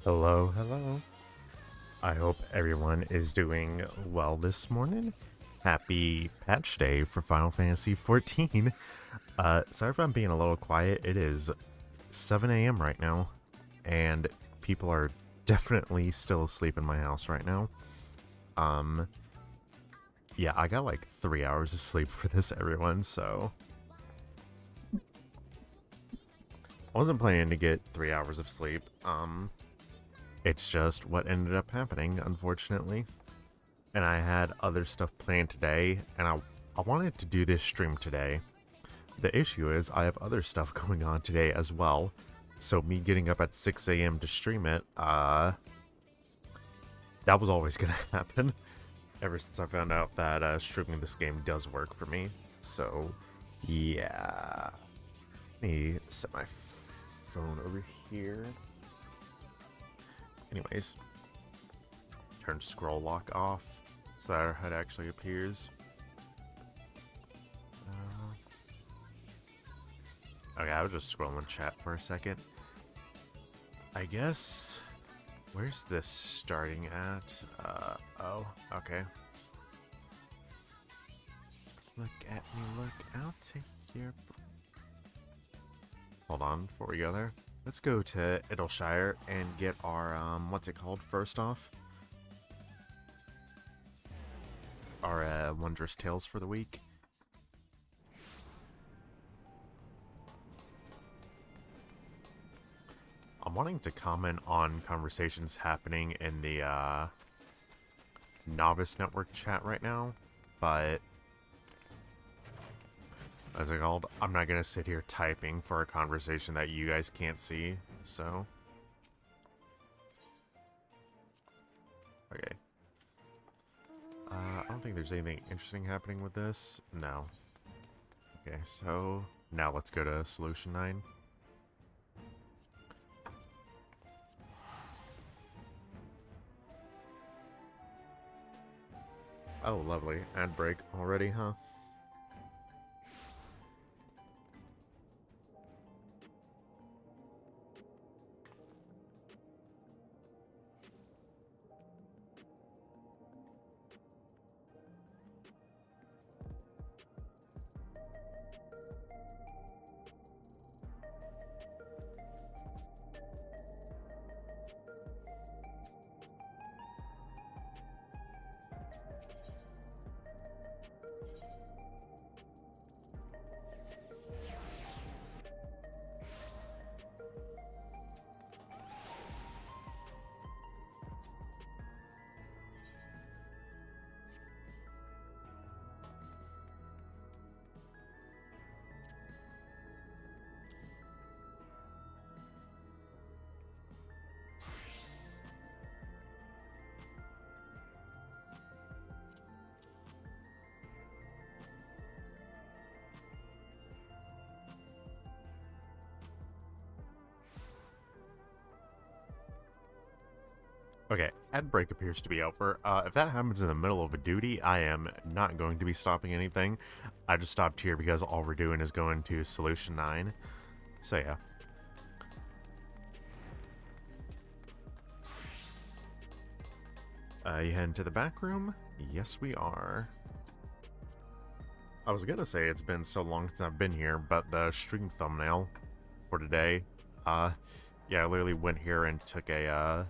Hello, hello. I hope everyone is doing well this morning. Happy patch day for Final Fantasy XIV. Sorry if I'm being a little quiet. It is 7 a.m. right now, and people are definitely still asleep in my house right now. Um, yeah, I got like 3 hours of sleep for this, everyone, so I wasn't planning to get 3 hours of sleep. It's just what ended up happening, unfortunately. And I had other stuff planned today, and I wanted to do this stream today. The issue is I have other stuff going on today as well, so me getting up at 6 a.m. to stream it, that was always going to happen, ever since I found out that streaming this game does work for me. So, yeah. Let me set my phone over here. Anyways, turn scroll lock off so that our HUD actually appears. Okay, I was just scrolling chat for a second. I guess, where's this starting at? Oh, okay. Look at me, look, I'll take your... Hold on, before we go there. Let's go to Idleshire and get our, what's it called, first off? Our, Wondrous Tales for the week. I'm wanting to comment on conversations happening in the, Novice Network chat right now, but... What's it called? I'm not gonna sit here typing for a conversation that you guys can't see, so... Okay. I don't think there's anything interesting happening with this. No. Okay, so... Now let's go to Solution 9. Oh, lovely. Ad break already, huh? Okay, ad break appears to be over. If that happens in the middle of a duty, I am not going to be stopping anything. I just stopped here because all we're doing is going to Solution 9. So yeah. You heading to the back room? Yes, we are. I was gonna say it's been so long since I've been here, but the stream thumbnail for today, yeah, I literally went here and took a,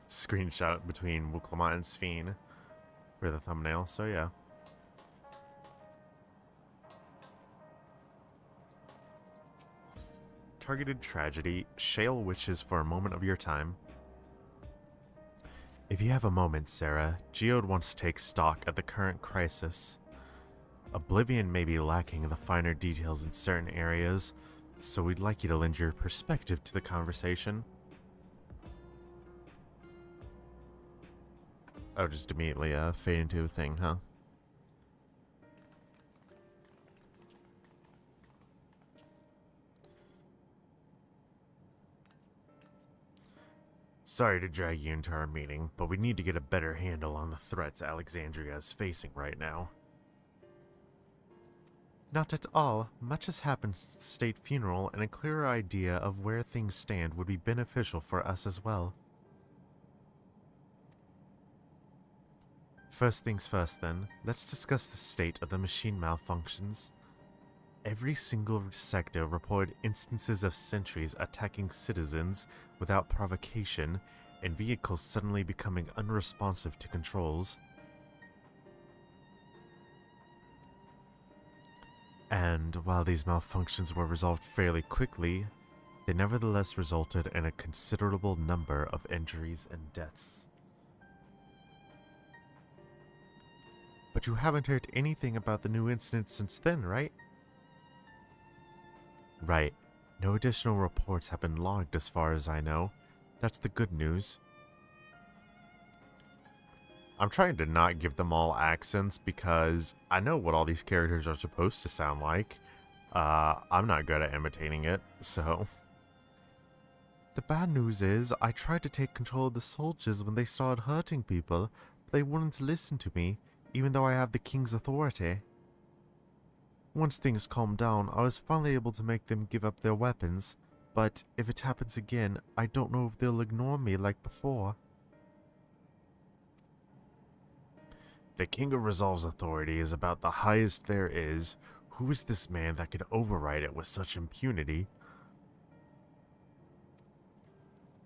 screenshot between Wuklama and Ffxiv for the thumbnail, so yeah. Targeted tragedy. Shale wishes for a moment of your time. If you have a moment, Sarah, Geode wants to take stock at the current crisis. Oblivion may be lacking the finer details in certain areas, so we'd like you to lend your perspective to the conversation. Oh, just immediately fade into a thing, huh? Sorry to drag you into our meeting, but we need to get a better handle on the threats Alexandria is facing right now. Not at all. Much has happened since the state funeral, and a clearer idea of where things stand would be beneficial for us as well. First things first then, let's discuss the state of the machine malfunctions. Every single sector reported instances of sentries attacking citizens without provocation and vehicles suddenly becoming unresponsive to controls. And while these malfunctions were resolved fairly quickly, they nevertheless resulted in a considerable number of injuries and deaths. But you haven't heard anything about the new incident since then, right? Right. No additional reports have been logged as far as I know. That's the good news. I'm trying to not give them all accents because I know what all these characters are supposed to sound like. I'm not good at imitating it, so... The bad news is, I tried to take control of the soldiers when they started hurting people, but they wouldn't listen to me, even though I have the king's authority. Once things calmed down, I was finally able to make them give up their weapons, but if it happens again, I don't know if they'll ignore me like before. The King of Resolve's authority is about the highest there is. Who is this man that can override it with such impunity?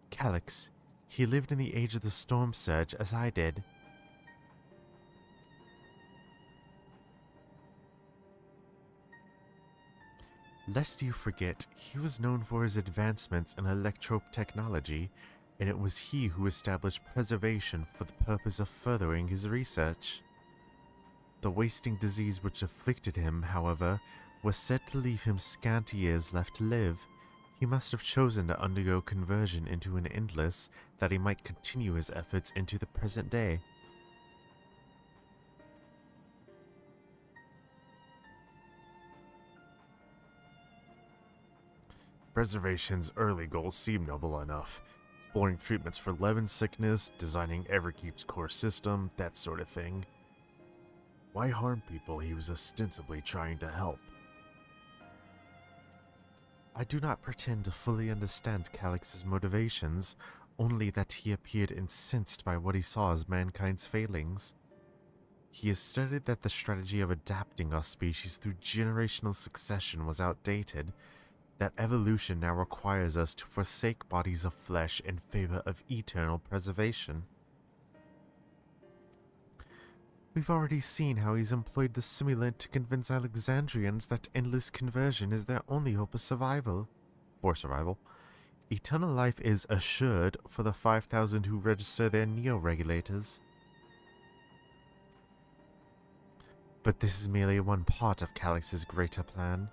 Calyx. He lived in the age of the Storm Surge as I did. Lest you forget, he was known for his advancements in electrope technology, and it was he who established preservation for the purpose of furthering his research. The wasting disease which afflicted him, however, was said to leave him scant years left to live. He must have chosen to undergo conversion into an endless, that he might continue his efforts into the present day. Preservation's early goals seem noble enough. Exploring treatments for Levin sickness, designing Everkeep's core system, that sort of thing. Why harm people he was ostensibly trying to help? I do not pretend to fully understand Calyx's motivations, only that he appeared incensed by what he saw as mankind's failings. He has stated that the strategy of adapting our species through generational succession was outdated, that evolution now requires us to forsake bodies of flesh in favor of eternal preservation. We've already seen how he's employed the simulant to convince Alexandrians that endless conversion is their only hope of survival. For survival. Eternal life is assured for the 5,000 who register their neo-regulators. But this is merely one part of Calyx's greater plan.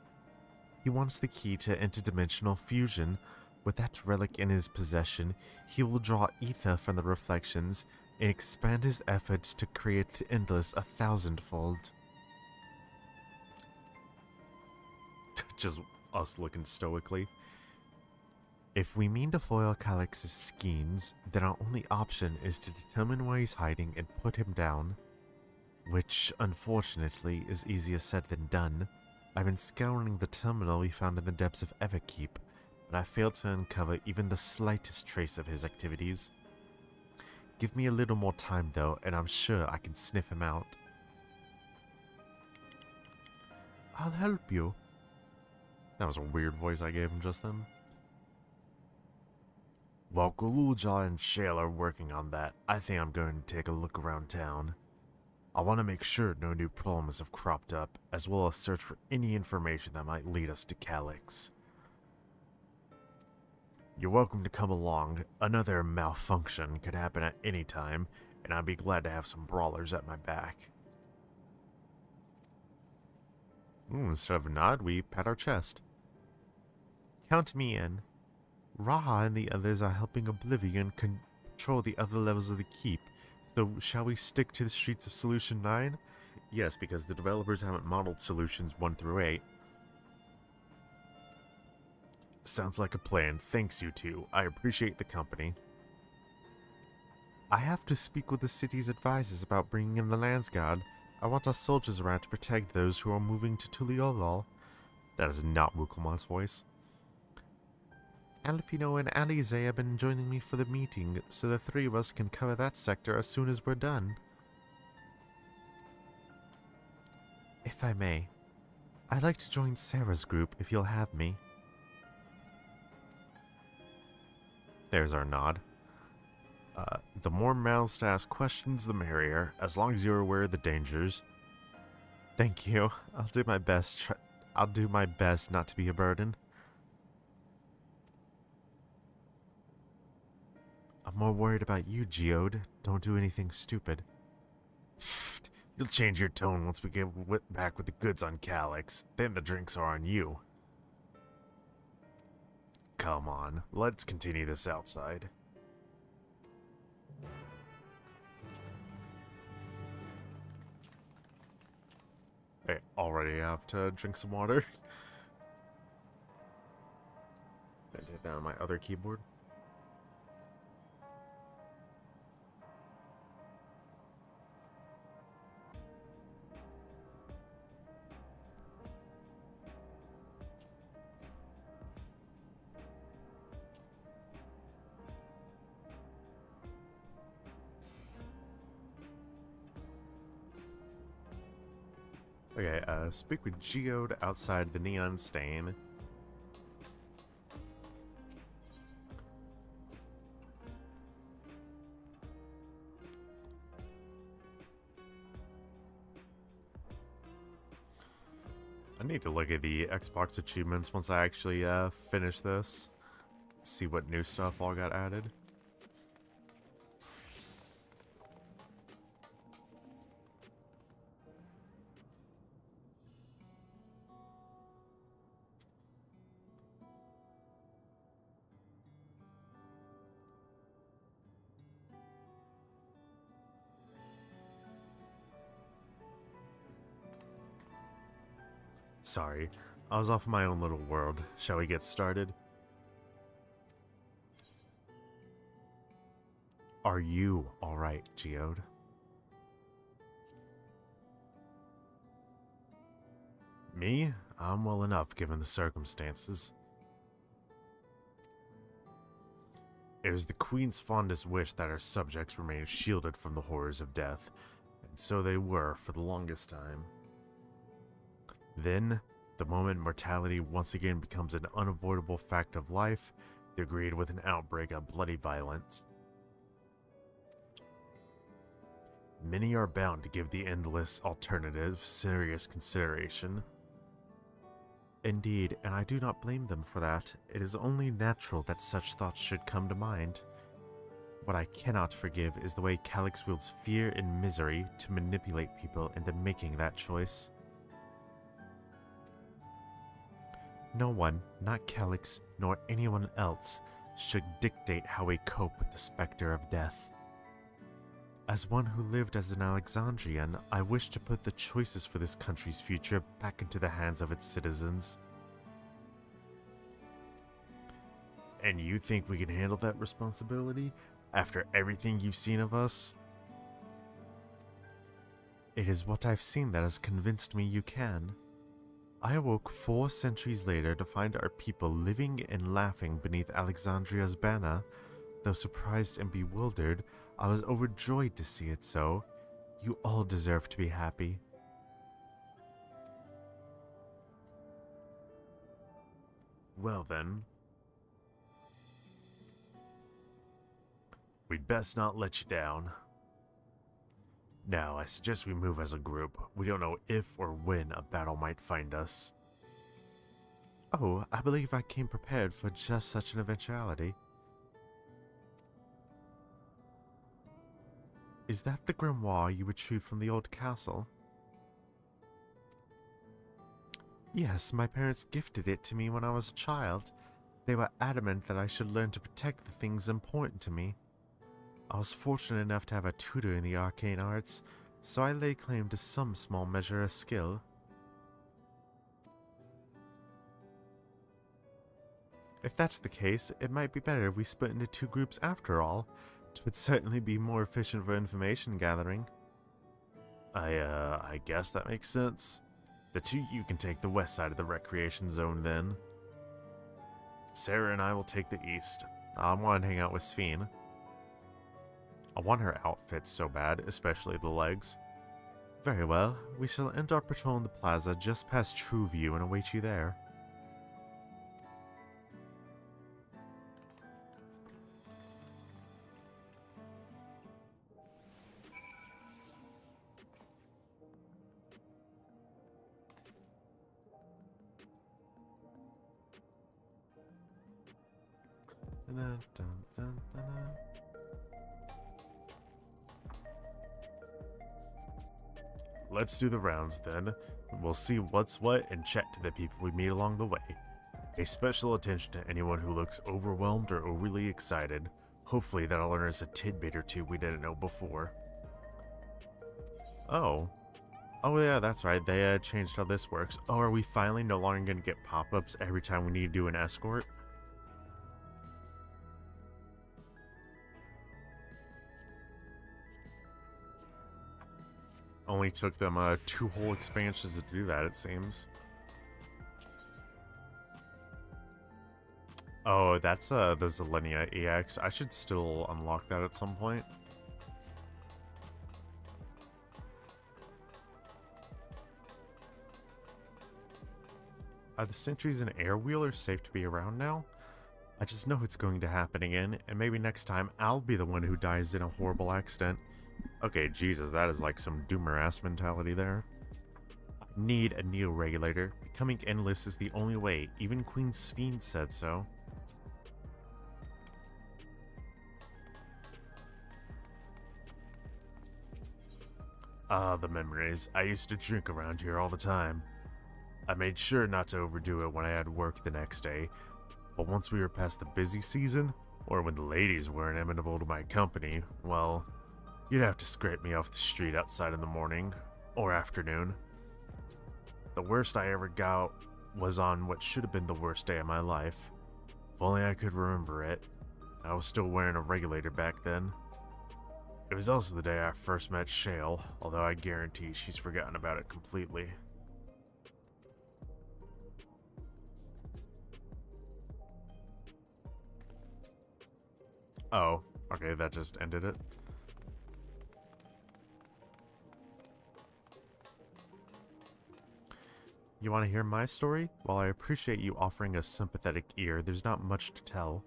He wants the key to interdimensional fusion. With that relic in his possession, he will draw ether from the reflections and expand his efforts to create the endless 1,000-fold. Just us looking stoically. If we mean to foil Calyx's schemes, then our only option is to determine where he's hiding and put him down. Which, unfortunately, is easier said than done. I've been scouring the terminal we found in the depths of Everkeep, but I failed to uncover even the slightest trace of his activities. Give me a little more time though, and I'm sure I can sniff him out. I'll help you. That was a weird voice I gave him just then. While Guluja and Shale are working on that, I think I'm going to take a look around town. I want to make sure no new problems have cropped up, as well as search for any information that might lead us to Calyx. You're welcome to come along. Another malfunction could happen at any time, and I'd be glad to have some brawlers at my back. Instead of a nod, we pat our chest. Count me in. Raha and the others are helping Oblivion control the other levels of the keep, so shall we stick to the streets of Solution 9? Yes, because the developers haven't modeled Solutions 1 through 8. Sounds like a plan. Thanks, you two. I appreciate the company. I have to speak with the city's advisors about bringing in the Landsguard. I want our soldiers around to protect those who are moving to Tuliolol. That is not Wukelmon's voice. Alfino and Alize have been joining me for the meeting, so the three of us can cover that sector as soon as we're done. If I may, I'd like to join Sarah's group if you'll have me. There's our nod. The more mouths to ask questions, the merrier, as long as you're aware of the dangers. Thank you. I'll do my best. I'll do my best not to be a burden. I'm more worried about you, Geode. Don't do anything stupid. Pfft, you'll change your tone once we get back with the goods on Calyx. Then the drinks are on you. Come on, let's continue this outside. I already have to drink some water. I did that on my other keyboard. Okay, speak with Geode outside the Neon Stain. I need to look at the Xbox achievements once I actually finish this. See what new stuff all got added. Sorry, I was off in my own little world. Shall we get started? Are you alright, Geode? Me? I'm well enough given the circumstances. It was the Queen's fondest wish that her subjects remain shielded from the horrors of death, and so they were for the longest time. Then, the moment mortality once again becomes an unavoidable fact of life, they're greeted with an outbreak of bloody violence. Many are bound to give the endless alternative serious consideration. Indeed, and I do not blame them for that. It is only natural that such thoughts should come to mind. What I cannot forgive is the way Calyx wields fear and misery to manipulate people into making that choice. No one, not Calyx, nor anyone else, should dictate how we cope with the specter of death. As one who lived as an Alexandrian, I wish to put the choices for this country's future back into the hands of its citizens. And you think we can handle that responsibility after everything you've seen of us? It is what I've seen that has convinced me you can. I awoke 4 centuries later to find our people living and laughing beneath Alexandria's banner. Though surprised and bewildered, I was overjoyed to see it so. You all deserve to be happy. Well then. We'd best not let you down. Now, I suggest we move as a group. We don't know if or when a battle might find us. Oh, I believe I came prepared for just such an eventuality. Is that the grimoire you retrieved from the old castle? Yes, my parents gifted it to me when I was a child. They were adamant that I should learn to protect the things important to me. I was fortunate enough to have a tutor in the arcane arts, so I lay claim to some small measure of skill. If that's the case, it might be better if we split into 2 groups after all. It would certainly be more efficient for information gathering. I guess that makes sense. The 2 of you can take the west side of the recreation zone then. Sarah and I will take the east. I want to hang out with Ffxiv. I want her outfit so bad, especially the legs. Very well. We shall end our patrol in the plaza just past True View and await you there. Let's do the rounds then. We'll see what's what and chat to the people we meet along the way. Pay special attention to anyone who looks overwhelmed or overly excited. Hopefully that'll learn us a tidbit or two we didn't know before. Oh. Oh yeah, that's right. They changed how this works. Oh, are we finally no longer going to get pop-ups every time we need to do an escort? Only took them 2 whole expansions to do that, it seems. Oh, that's the Zelenia EX. I should still unlock that at some point. Are the sentries and air wheelers safe to be around now? I just know it's going to happen again, and maybe next time I'll be the one who dies in a horrible accident. Okay, Jesus, that is like some doomer-ass mentality there. I need a needle regulator. Becoming endless is the only way. Even Queen Ffxiv said so. Ah, the memories. I used to drink around here all the time. I made sure not to overdo it when I had work the next day, but once we were past the busy season, or when the ladies weren't amenable to my company, well, you'd have to scrape me off the street outside in the morning, or afternoon. The worst I ever got was on what should have been the worst day of my life. If only I could remember it. I was still wearing a regulator back then. It was also the day I first met Shale, although I guarantee she's forgotten about it completely. Oh, okay, that just ended it. You want to hear my story? While I appreciate you offering a sympathetic ear, there's not much to tell.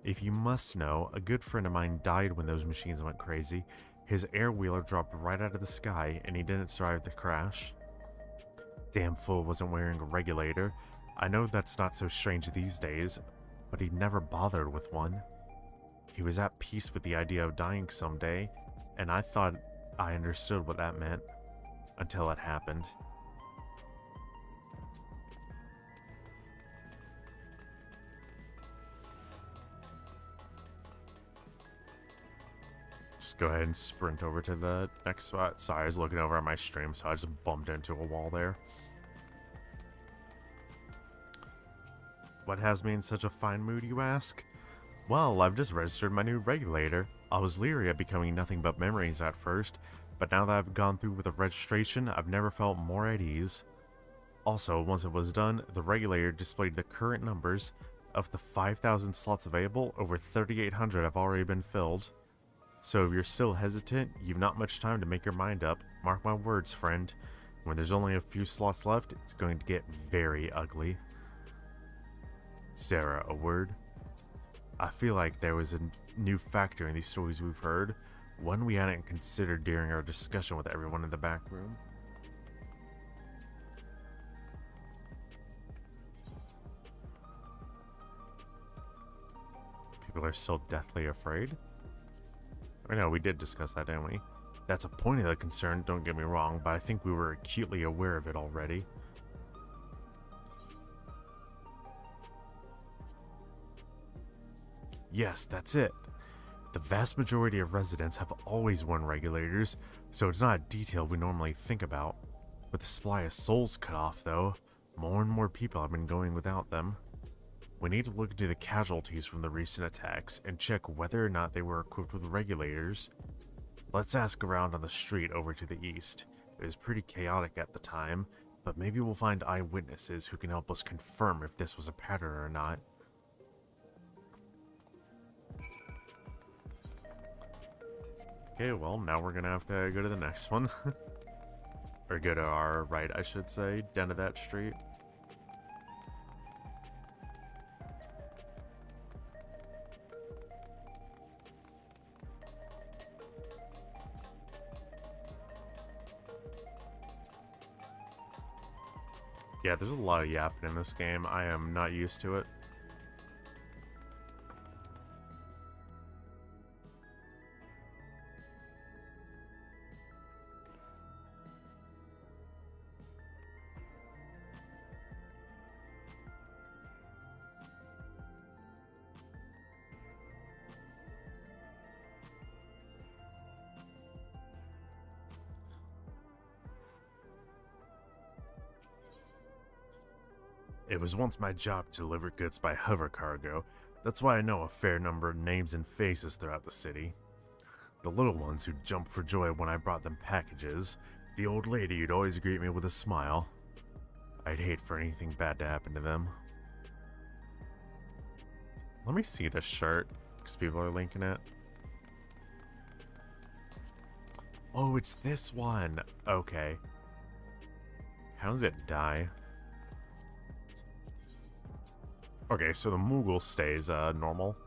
If you must know, a good friend of mine died when those machines went crazy. His air wheeler dropped right out of the sky, and he didn't survive the crash. Damn fool wasn't wearing a regulator. I know that's not so strange these days, but he never bothered with one. He was at peace with the idea of dying someday, and I thought I understood what that meant, until it happened. Just go ahead and sprint over to the next spot. Sorry, I was looking over at my stream, so I just bumped into a wall there. What has me in such a fine mood, you ask? Well, I've just registered my new regulator. I was leery of becoming nothing but memories at first, but now that I've gone through with the registration, I've never felt more at ease. Also, once it was done, the regulator displayed the current numbers. Of the 5,000 slots available, over 3,800 have already been filled. So if you're still hesitant, you've not much time to make your mind up. Mark my words, friend. When there's only a few slots left, it's going to get very ugly. Sarah, a word? I feel like there was a new factor in these stories we've heard, one we hadn't considered during our discussion with everyone in the back room. People are still deathly afraid? I know, we did discuss that, didn't we? That's a point of the concern, don't get me wrong, but I think we were acutely aware of it already. Yes, that's it. The vast majority of residents have always worn regulators, so it's not a detail we normally think about. With the supply of souls cut off, though, more and more people have been going without them. We need to look into the casualties from the recent attacks and check whether or not they were equipped with regulators. Let's ask around on the street over to the east. It was pretty chaotic at the time, but maybe we'll find eyewitnesses who can help us confirm if this was a pattern or not. Okay, well, now we're gonna have to go to the next one. Or go to our right, I should say, down to that street. Yeah, there's a lot of yapping in this game. I am not used to it. It was once my job to deliver goods by hover cargo. That's why I know a fair number of names and faces throughout the city. The little ones who jumped for joy when I brought them packages. The old lady who'd always greet me with a smile. I'd hate for anything bad to happen to them. Let me see this shirt, because people are linking it. Oh, it's this one. Okay. How does it die? Okay, so the Moogle stays normal.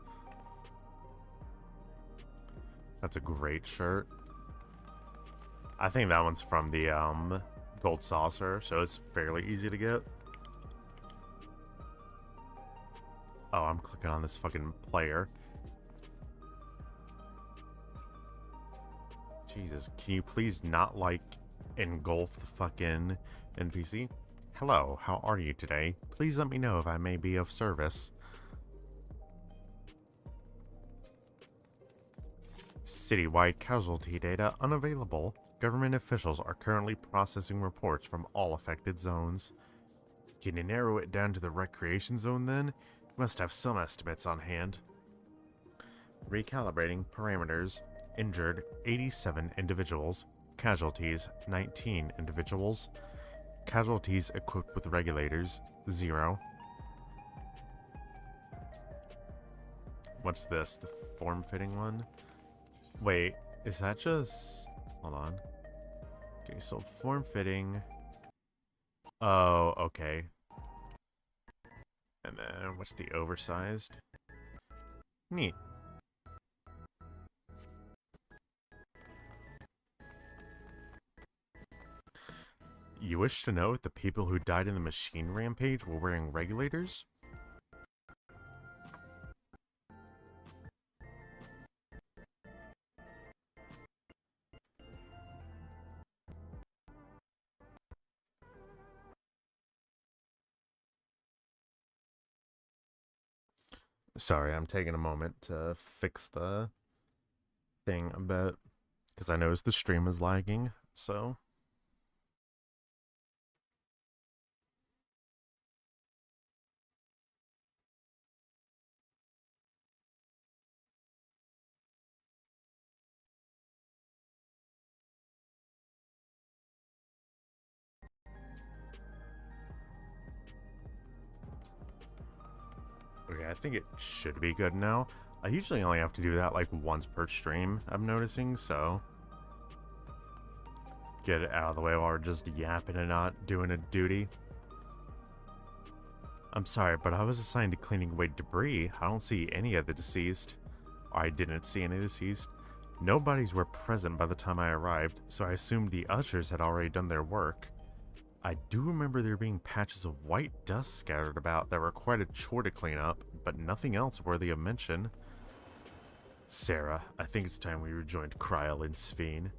That's a great shirt. I think that one's from the Gold Saucer, so it's fairly easy to get. Oh, I'm clicking on this fucking player. Jesus, can you please not, like, engulf the fucking NPC? Hello, how are you today? Please let me know if I may be of service. Citywide casualty data unavailable. Government officials are currently processing reports from all affected zones. Can you narrow it down to the recreation zone then? You must have some estimates on hand. Recalibrating parameters. Injured 87 individuals. Casualties 19 individuals. Casualties equipped with regulators 0. What's this? The form-fitting one? Wait, is that just... Hold on. Okay, so form-fitting... Oh, okay. And then, what's the oversized? Neat. You wish to know if the people who died in the machine rampage were wearing regulators? Sorry, I'm taking a moment to fix the thing a bit, because I noticed the stream is lagging, so... Okay, I think it should be good now. I usually only have to do that like once per stream, I'm noticing, so... Get it out of the way while we're just yapping and not doing a duty. I'm sorry, but I was assigned to cleaning away debris. I don't see any of the deceased. I didn't see any deceased. No bodies were present by the time I arrived, so I assumed the ushers had already done their work. I do remember there being patches of white dust scattered about that were quite a chore to clean up, but nothing else worthy of mention. Sarah, I think it's time we rejoined Kryl and Ffxiv.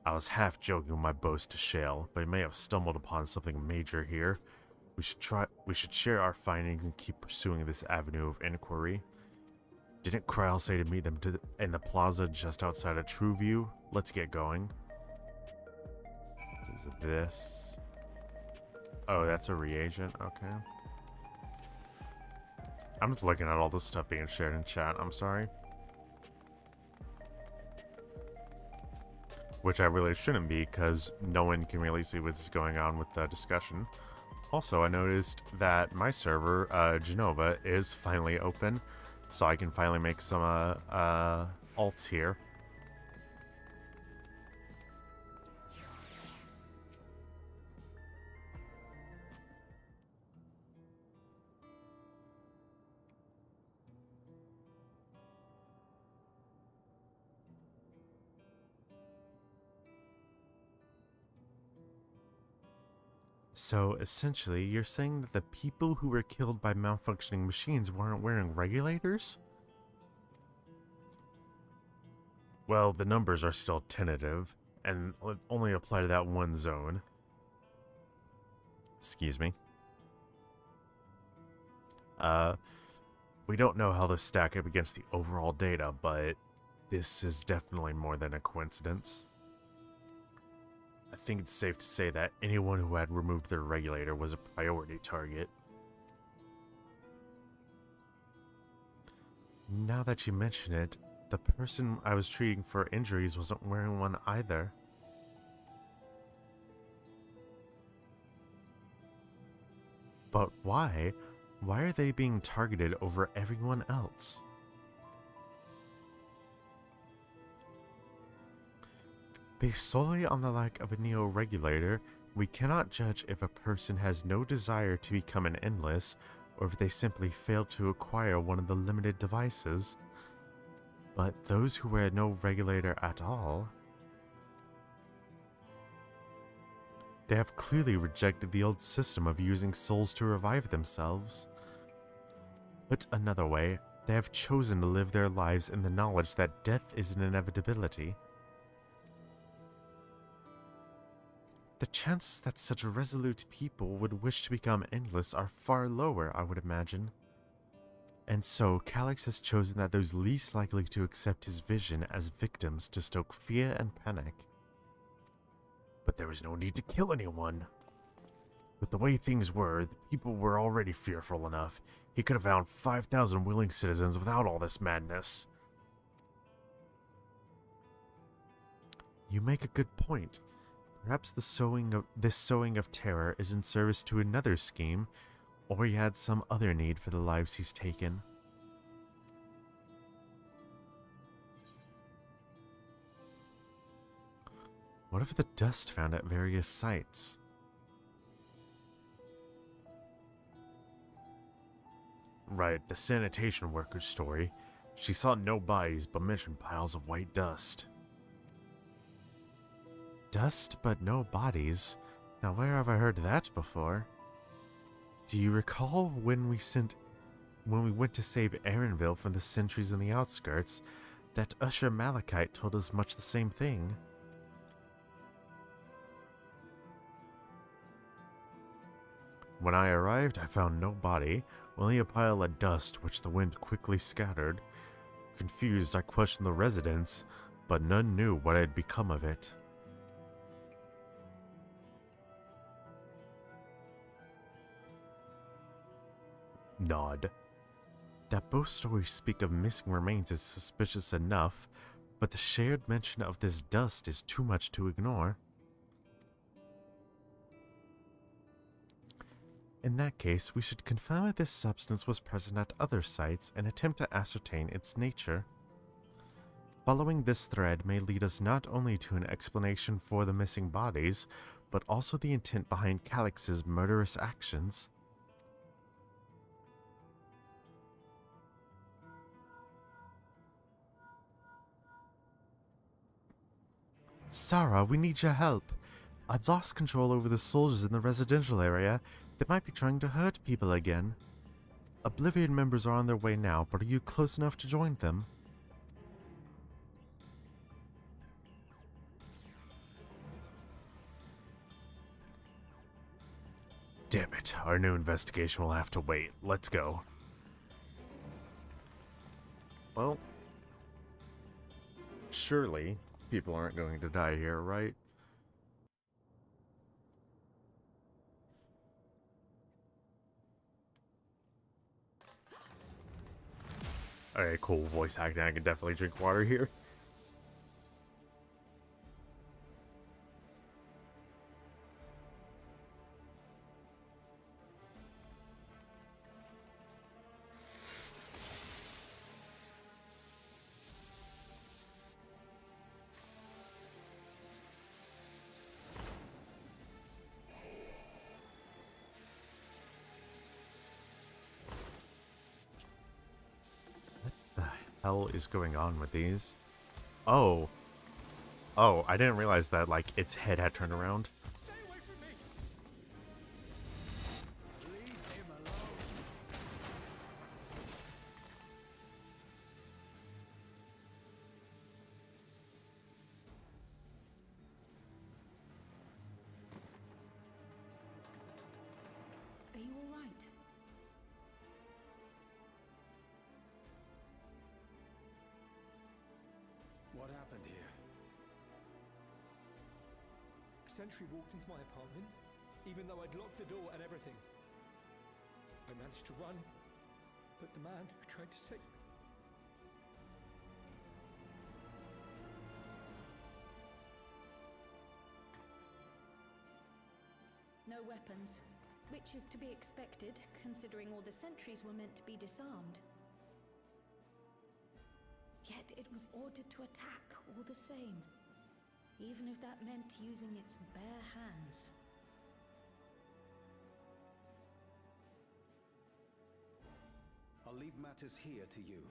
I was half joking with my boast to Shale, but I may have stumbled upon something major here. We should share our findings and keep pursuing this avenue of inquiry. Didn't Kryl say to meet them in the plaza just outside of Trueview? Let's get going. What is this? Oh, that's a reagent, okay. I'm just looking at all this stuff being shared in chat, I'm sorry. Which I really shouldn't be, because no one can really see what's going on with the discussion. Also, I noticed that my server, Genova, is finally open, so I can finally make some alts here. So essentially, you're saying that the people who were killed by malfunctioning machines weren't wearing regulators? Well, the numbers are still tentative, and only apply to that one zone. Excuse me. We don't know how those stack up against the overall data, but this is definitely more than a coincidence. I think it's safe to say that anyone who had removed their regulator was a priority target. Now that you mention it, the person I was treating for injuries wasn't wearing one either. But why? Why are they being targeted over everyone else? Based solely on the lack of a neo-regulator, we cannot judge if a person has no desire to become an endless, or if they simply failed to acquire one of the limited devices. But those who wear no regulator at all, they have clearly rejected the old system of using souls to revive themselves. Put another way, they have chosen to live their lives in the knowledge that death is an inevitability. The chances that such resolute people would wish to become endless are far lower, I would imagine. And so, Calyx has chosen that those least likely to accept his vision as victims to stoke fear and panic. But there was no need to kill anyone. With the way things were, the people were already fearful enough. He could have found 5,000 willing citizens without all this madness. You make a good point. Perhaps this sowing of terror is in service to another scheme, or he had some other need for the lives he's taken. What if the dust found at various sites? Right, the sanitation worker's story. She saw no bodies, but mentioned piles of white dust. Dust, but no bodies? Now where have I heard that before? Do you recall when we went to save Aaronville from the sentries in the outskirts, that Usher Malachite told us much the same thing? When I arrived, I found no body, only a pile of dust which the wind quickly scattered. Confused, I questioned the residents, but none knew what had become of it. Nod. That both stories speak of missing remains is suspicious enough, but the shared mention of this dust is too much to ignore. In that case, we should confirm that this substance was present at other sites and attempt to ascertain its nature. Following this thread may lead us not only to an explanation for the missing bodies, but also the intent behind Calyx's murderous actions. Sarah, we need your help. I've lost control over the soldiers in the residential area. They might be trying to hurt people again. Oblivion members are on their way now, but are you close enough to join them? Damn it, our new investigation will have to wait. Let's go. Well, surely people aren't going to die here, right? Okay, cool voice acting. I can definitely drink water here. Hell is going on with these? Oh. Oh, I didn't realize that, like, its head had turned around. sentry walked into my apartment, even though I'd locked the door and everything. I managed to run, but the man who tried to save me... No weapons, which is to be expected, considering all the sentries were meant to be disarmed. Yet it was ordered to attack all the same, even if that meant using its bare hands. I'll leave matters here to you.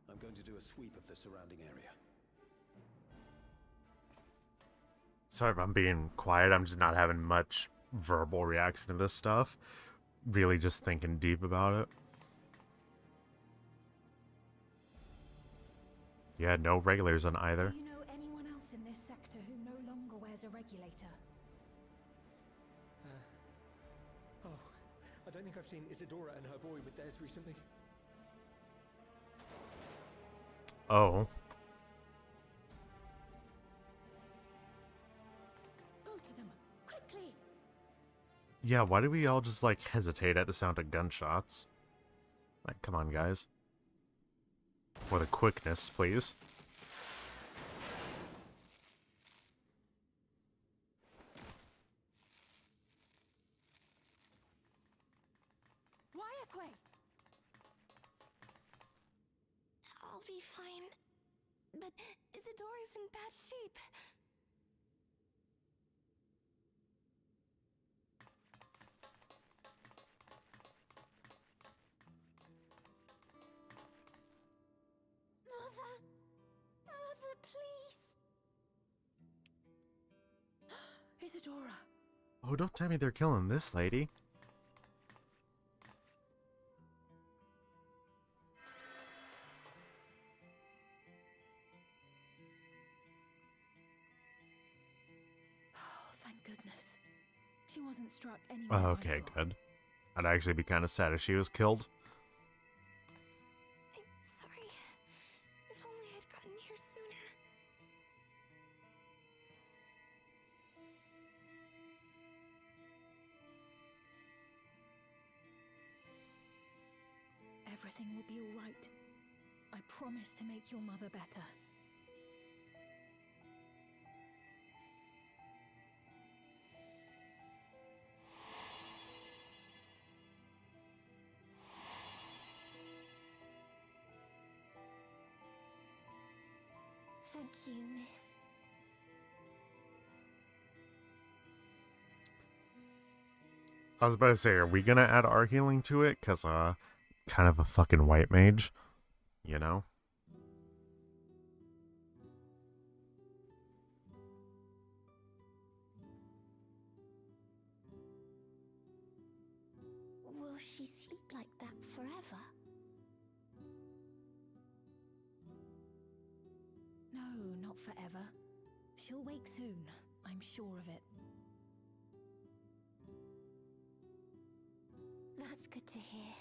I'm going to do a sweep of the surrounding area. Sorry if I'm being quiet, I'm just not having much verbal reaction to this stuff. Really just thinking deep about it. Yeah, no regulars on either. Do you know anyone else in this sector who no longer wears a regulator? Oh, I don't think I've seen Isadora and her boy with theirs recently. Oh. Go to them, quickly! Yeah, why do we all just, like, hesitate at the sound of gunshots? Like, come on, guys. For the quickness, please. I'll be fine. But Isadora's in bad shape. Mother! Mother, please! Isadora! Oh, don't tell me they're killing this lady. Thank goodness. She wasn't struck anywhere Oh, okay, vital. good. I'd actually be kind of sad if she was killed. I'm sorry. If only I'd gotten here sooner. Everything will be all right. I promise to make your mother better. Thank you, miss. I was about to say, are we gonna add our healing to it? Cause, kind of a fucking white mage, you know? Will she sleep like that forever? No, not forever. She'll wake soon, I'm sure of it. That's good to hear.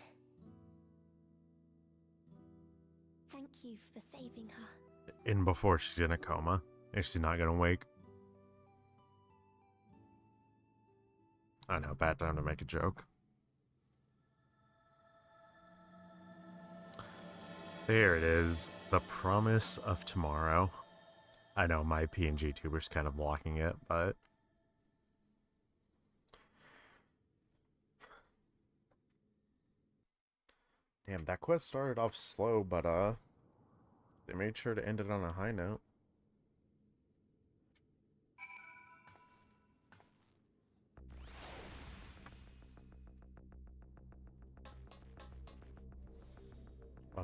Thank you for saving her. In before she's in a coma, and she's not gonna wake. I know, bad time to make a joke. There it is, the promise of tomorrow. I know my PNG tuber's kind of blocking it, but damn, that quest started off slow, but they made sure to end it on a high note.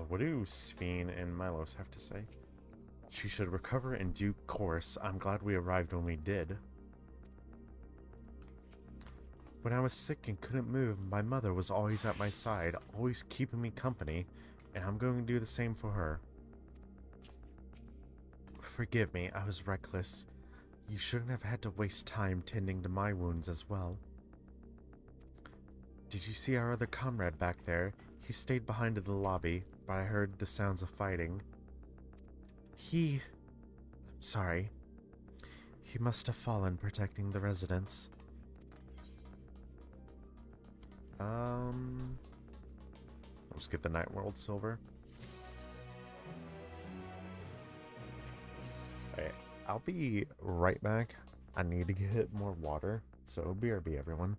What do Ffxiv and Milos have to say? She should recover in due course. I'm glad we arrived when we did. When I was sick and couldn't move, my mother was always at my side, always keeping me company, and I'm going to do the same for her. Forgive me, I was reckless. You shouldn't have had to waste time tending to my wounds as well. Did you see our other comrade back there? He stayed behind in the lobby, but I heard the sounds of fighting. Sorry. He must have fallen protecting the residents. I'll just get the Night World Silver. Alright, I'll be right back. I need to get more water, so BRB everyone.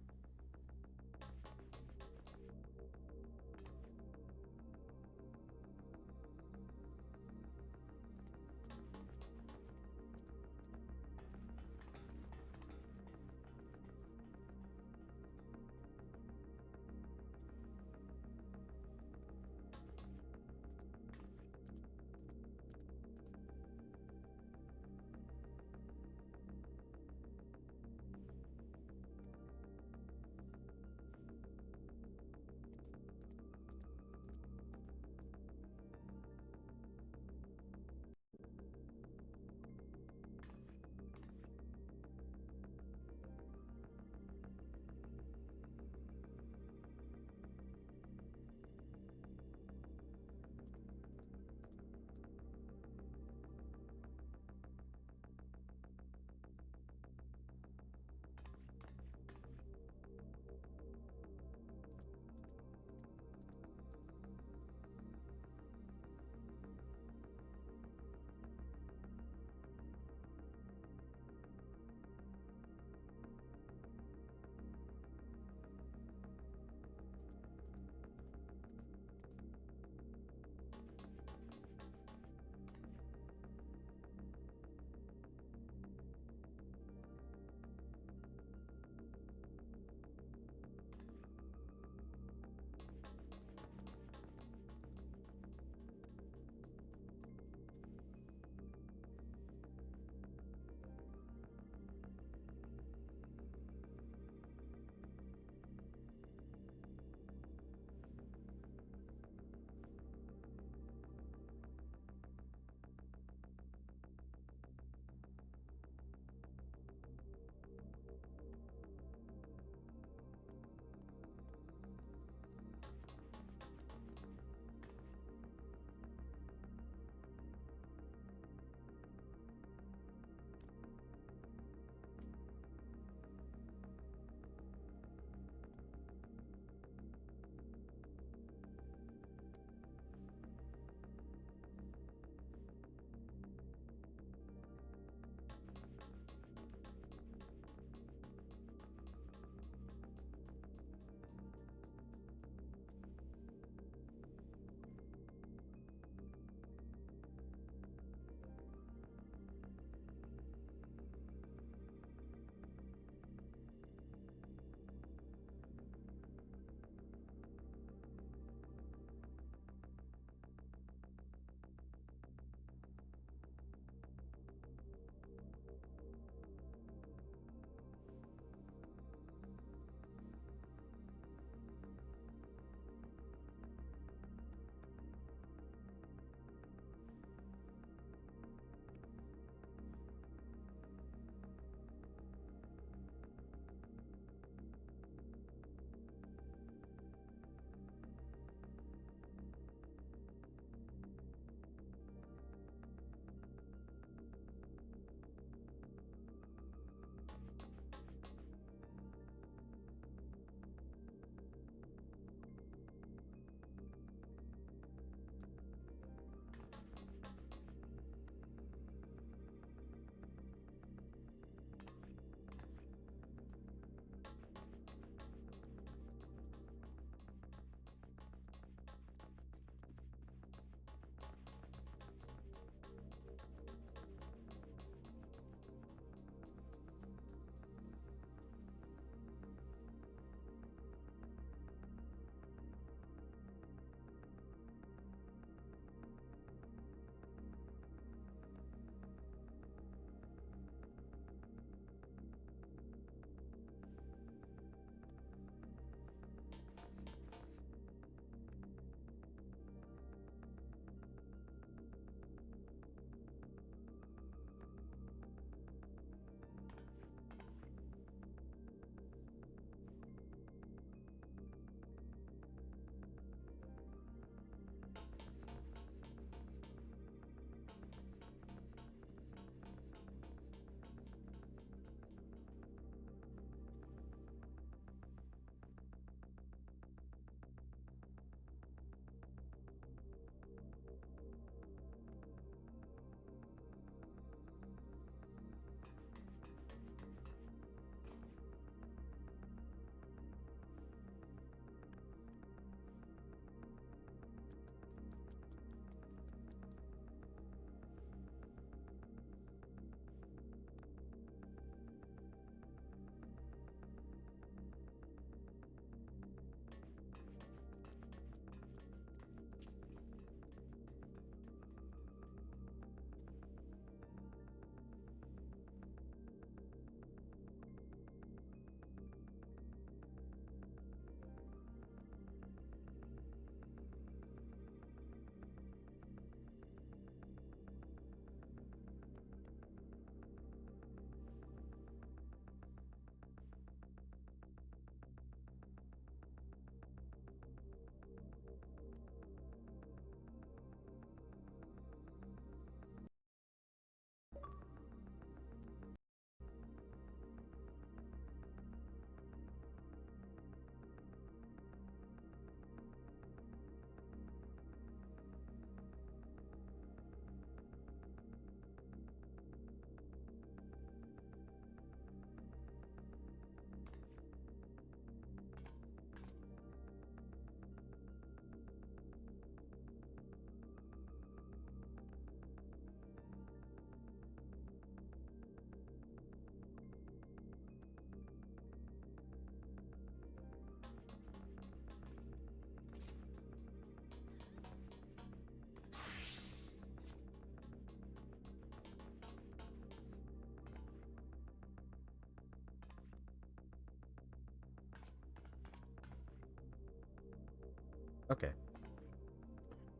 Okay.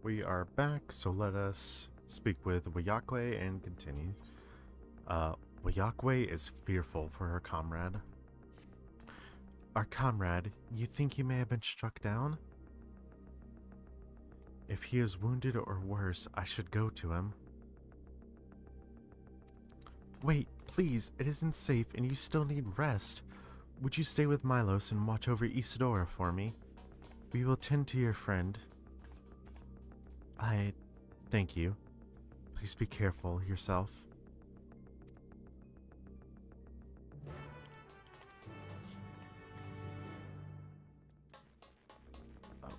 We are back, so let us speak with Wayakwe and continue. Wayakwe is fearful for her comrade. Our comrade, you think he may have been struck down? If he is wounded or worse, I should go to him. Wait, please, it isn't safe and you still need rest. Would you stay with Milos and watch over Isadora for me? We will tend to your friend. Thank you. Please be careful yourself.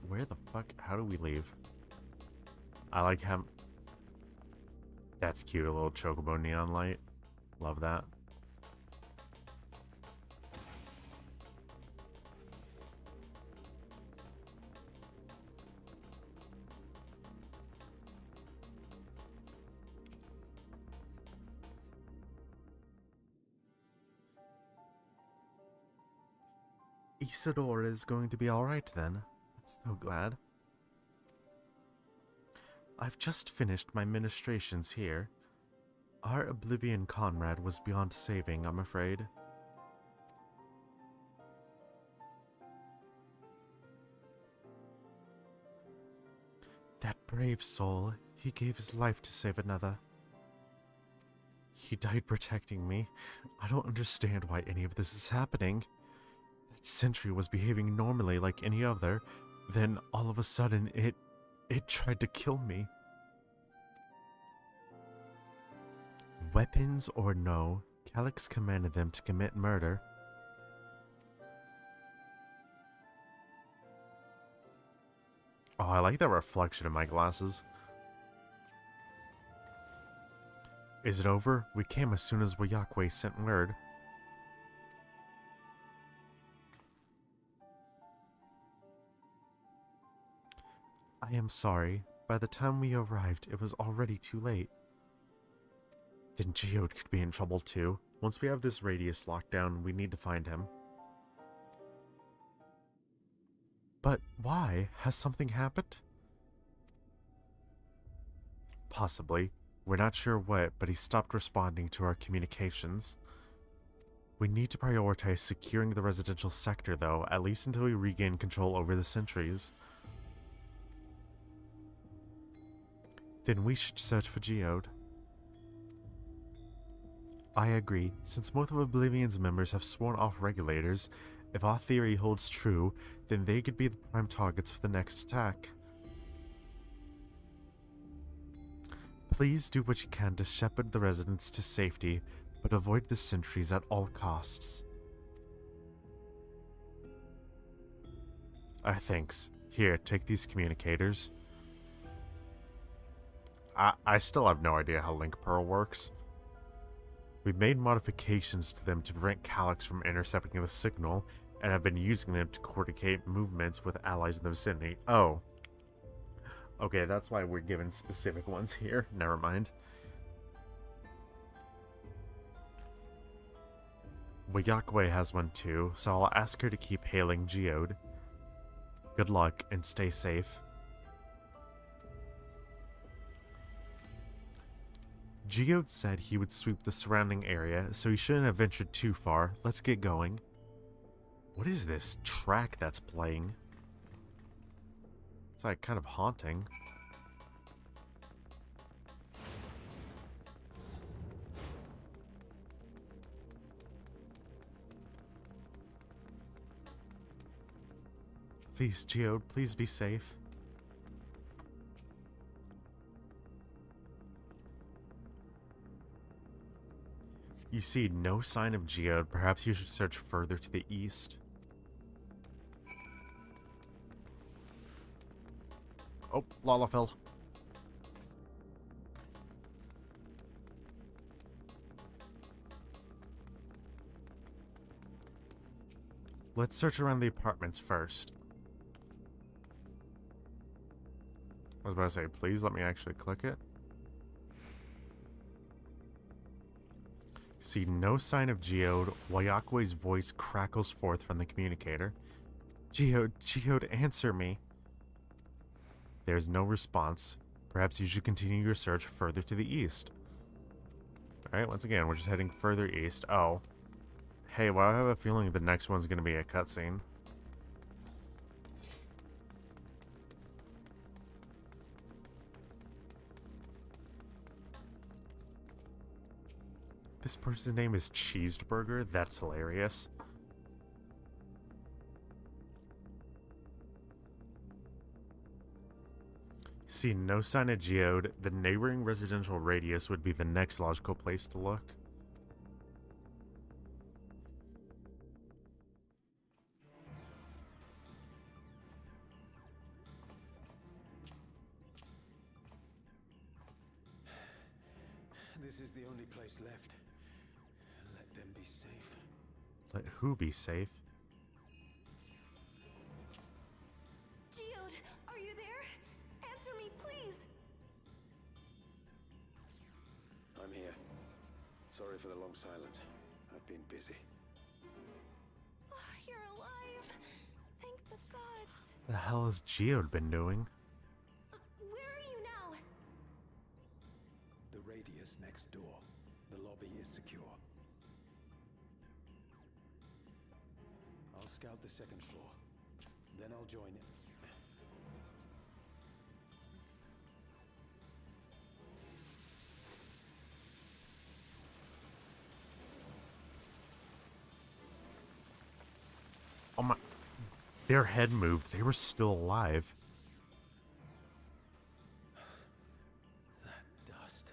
Where the fuck? How do we leave? I like him. That's cute, a little chocobo neon light. Love that. Isadora is going to be alright then. I'm so glad. I've just finished my ministrations here. Our Oblivion comrade was beyond saving, I'm afraid. That brave soul, he gave his life to save another. He died protecting me. I don't understand why any of this is happening. That sentry was behaving normally like any other, then all of a sudden it tried to kill me. Weapons or no, Calyx commanded them to commit murder. Oh, I like that reflection in my glasses. Is it over? We came as soon as Wayakwe sent word. I am sorry. By the time we arrived, it was already too late. Then Geode could be in trouble too. Once we have this radius locked down, we need to find him. But why? Has something happened? Possibly. We're not sure what, but he stopped responding to our communications. We need to prioritize securing the residential sector though, at least until we regain control over the sentries. Then we should search for Geode. I agree. Since most of Oblivion's members have sworn off regulators, if our theory holds true, then they could be the prime targets for the next attack. Please do what you can to shepherd the residents to safety, but avoid the sentries at all costs. Thanks. Here, take these communicators. I still have no idea how Link Pearl works. We've made modifications to them to prevent Calyx from intercepting the signal, and have been using them to coordinate movements with allies in the vicinity. Oh. Okay, that's why we're given specific ones here. Never mind. Wayakwe has one too, so I'll ask her to keep hailing Geode. Good luck, and stay safe. Geode said he would sweep the surrounding area, so he shouldn't have ventured too far. Let's get going. What is this track that's playing? It's like kind of haunting. Please, Geode, please be safe. You see no sign of Geode. Perhaps you should search further to the east. Oh, Lalafell. Let's search around the apartments first. I was about to say, please let me actually click it. See no sign of Geode. Wayakwe's voice crackles forth from the communicator. Geode, Geode, answer me. there's no response, perhaps you should continue your search further to the east. Alright, once again, we're just heading further east. Oh. Hey, well, I have a feeling the next one's gonna be a cutscene. This person's name is Cheeseburger? That's hilarious. See no sign of Geode. The neighboring residential radius would be the next logical place to look. This is the only place left. Let them be safe. Let who be safe? Geode, are you there? Answer me, please. I'm here. Sorry for the long silence. I've been busy. Oh, you're alive. Thank the gods. The hell has Geode been doing? Where are you now? The radius next door. The lobby is secure. I'll scout the second floor. Then I'll join it. Oh my... Their head moved. They were still alive. That dust.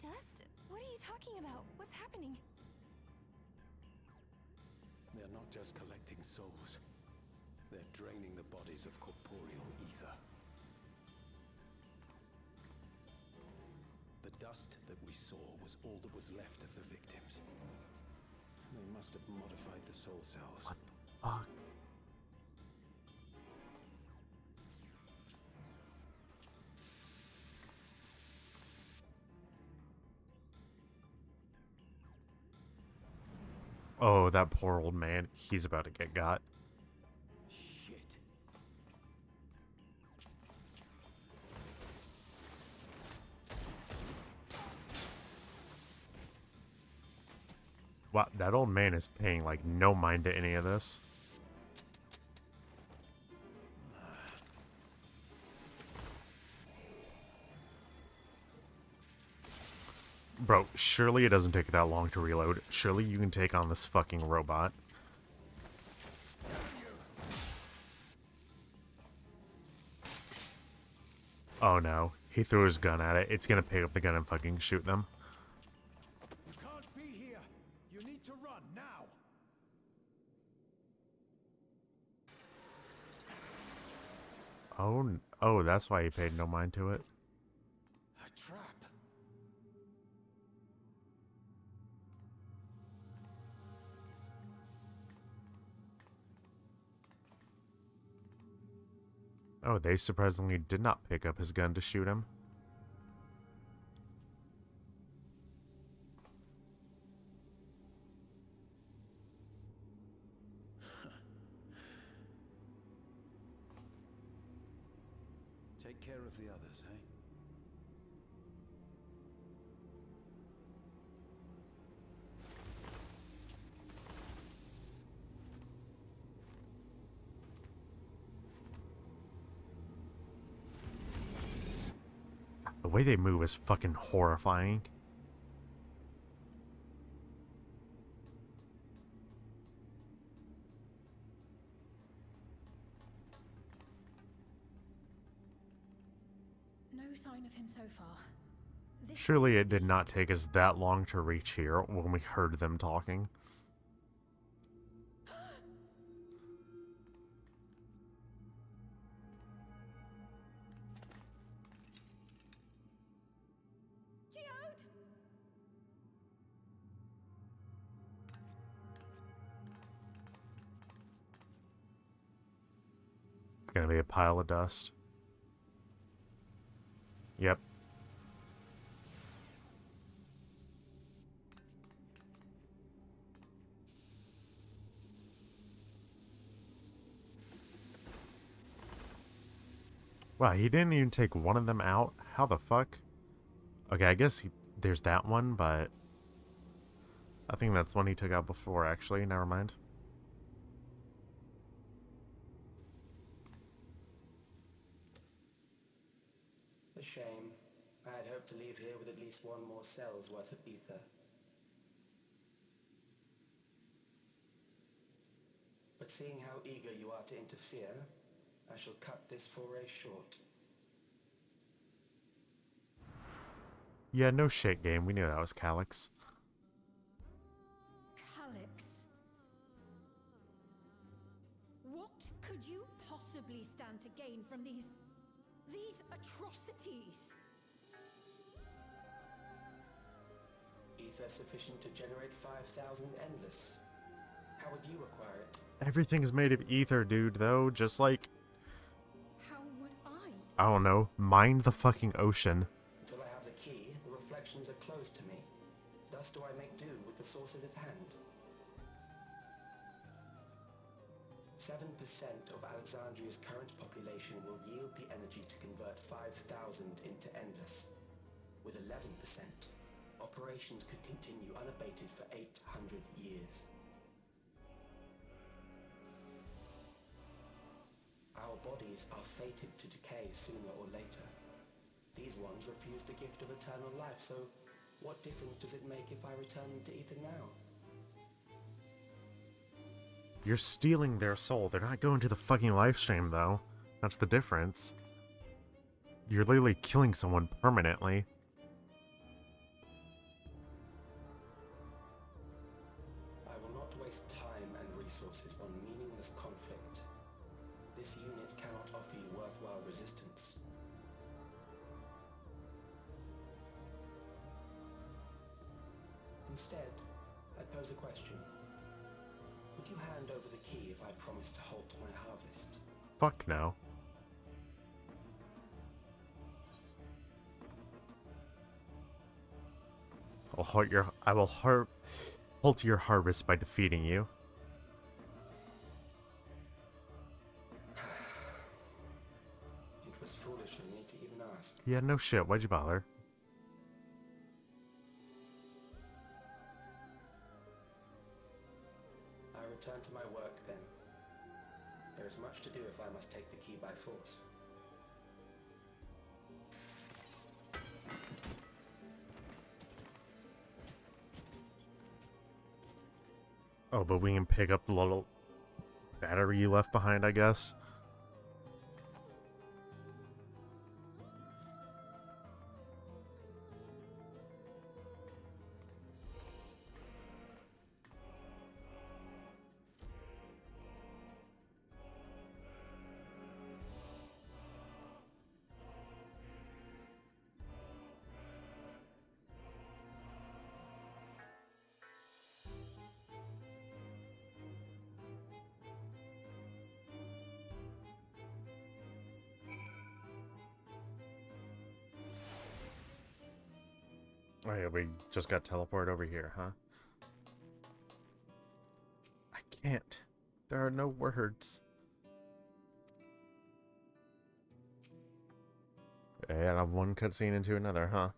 Dust? What are you talking about? What's happening? They're not just collecting souls. They're draining the bodies of corporeal ether. The dust that we saw was all that was left of the victims. They must have modified the soul cells. What the fuck? Oh, that poor old man. He's about to get got. Shit. Wow, that old man is paying like no mind to any of this. Bro, surely it doesn't take that long to reload. Surely you can take on this fucking robot. Oh no. He threw his gun at it. It's gonna pick up the gun and fucking shoot them. You can't be here. You need to run now. Oh, that's why he paid no mind to it. A trap. Oh, they surprisingly did not pick up his gun to shoot him. Take care of the others, eh? The way they move is fucking horrifying. No sign of him so far. This Surely it did not take us that long to reach here when we heard them talking. Geode! It's gonna be a pile of dust. Yep. Wow, he didn't even take one of them out? How the fuck? Okay, I guess there's that one, but I think that's one he took out before, actually. Never mind. A shame. I had hoped to leave here with at least one more cell's worth of ether. But seeing how eager you are to interfere, I shall cut this foray short. Yeah, no shit, game. We knew that was Calyx. Calyx. What could you possibly stand to gain from these atrocities? Ether sufficient to generate 5,000 endless. How would you acquire it? Everything's made of ether, dude, though. Just like, How would I don't know, mine the fucking ocean. Until I have the key, the reflections are closed to me. Thus do I make do with the sources at hand. 7% of Alexandria's current population will yield the energy to convert 5,000 into endless. With 11%, operations could continue unabated for 800 years. Our bodies are fated to decay sooner or later. These ones refuse the gift of eternal life, so what difference does it make if I return them to ether now? You're stealing their soul. They're not going to the fucking live stream, though. That's the difference. You're literally killing someone permanently. I will not waste time and resources on meaningless conflict. This unit cannot offer you worthwhile resistance. Instead, I pose a question. Would you hand over the key if I promise to halt my harvest? Fuck no. I will halt your harvest by defeating you. It was foolish of me to even ask. Yeah, no shit. Why'd you bother? I return to my work then. There is much to do if I must take the key by force. Oh, but we can pick up the little battery you left behind, I guess. Oh yeah, we just got teleported over here, huh? I can't. There are no words. And out of one cutscene into another, huh?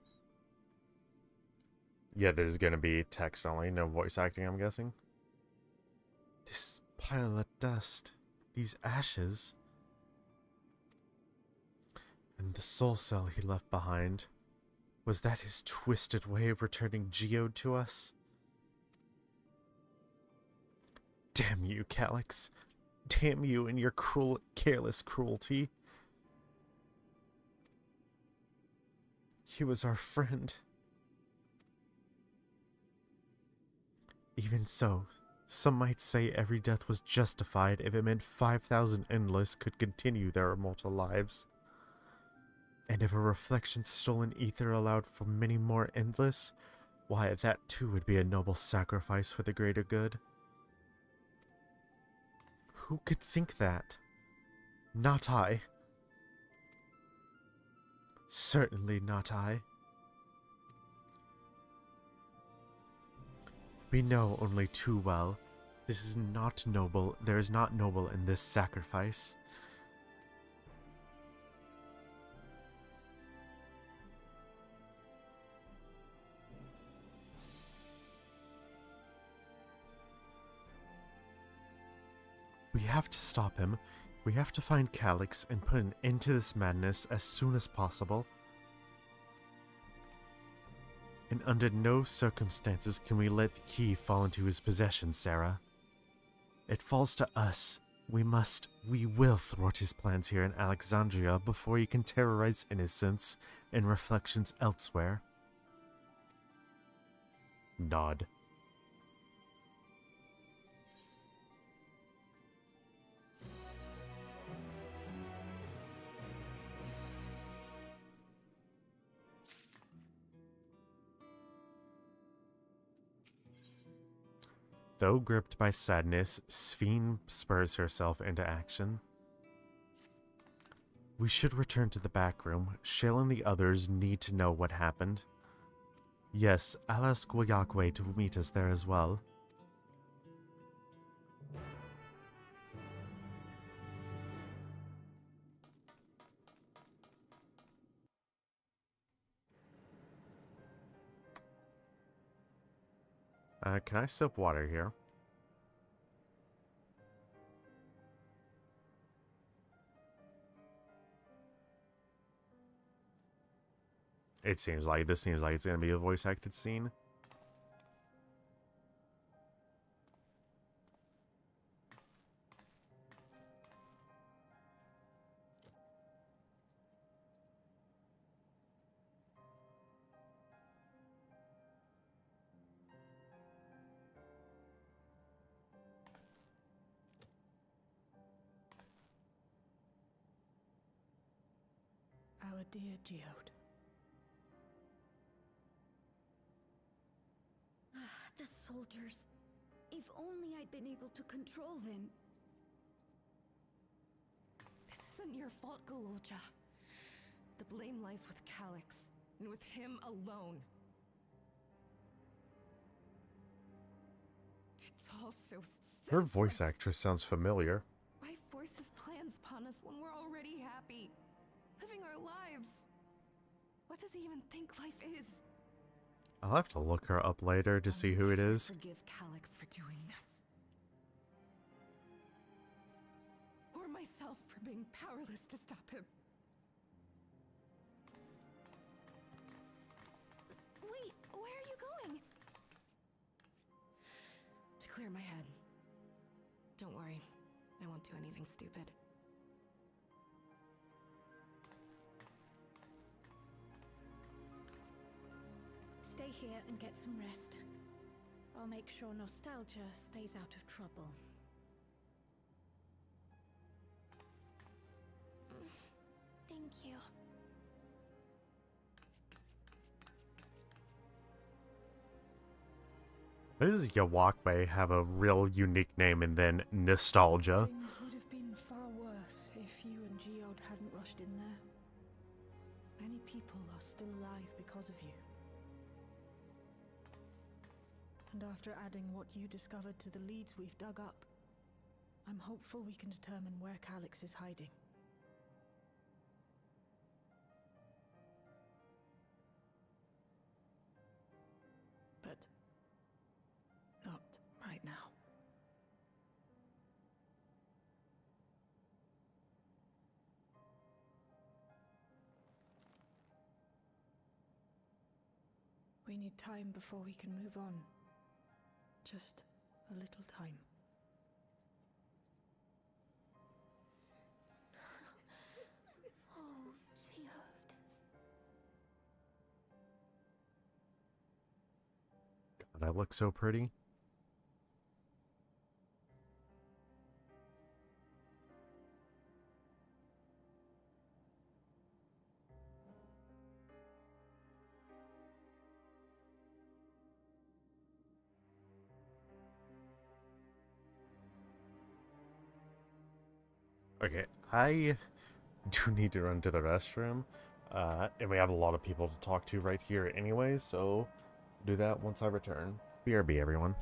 Yeah, this is gonna be text only, no voice acting, I'm guessing. This pile of dust, these ashes, and the soul cell he left behind. Was that his twisted way of returning Geode to us? Damn you, Calyx. Damn you and your cruel, careless cruelty. He was our friend. Even so, some might say every death was justified if it meant 5,000 endless could continue their immortal lives. And if a reflection stolen ether allowed for many more endless, why that too would be a noble sacrifice for the greater good. Who could think that? Not I. Certainly not I. We know only too well. This is not noble. There is not noble in this sacrifice. have to stop him. We have to find Calyx and put an end to this madness as soon as possible. And under no circumstances can we let the key fall into his possession, Sarah. It falls to us. We will thwart his plans here in Alexandria before he can terrorize innocents and reflections elsewhere. Nod. Though gripped by sadness, Ffxiv spurs herself into action. We should return to the back room. Shale and the others need to know what happened. Yes, I'll ask Wayakwe to meet us there as well. Can I sip water here? This seems like it's gonna be a voice acted scene. Our dear Geode. The soldiers. If only I'd been able to control them. This isn't your fault, Gololja. The blame lies with Calyx, and with him alone. It's all so Her voice senseless. actress sounds familiar. Why force his plans upon us when we're already happy? Living our lives. What does he even think life is? I'll have to look her up later to see who it is. Forgive Calyx for doing this. Or myself for being powerless to stop him. Wait, where are you going? To clear my head. Don't worry, I won't do anything stupid. Stay here and get some rest. I'll make sure nostalgia stays out of trouble. Thank you. Why does Yawakbe have a real unique name and then nostalgia? Things would have been far worse if you and Geode hadn't rushed in there. Many people are still alive because of you. And after adding what you discovered to the leads we've dug up, I'm hopeful we can determine where Calyx is hiding. But not right now. We need time before we can move on. Just a little time. Oh, Geode. God, I look so pretty. Okay, I do need to run to the restroom, and we have a lot of people to talk to right here anyway, so do that once I return. BRB, everyone.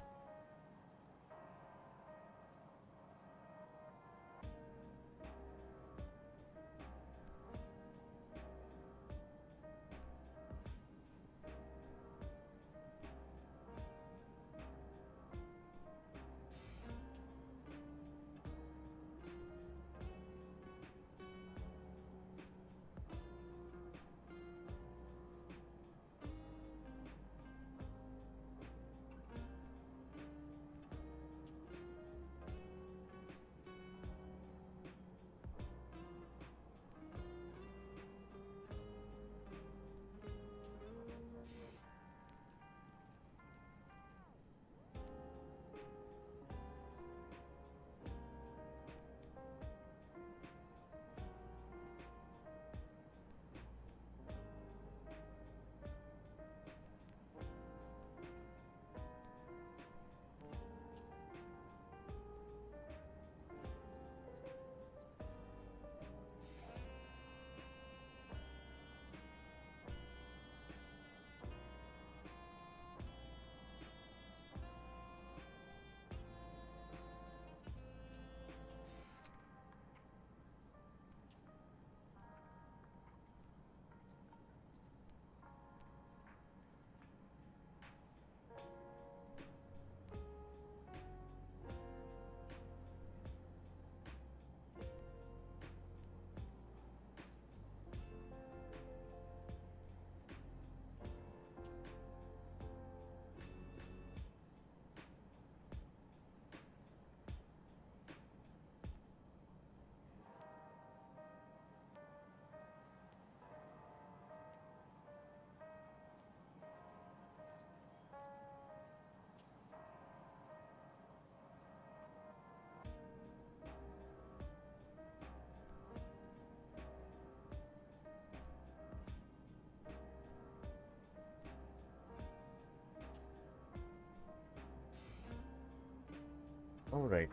Alright.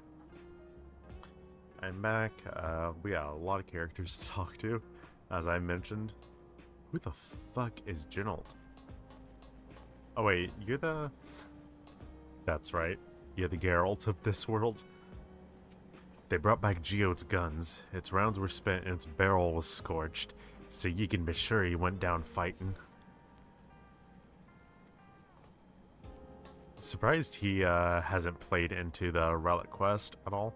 I'm back. We got a lot of characters to talk to, as I mentioned. Who the fuck is Geralt? Oh wait, you're the... That's right. You're the Geralt of this world. They brought back Geode's guns. Its rounds were spent and its barrel was scorched, so you can be sure he went down fighting. Surprised he hasn't played into the Relic quest at all.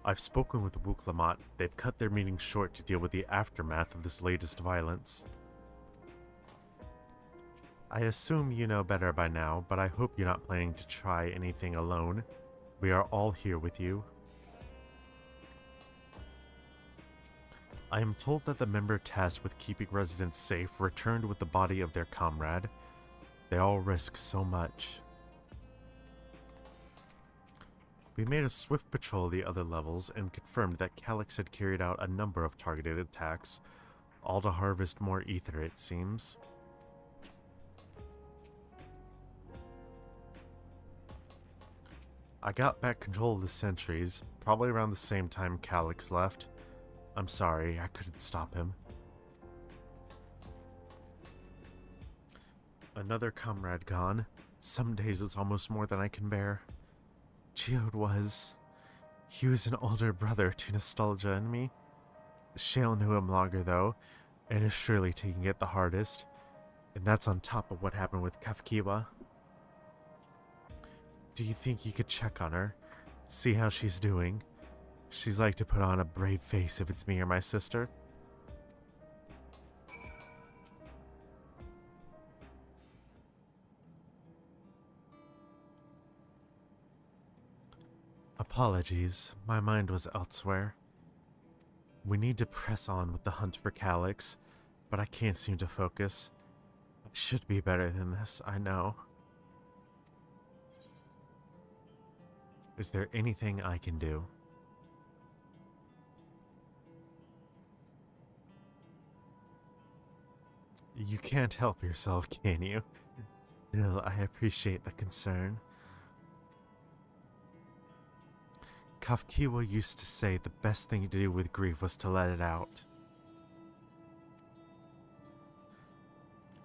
I've spoken with Wuklamat. They've cut their meeting short to deal with the aftermath of this latest violence. I assume you know better by now, but I hope you're not planning to try anything alone. We are all here with you. I am told that the member tasked with keeping residents safe returned with the body of their comrade. They all risk so much. We made a swift patrol of the other levels and confirmed that Calyx had carried out a number of targeted attacks, all to harvest more ether, it seems. I got back control of the sentries, probably around the same time Calyx left. I'm sorry, I couldn't stop him. Another comrade gone. Some days it's almost more than I can bear. Geode was... He was an older brother to Nostalgia and me. Shale knew him longer though, and is surely taking it the hardest. And that's on top of what happened with Ffxiv. Do you think you could check on her? See how she's doing? She's like to put on a brave face if it's me or my sister. Apologies, my mind was elsewhere. We need to press on with the hunt for Calyx, but I can't seem to focus. I should be better than this, I know. Is there anything I can do? You can't help yourself, can you? Still, I appreciate the concern. Ffxiv used to say the best thing to do with grief was to let it out.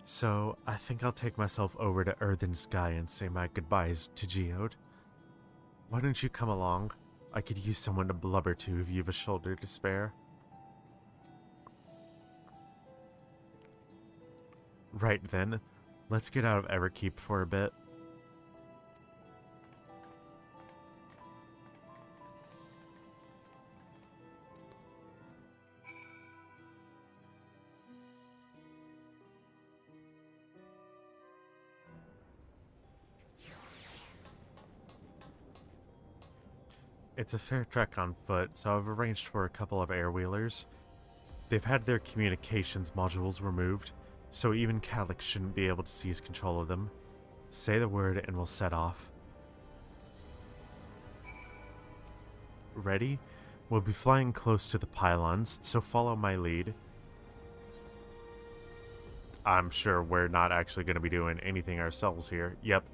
So, I think I'll take myself over to Earthen Sky and say my goodbyes to Geode. Why don't you come along? I could use someone to blubber to if you have a shoulder to spare. Right then, let's get out of Everkeep for a bit. It's a fair trek on foot, so I've arranged for a couple of airwheelers. They've had their communications modules removed, so even Calyx shouldn't be able to seize control of them. Say the word and we'll set off. Ready? We'll be flying close to the pylons, so follow my lead. I'm sure we're not actually going to be doing anything ourselves here. Yep.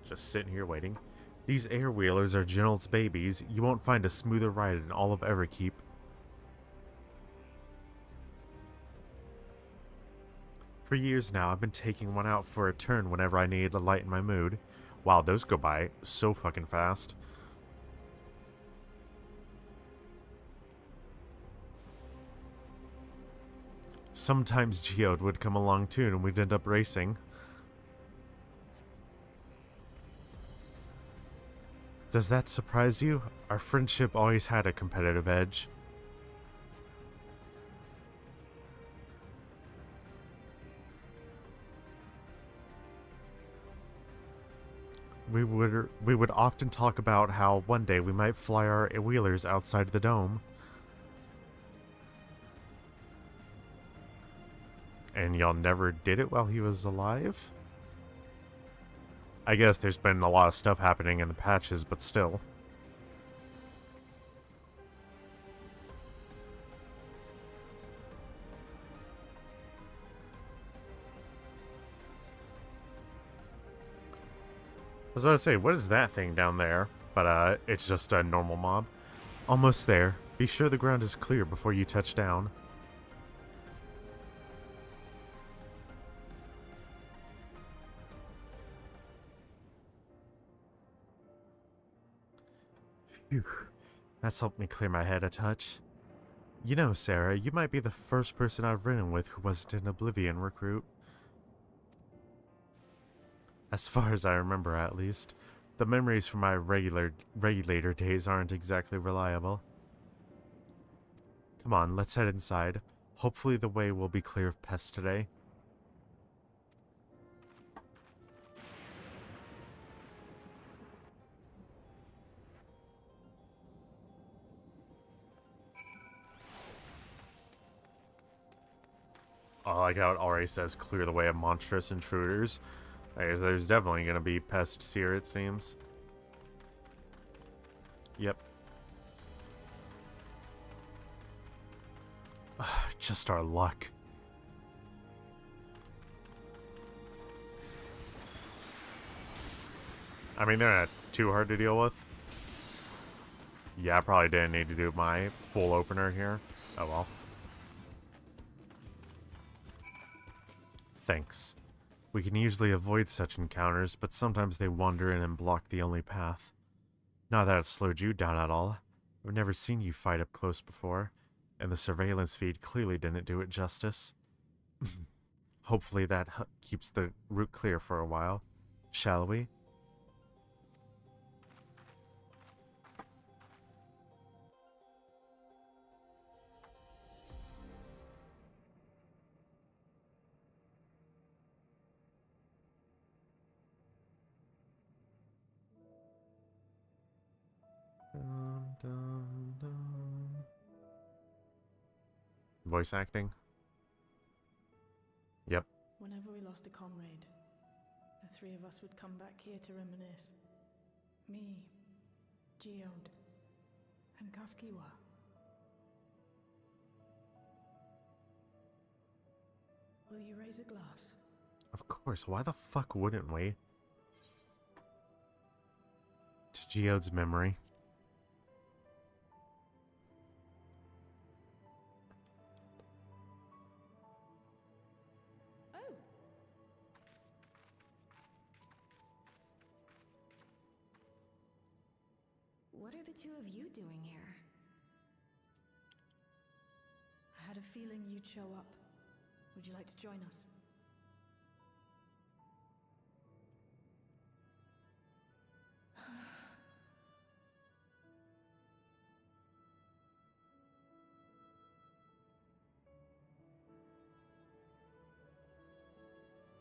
Just sitting here waiting. These airwheelers are Geralt's babies. You won't find a smoother ride in all of Everkeep. For years now, I've been taking one out for a turn whenever I need to lighten my mood. Wow, those go by so fucking fast. Sometimes Geode would come along too and we'd end up racing. Does that surprise you? Our friendship always had a competitive edge. We would often talk about how one day we might fly our wheelers outside the dome. And y'all never did it while he was alive? I guess there's been a lot of stuff happening in the patches, but still. was about to say, what is that thing down there? But it's just a normal mob. Almost there. Be sure the ground is clear before you touch down. Phew. That's helped me clear my head a touch. You know, Sarah, you might be the first person I've ridden with who wasn't an Oblivion recruit. As far as I remember, at least. The memories from my regulator days aren't exactly reliable. Come on, let's head inside. Hopefully the way will be clear of pests today. I like how it already says clear the way of monstrous intruders. There's definitely going to be pests here, it seems. Yep. Just our luck. I mean, they're not too hard to deal with. Yeah, I probably didn't need to do my full opener here. Oh well. Thanks. We can usually avoid such encounters, but sometimes they wander in and block the only path. Not that it slowed you down at all. I've never seen you fight up close before, and the surveillance feed clearly didn't do it justice. Hopefully that keeps the route clear for a while. Shall we? Dun, dun, dun. Voice acting? Yep. Whenever we lost a comrade, the three of us would come back here to reminisce. Me, Geode, and Ffxiv. Will you raise a glass? Of course, why the fuck wouldn't we? To Geode's memory. Oh! What are the two of you doing here? I had a feeling you'd show up. Would you like to join us?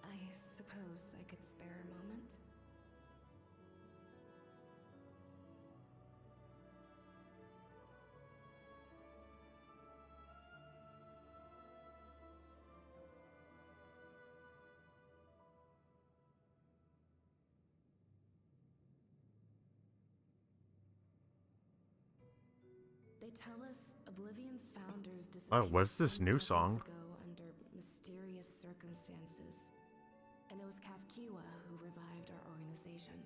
I suppose I could spare a moment. They tell us Oblivion's founders disappeared Oh, what's this some new decades song? ago under mysterious circumstances. And it was Ffxiv who revived our organization.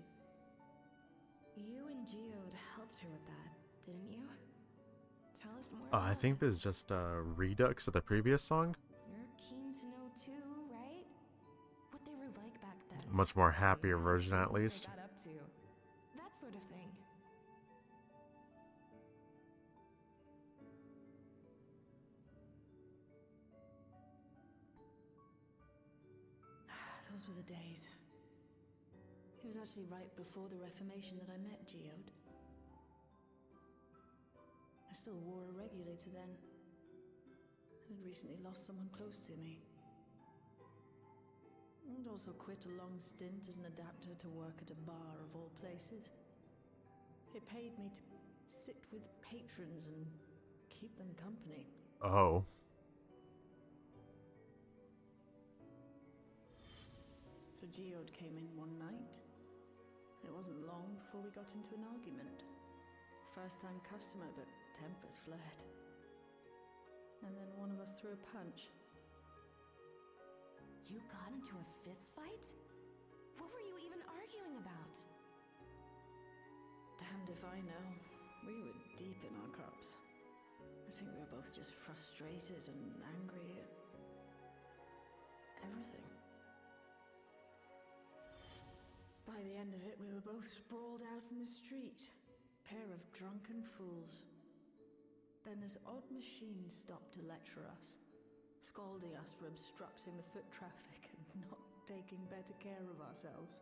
You and Geode helped her with that, didn't you? Tell us more I about think it. this is just a redux of the previous song. You're keen to know too, right? What they were like back then. Much more happier What version, at things they least. got up to. That sort of thing. Those were the days. It was actually right before the Reformation that I met Geode. I still wore a regulator then. I'd recently lost someone close to me. I'd also quit a long stint as an adapter to work at a bar of all places. It paid me to sit with patrons and keep them company. Oh. So Geode came in one night. It wasn't long before we got into an argument. First-time customer, but tempers flared. And then one of us threw a punch. You got into a fist fight? What were you even arguing about? Damned if I know. We were deep in our cups. I think we were both just frustrated and angry at everything. By the end of it, we were both sprawled out in the street. Pair of drunken fools. Then this odd machine stopped to lecture us, scolding us for obstructing the foot traffic and not taking better care of ourselves.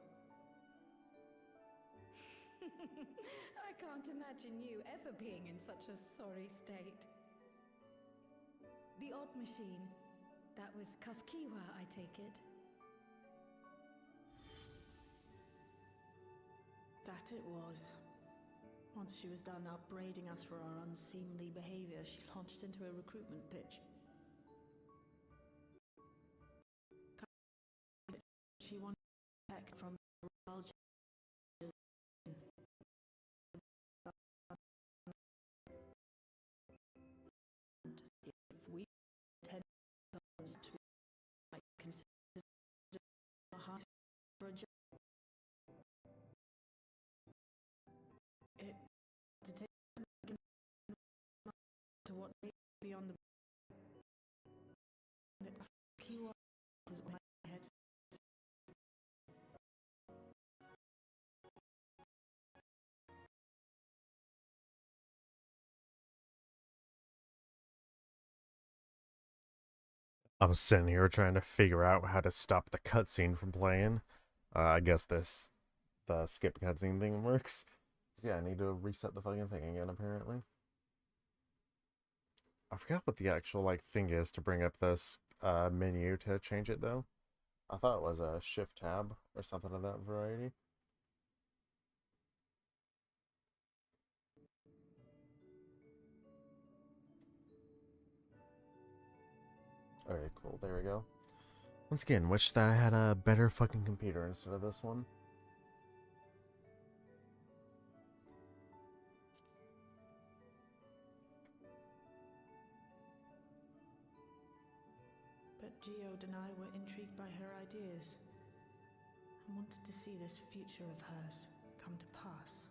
I can't imagine you ever being in such a sorry state. The odd machine. That was Ffxiv, I take it. That it was. Once she was done upbraiding us for our unseemly behavior, she launched into a recruitment pitch. She wanted to protect from Belgium. If we attend terms, we might consider a hard for a job. It to take to what lay beyond the that few was on my head. I was sitting here trying to figure out how to stop the cutscene from playing. I guess the skip cutscene thing works. So yeah, I need to reset the fucking thing again, apparently. I forgot what the actual, like, thing is to bring up this menu to change it, though. I thought it was a shift tab or something of that variety. Okay, cool, there we go. Once again, wish that I had a better fucking computer instead of this one. But Geode and I were intrigued by her ideas and wanted to see this future of hers come to pass.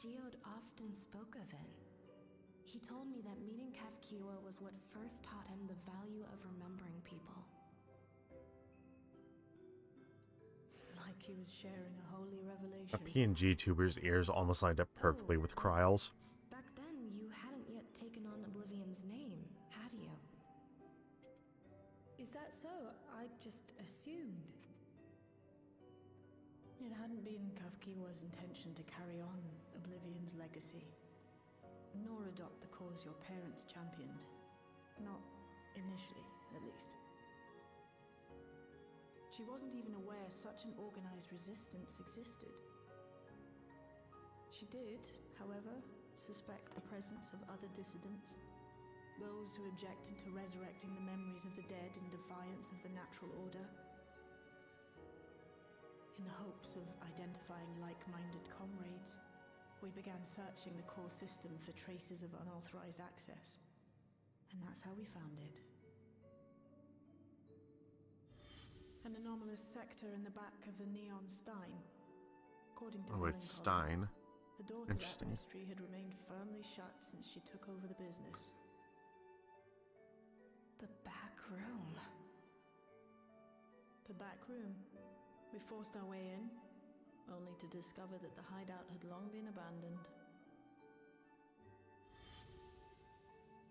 Geode often spoke of it. He told me that meeting Ffxiv was what first taught him the value of remembering people. Like he was sharing a holy revelation. A PNG tuber's ears almost lined up perfectly with Kryle's. Back then, you hadn't yet taken on Oblivion's name, had you? Is that so? I just assumed. It hadn't been Ffxiv's intention to carry on Oblivion's legacy, nor adopt the cause your parents championed. Not initially, at least. She wasn't even aware such an organized resistance existed. She did, however, suspect the presence of other dissidents, those who objected to resurrecting the memories of the dead in defiance of the natural order. In the hopes of identifying like-minded comrades, we began searching the core system for traces of unauthorized access. And that's how we found it. An anomalous sector in the back of the Neon Stein. According to Oh, it's Melancholy, Stein. the door to that Interesting. mystery had remained firmly shut since she took over the business. The back room. The back room. We forced our way in, only to discover that the hideout had long been abandoned.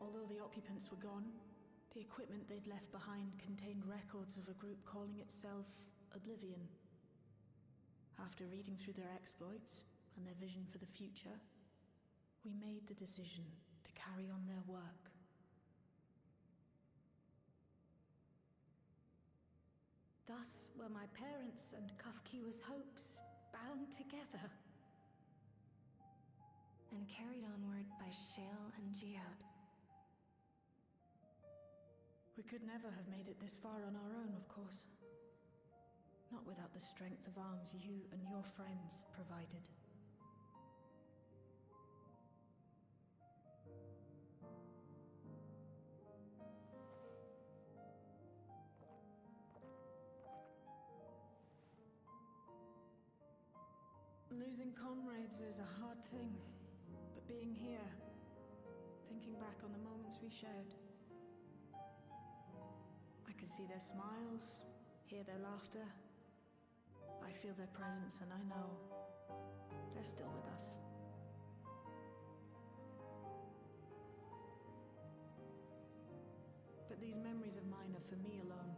Although the occupants were gone, the equipment they'd left behind contained records of a group calling itself Oblivion. After reading through their exploits and their vision for the future, we made the decision to carry on their work. Thus were my parents' and Ffxiv's hopes bound together. And carried onward by Shale and Geode. We could never have made it this far on our own, of course. Not without the strength of arms you and your friends provided. Losing comrades is a hard thing, but being here, thinking back on the moments we shared, I can see their smiles, hear their laughter. I feel their presence, and I know they're still with us. But these memories of mine are for me alone.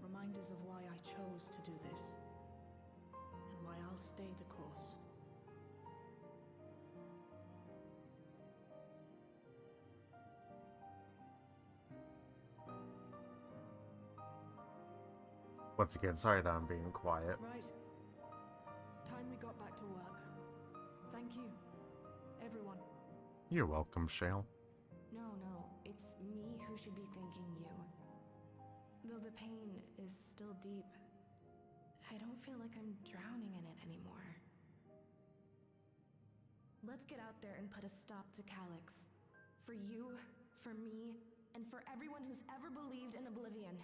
Reminders of why I chose to do this, and why I'll stay the course. Once again, sorry that I'm being quiet. Right. Time we got back to work. Thank you, everyone. You're welcome, Shale. No, it's me who should be thanking you. Though the pain is still deep, I don't feel like I'm drowning in it anymore. Let's get out there and put a stop to Calyx. For you, for me, and for everyone who's ever believed in Oblivion.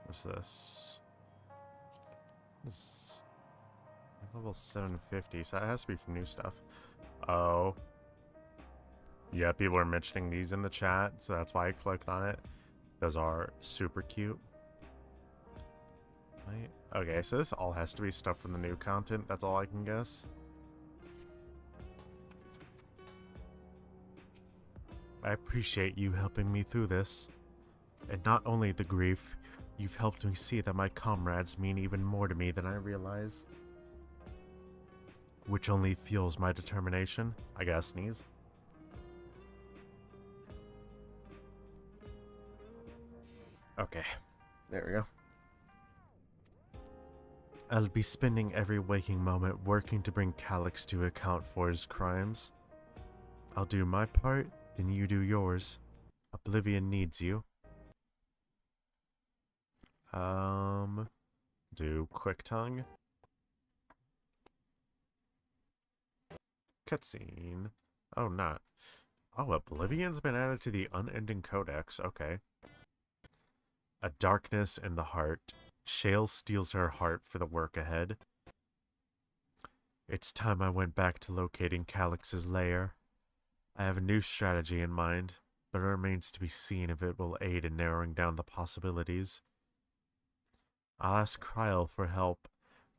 What's this? This level 750, so that has to be from new stuff. Oh. Yeah, people are mentioning these in the chat, so that's why I clicked on it. Those are super cute. Right. Okay, so this all has to be stuff from the new content, that's all I can guess. I appreciate you helping me through this. And not only the grief, you've helped me see that my comrades mean even more to me than I realize. Which only fuels my determination. I gotta sneeze. Okay, there we go. I'll be spending every waking moment working to bring Calyx to account for his crimes. I'll do my part, then you do yours. Oblivion needs you. Do quick tongue. Cutscene. Oh, not. Oh, Oblivion's been added to the Unending Codex. Okay. A darkness in the heart. Shale steals her heart for the work ahead. It's time I went back to locating Calyx's lair. I have a new strategy in mind, but it remains to be seen if it will aid in narrowing down the possibilities. I'll ask Kryl for help.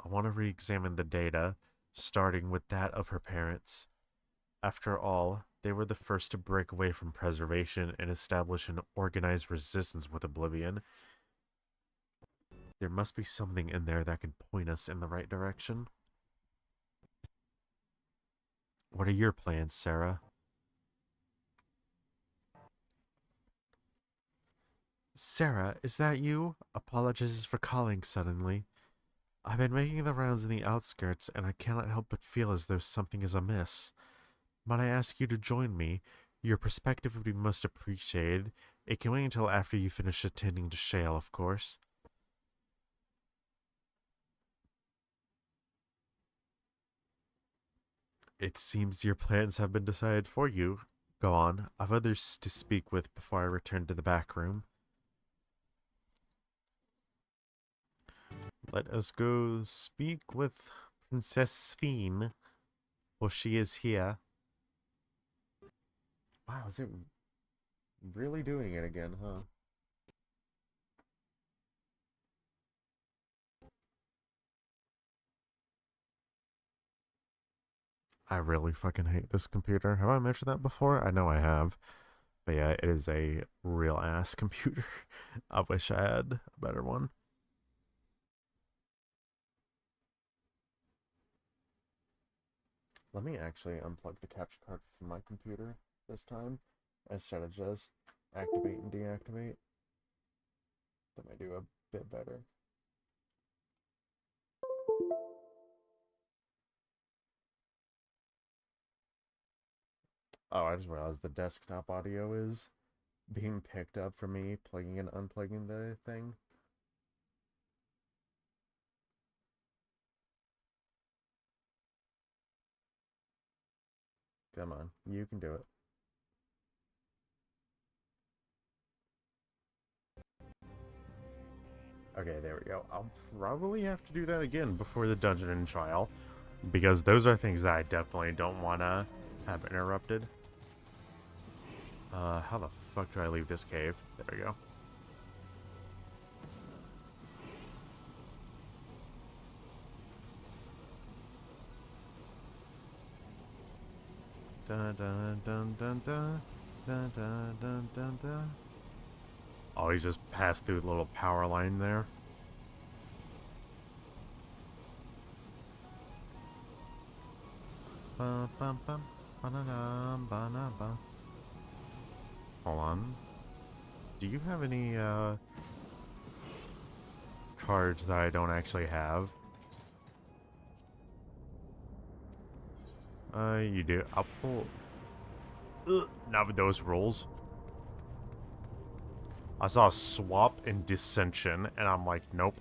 I want to re-examine the data, starting with that of her parents. After all, they were the first to break away from preservation and establish an organized resistance with Oblivion. There must be something in there that can point us in the right direction. What are your plans, Sarah? Sarah, is that you? Apologies for calling suddenly. I've been making the rounds in the outskirts, and I cannot help but feel as though something is amiss. Might I ask you to join me? Your perspective would be most appreciated. It can wait until after you finish attending to Shale, of course. It seems your plans have been decided for you. Go on. I've others to speak with before I return to the back room. Let us go speak with Princess Ffxiv, for she is here. Wow, is it really doing it again, huh? I really fucking hate this computer. Have I mentioned that before? I know I have. But yeah, it is a real ass computer. I wish I had a better one. Let me actually unplug the capture card from my computer this time, instead of just activate and deactivate. That might do a bit better. Oh, I just realized the desktop audio is being picked up for me plugging and unplugging the thing. Come on, you can do it. Okay, there we go. I'll probably have to do that again before the dungeon and trial, because those are things that I definitely don't want to have interrupted. How the fuck do I leave this cave? There we go. Dun dun dun dun dun dun dun dun dun dun. Oh, he's just passed through the little power line there. Bum, bum, bum, ba-da-dum, ba-da-bum. Hold on. Do you have any cards that I don't actually have? You do. I'll pull. Ugh, not with those rolls. I saw swap and dissension, and I'm like, nope.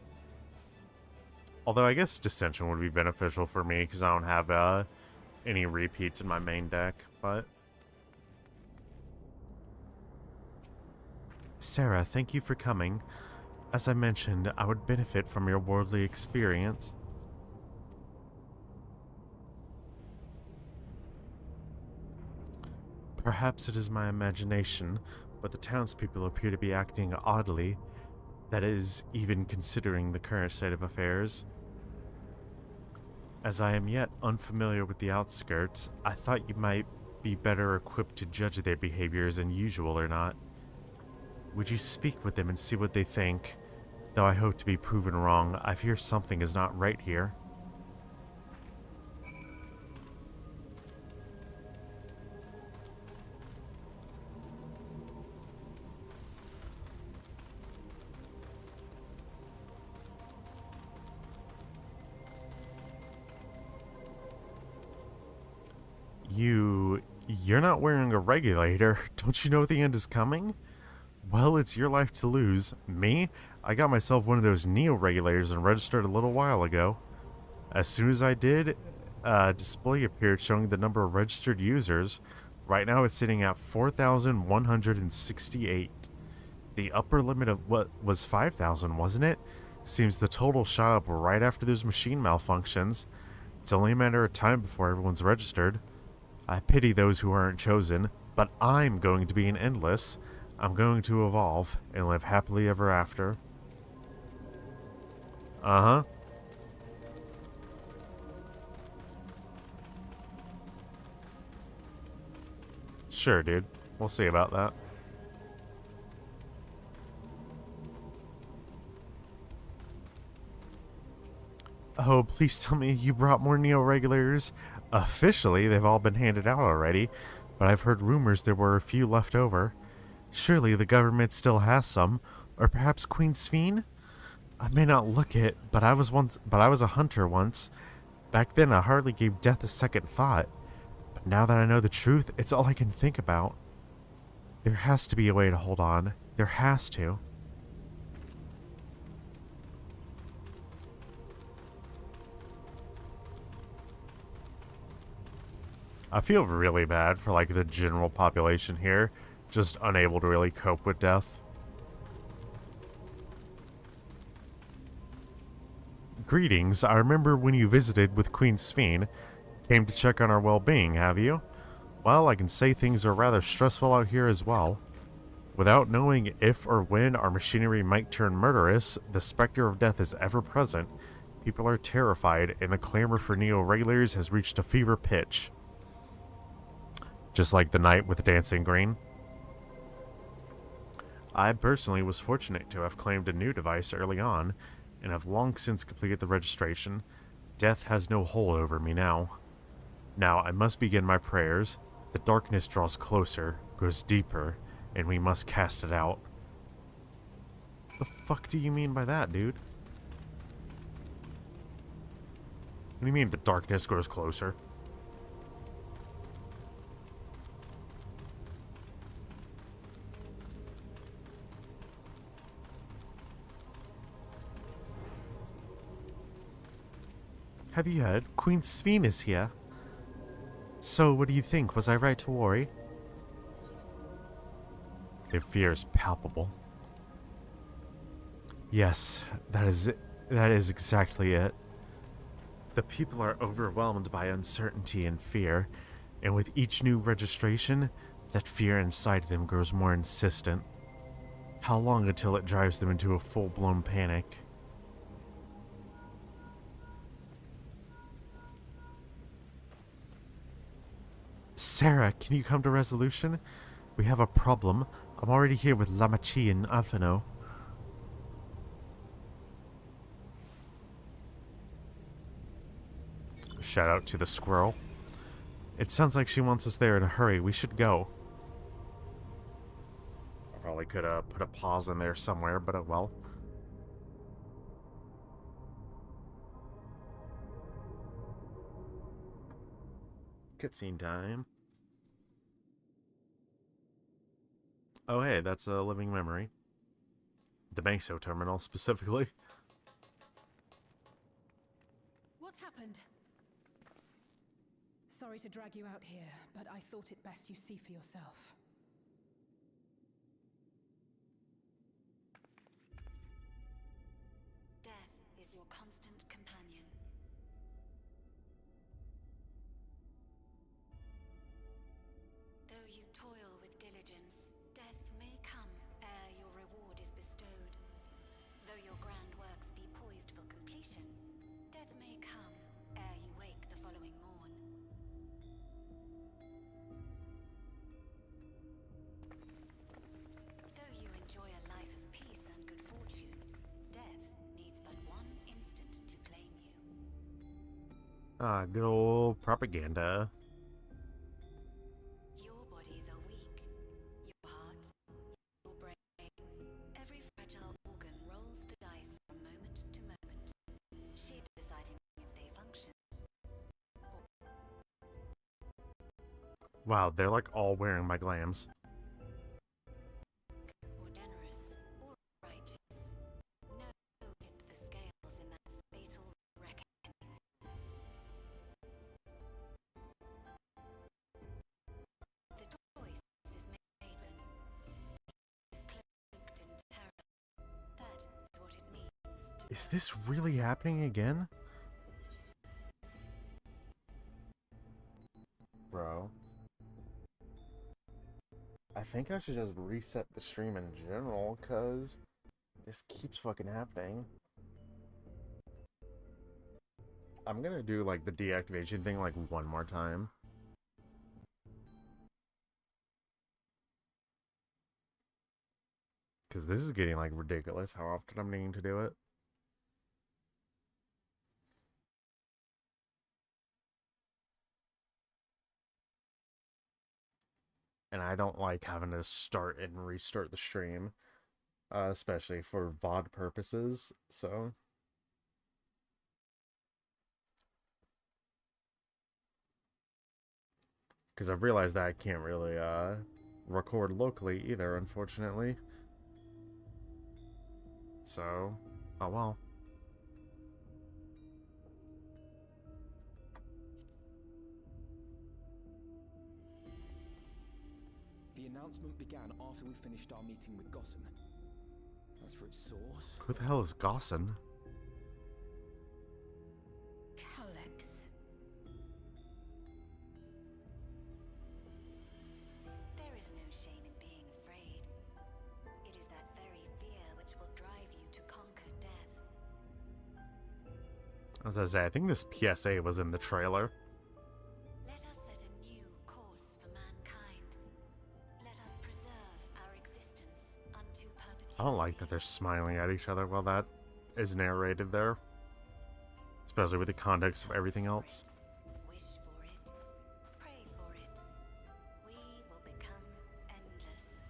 Although I guess dissension would be beneficial for me because I don't have any repeats in my main deck, but. Sarah, thank you for coming. As I mentioned, I would benefit from your worldly experience. Perhaps it is my imagination, but the townspeople appear to be acting oddly. That is, even considering the current state of affairs. As I am yet unfamiliar with the outskirts, I thought you might be better equipped to judge their behaviors than usual or not. Would you speak with them and see what they think? Though I hope to be proven wrong, I fear something is not right here. You're not wearing a regulator. Don't you know the end is coming? Well, it's your life to lose. Me? I got myself one of those neo-regulators and registered a little while ago. As soon as I did, a display appeared showing the number of registered users. Right now it's sitting at 4,168. The upper limit of what was 5,000, wasn't it? Seems the total shot up right after those machine malfunctions. It's only a matter of time before everyone's registered. I pity those who aren't chosen, but I'm going to be an endless. I'm going to evolve and live happily ever after. Uh-huh. Sure, dude. We'll see about that. Oh, please tell me you brought more neo-regulators. Officially, they've all been handed out already, but I've heard rumors there were a few left over. Surely the government still has some, or perhaps Queen Ffxiv? I may not look it, but I was a hunter once. Back then I hardly gave death a second thought. But now that I know the truth, it's all I can think about. There has to be a way to hold on. There has to. I feel really bad for, like, the general population here, just unable to really cope with death. Greetings, I remember when you visited with Queen Ffxiv. Came to check on our well-being, have you? Well, I can say things are rather stressful out here as well. Without knowing if or when our machinery might turn murderous, the specter of death is ever present. People are terrified, and the clamor for neo-regulators has reached a fever pitch. Just like the night with Dancing Green. I personally was fortunate to have claimed a new device early on, and have long since completed the registration. Death has no hold over me now. Now I must begin my prayers. The darkness draws closer, grows deeper, and we must cast it out. The fuck do you mean by that, dude? What do you mean the darkness grows closer? Have you heard? Queen Ffxiv is here. So, what do you think? Was I right to worry? Their fear is palpable. Yes, that is exactly it. The people are overwhelmed by uncertainty and fear, and with each new registration, that fear inside them grows more insistent. How long until it drives them into a full-blown panic? Sarah, can you come to resolution? We have a problem. I'm already here with Lamachi and Afino. Shout out to the squirrel. It sounds like she wants us there in a hurry. We should go. I probably could have put a pause in there somewhere, but oh well. Cutscene time. Oh hey, that's a living memory. The Meso terminal, specifically. What's happened? Sorry to drag you out here, but I thought it best you see for yourself. Death is your constant companion. Though you toil with diligence, death may come ere your reward is bestowed. Though your grand works be poised for completion, death may come ere you wake the following morn. Though you enjoy a life of peace and good fortune, death needs but one instant to claim you. Ah, good old propaganda. Your bodies are weak. Your heart, your brain, every fragile organ rolls the dice from moment to moment, she deciding if they function. Wow, they're like all wearing my glams. Or generous, or righteous. No tip the scales in that fatal reckoning. The choice is made then. Is cloaked in terror. That is what it means to Is this really happening again? Bro. I think I should just reset the stream in general, because this keeps fucking happening. I'm gonna do, like, the deactivation thing, like, one more time. Because this is getting, like, ridiculous how often I'm needing to do it. And I don't like having to start and restart the stream. Especially for VOD purposes, so... Because I've realized that I can't really, record locally either, unfortunately. So, oh well. The announcement began after we finished our meeting with Gossen. As for its source, Who the hell is Gossen? Alex. There is no shame in being afraid. It is that very fear which will drive you to conquer death. As I say, I think this PSA was in the trailer. Let us set a new course for mankind. Let us preserve our existence unto perpetuity. I don't like that they're smiling at each other while that is narrated there. Especially with the context of everything else. Wish for it. Pray for it. We will become endless.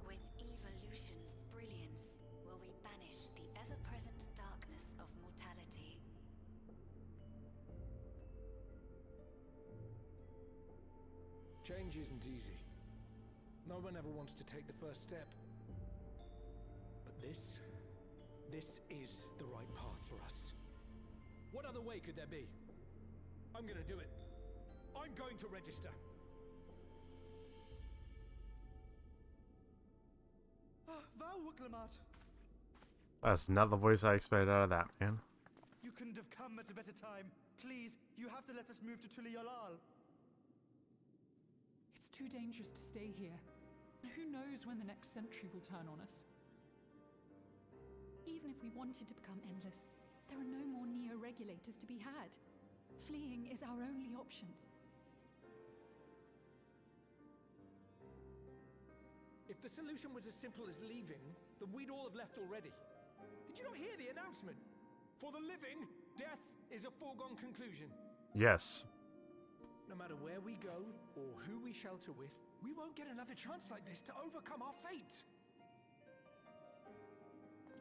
With evolution's brilliance, will we banish the ever-present darkness of mortality. change isn't easy. No one ever wants to take the first step. But this This is the right path for us. What other way could there be? I'm gonna do it. I'm going to register. Val Wooklamat, That's not the voice I expected out of that, man. you couldn't have come at a better time. Please, you have to let us move to Tuliolal. It's too dangerous to stay here. Who knows when the next century will turn on us? Even if we wanted to become endless, there are no more neo-regulators to be had. Fleeing is our only option. If the solution was as simple as leaving, then we'd all have left already. Did you not hear the announcement? For the living, death is a foregone conclusion. Yes. No matter where we go or who we shelter with, we won't get another chance like this to overcome our fate.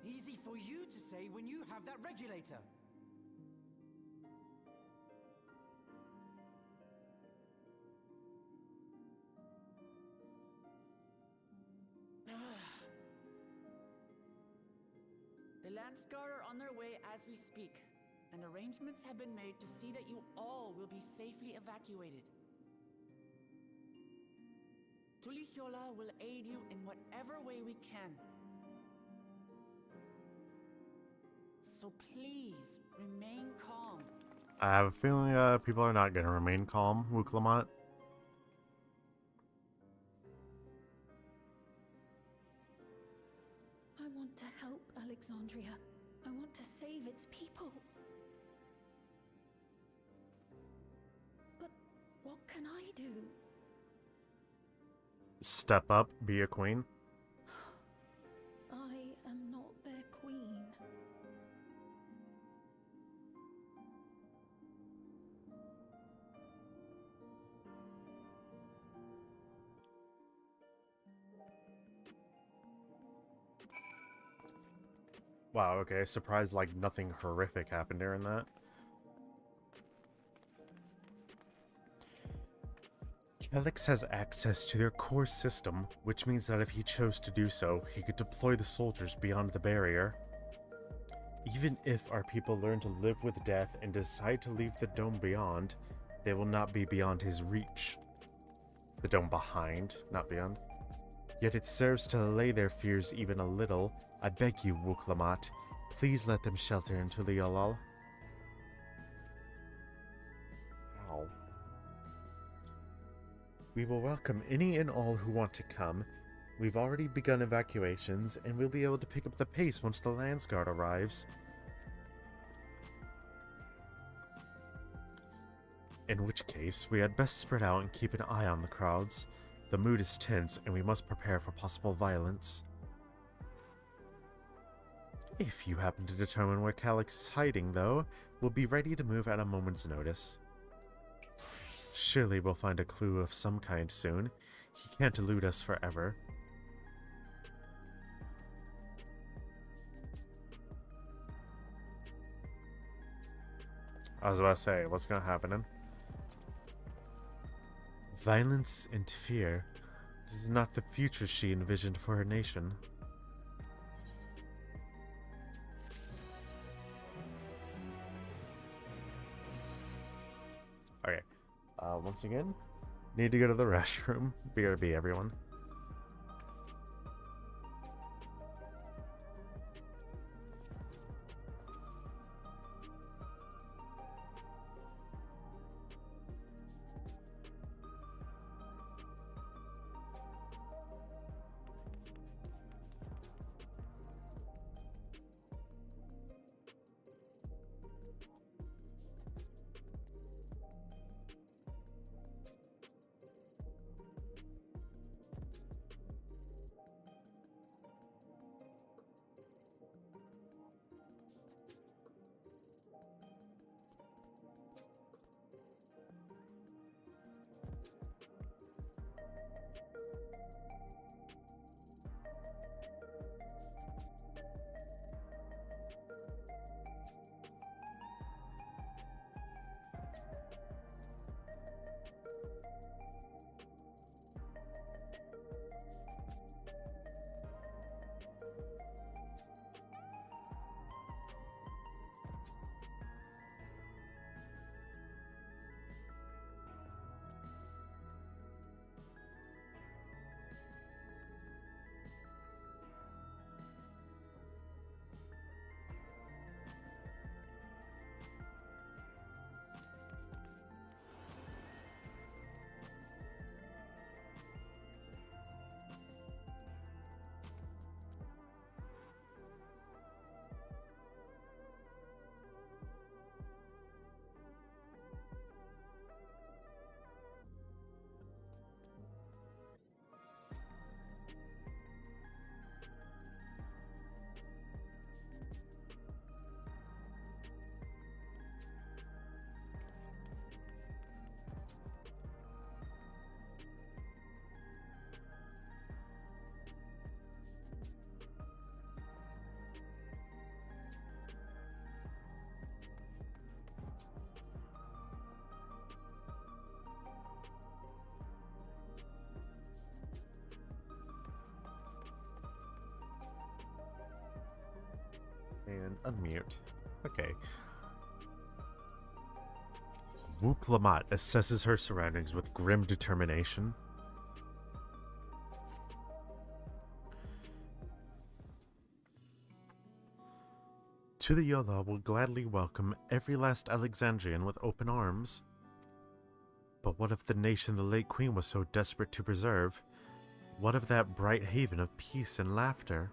Easy for you to say when you have that regulator. The Landsguard are on their way as we speak, and arrangements have been made to see that you all will be safely evacuated. Tulichola will aid you in whatever way we can. So please, remain calm. I have a feeling people are not going to remain calm, Wuklamat. I want to help Alexandria. I want to save its people. But what can I do? Step up, be a queen. I am not their queen. Wow, okay. Surprised like nothing horrific happened during that. Alex has access to their core system, which means that if he chose to do so, he could deploy the soldiers beyond the barrier. Even if our people learn to live with death and decide to leave the dome beyond, they will not be beyond his reach. The dome behind, not beyond. Yet it serves to allay their fears even a little. I beg you, Wuklamat, please let them shelter in Tuliolal. Ow. We will welcome any and all who want to come. We've already begun evacuations, and we'll be able to pick up the pace once the Landsguard arrives. In which case, we had best spread out and keep an eye on the crowds. The mood is tense, and we must prepare for possible violence. If you happen to determine where Calyx is hiding, though, we'll be ready to move at a moment's notice. Surely we'll find a clue of some kind soon. He can't elude us forever. I was about to say, what's gonna happen then? Violence and fear. This is not the future she envisioned for her nation. Okay. Once again, need to go to the restroom. BRB, everyone. unmute. Okay. Wook Lamat assesses her surroundings with grim determination. To the Yola will gladly welcome every last Alexandrian with open arms. But what of the nation the late queen was so desperate to preserve? What of that bright haven of peace and laughter?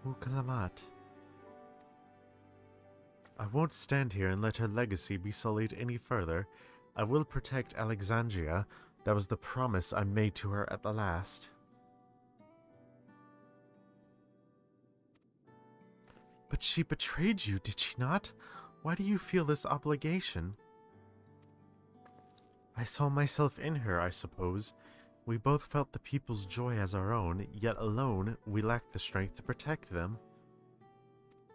Ukalamat. I won't stand here and let her legacy be sullied any further. I will protect Alexandria. That was the promise I made to her at the last. But she betrayed you, did she not? Why do you feel this obligation? I saw myself in her, I suppose. We both felt the people's joy as our own, yet alone we lacked the strength to protect them.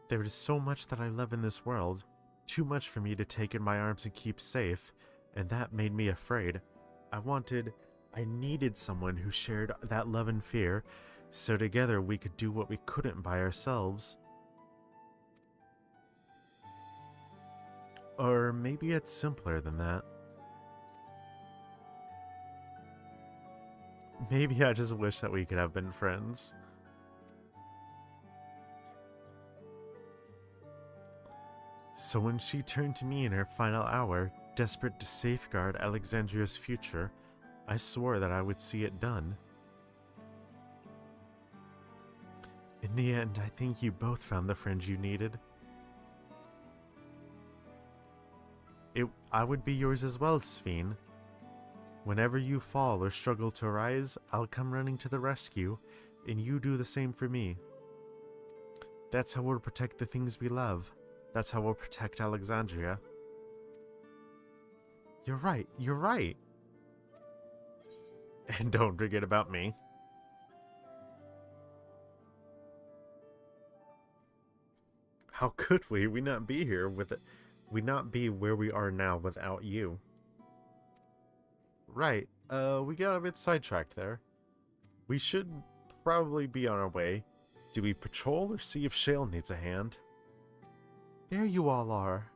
There is so much that I love in this world, too much for me to take in my arms and keep safe, and that made me afraid. I needed someone who shared that love and fear, so together we could do what we couldn't by ourselves. Or maybe it's simpler than that. Maybe I just wish that we could have been friends. So when she turned to me in her final hour, desperate to safeguard Alexandria's future, I swore that I would see it done. In the end, I think you both found the friend you needed. I would be yours as well, Ffxiv. Whenever you fall or struggle to rise, I'll come running to the rescue, and you do the same for me. That's how we'll protect the things we love. That's how we'll protect Alexandria. You're right, you're right. And don't forget about me. How could we? We not be here with it. We not be where we are now without you. Right, we got a bit sidetracked there. We should probably be on our way. Do we patrol or see if Shale needs a hand? There you all are.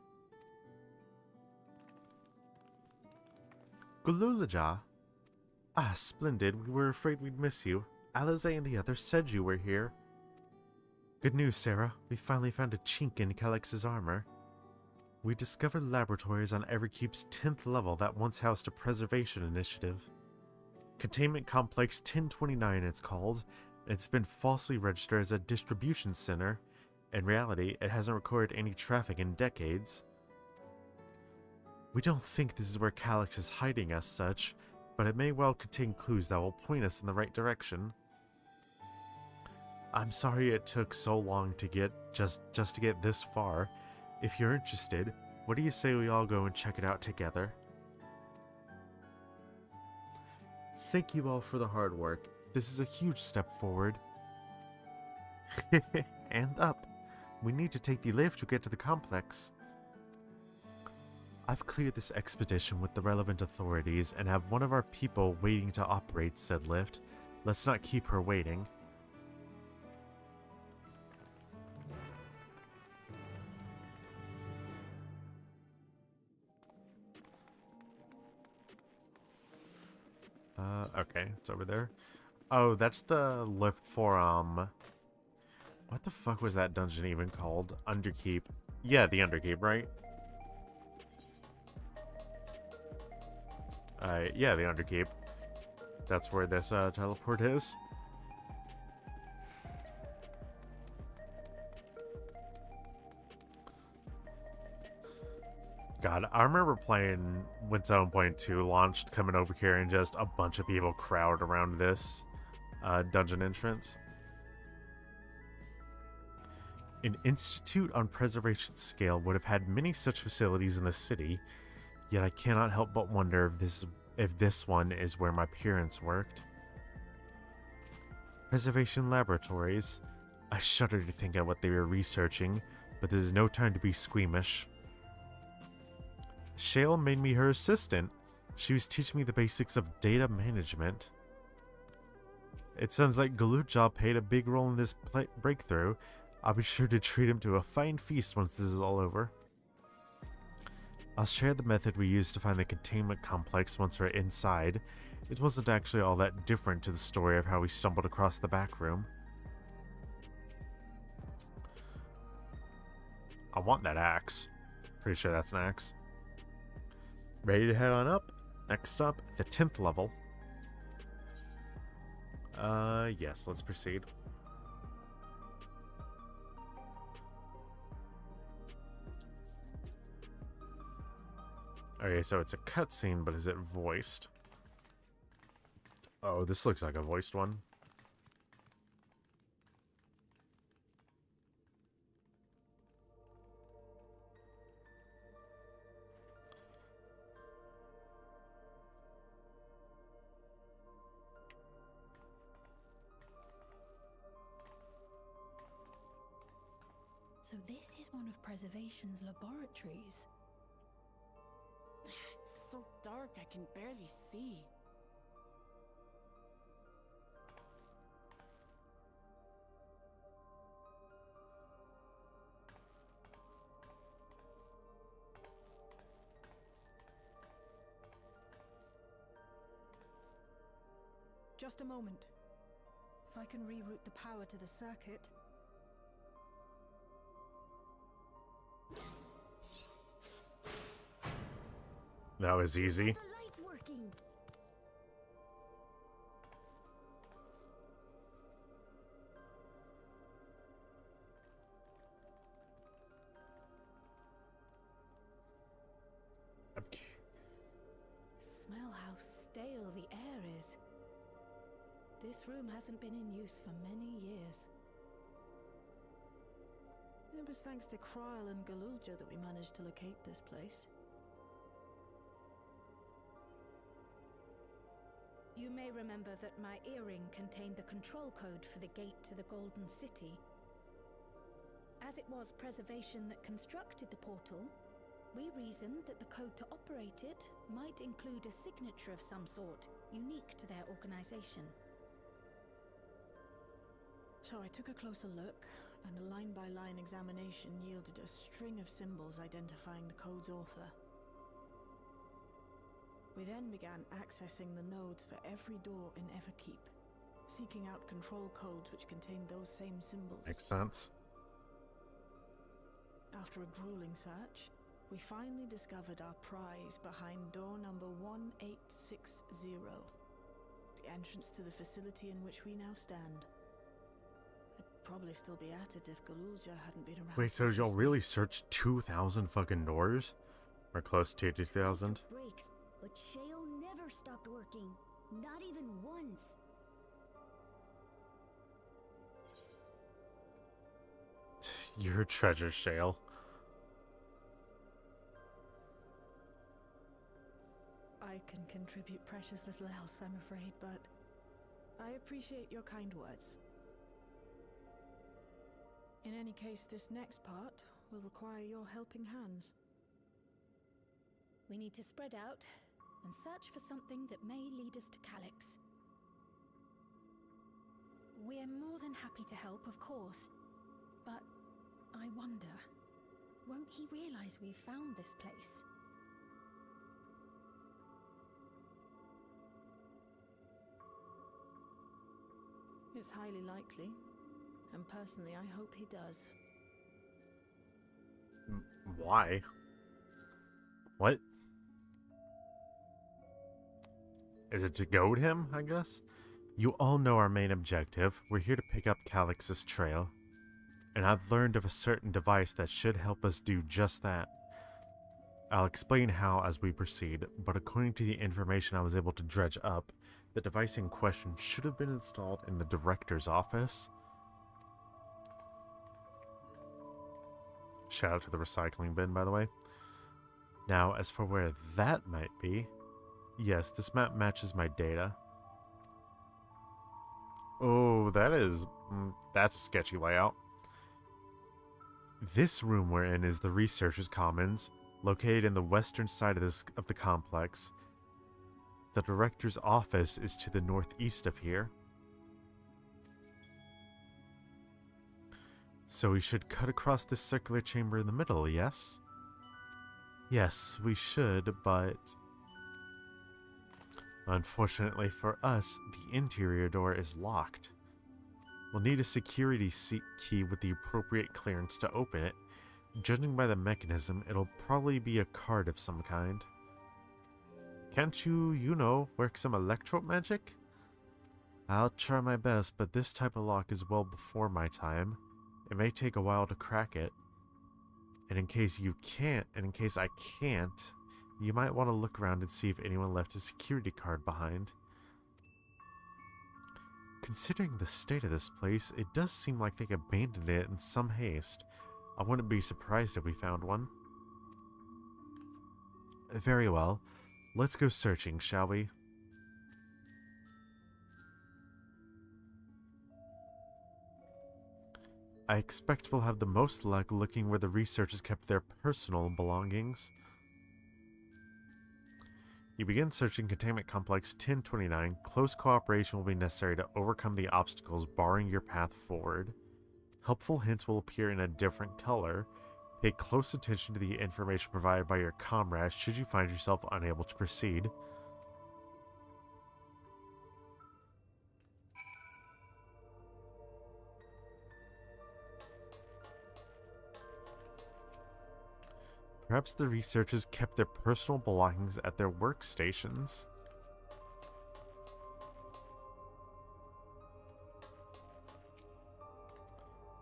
Gululaja. Ah, splendid. We were afraid we'd miss you. Alize and the others said you were here. Good news, Sarah. We finally found a chink in Calix's armor. We discovered laboratories on Everkeep's 10th level that once housed a preservation initiative. Containment Complex 1029 it's called, and it's been falsely registered as a distribution center. In reality, it hasn't recorded any traffic in decades. We don't think this is where Calix is hiding as such, but it may well contain clues that will point us in the right direction. I'm sorry it took so long to get just to get this far. If you're interested, what do you say we all go and check it out together? Thank you all for the hard work. This is a huge step forward. And up. We need to take the lift to get to the complex. I've cleared this expedition with the relevant authorities and have one of our people waiting to operate said lift. Let's not keep her waiting. Okay, it's over there. Oh, that's the lift for, what the fuck was that dungeon even called? Underkeep. Yeah, the Underkeep, right? Yeah, the Underkeep. That's where this, teleport is. God, I remember playing when 7.2 launched, coming over here and just a bunch of people crowd around this dungeon entrance. An institute on preservation scale would have had many such facilities in the city, yet I cannot help but wonder if this one is where my parents worked. Preservation laboratories. I shudder to think of what they were researching, but this is no time to be squeamish. Shale made me her assistant. She was teaching me the basics of data management. It sounds like Galutjaw played a big role in this breakthrough. I'll be sure to treat him to a fine feast once this is all over. I'll share the method we used to find the containment complex once we're inside. It wasn't actually all that different to the story of how we stumbled across the back room. I want that axe. Pretty sure that's an axe. Ready to head on up? Next up, the 10th level. Yes, let's proceed. Okay, so it's a cutscene, but is it voiced? Oh, this looks like a voiced one. So this is one of Preservation's laboratories. It's so dark I can barely see. Just a moment. If I can reroute the power to the circuit. That was easy. The light's working. Smell how stale the air is. This room hasn't been in use for many years. It was thanks to Krile and Galulja that we managed to locate this place. You may remember that my earring contained the control code for the gate to the Golden City. As it was Preservation that constructed the portal, we reasoned that the code to operate it might include a signature of some sort, unique to their organization. So I took a closer look, and a line-by-line examination yielded a string of symbols identifying the code's author. We then began accessing the nodes for every door in Everkeep, seeking out control codes which contained those same symbols. Makes sense. After a grueling search, we finally discovered our prize behind door number 1860, the entrance to the facility in which we now stand. I'd probably still be at it if Galulja hadn't been around. Wait, so y'all really searched 2,000 fucking doors? Or close to 2,000? Breaks, but Shale never stopped working. Not even once. You're a treasure, Shale. I can contribute precious little else, I'm afraid, but I appreciate your kind words. In any case, this next part will require your helping hands. We need to spread out and search for something that may lead us to Calyx. We're more than happy to help, of course. But I wonder, won't he realize we've found this place? It's highly likely, and personally I hope he does. Why? What? Is it to goad him, I guess? You all know our main objective. We're here to pick up Calyx's trail. And I've learned of a certain device that should help us do just that. I'll explain how as we proceed, but according to the information I was able to dredge up, the device in question should have been installed in the director's office. Shout out to the recycling bin, by the way. Now, as for where that might be, yes, this map matches my data. Oh, that's a sketchy layout. This room we're in is the Researchers' Commons, located in the western side of the complex. The director's office is to the northeast of here. So we should cut across this circular chamber in the middle, yes? Yes, we should, but... Unfortunately for us, the interior door is locked. We'll need a security key with the appropriate clearance to open it. Judging by the mechanism, it'll probably be a card of some kind. Can't you, work some electro magic? I'll try my best, but this type of lock is well before my time. It may take a while to crack it. And in case you can't, and in case I can't, you might want to look around and see if anyone left a security card behind. Considering the state of this place, it does seem like they abandoned it in some haste. I wouldn't be surprised if we found one. Very well. Let's go searching, shall we? I expect we'll have the most luck looking where the researchers kept their personal belongings. You begin searching Containment Complex 1029. Close cooperation will be necessary to overcome the obstacles barring your path forward. Helpful hints will appear in a different color. Pay close attention to the information provided by your comrades should you find yourself unable to proceed. Perhaps the researchers kept their personal belongings at their workstations.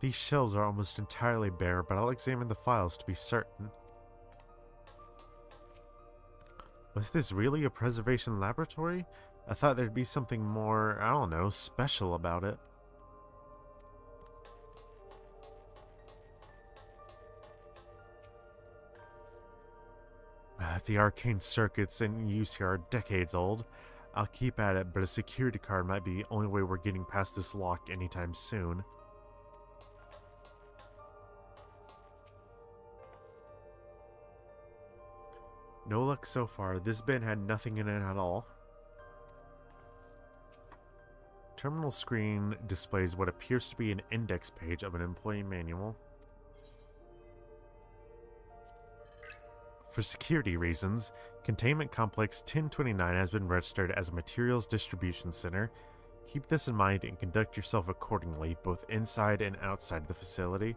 These shelves are almost entirely bare, but I'll examine the files to be certain. Was this really a preservation laboratory? I thought there'd be something more, I don't know, special about it. If the arcane circuits in use here are decades old, I'll keep at it, but a security card might be the only way we're getting past this lock anytime soon. No luck so far. This bin had nothing in it at all. Terminal screen displays what appears to be an index page of an employee manual. For security reasons, Containment Complex 1029 has been registered as a materials distribution center. Keep this in mind and conduct yourself accordingly, both inside and outside the facility.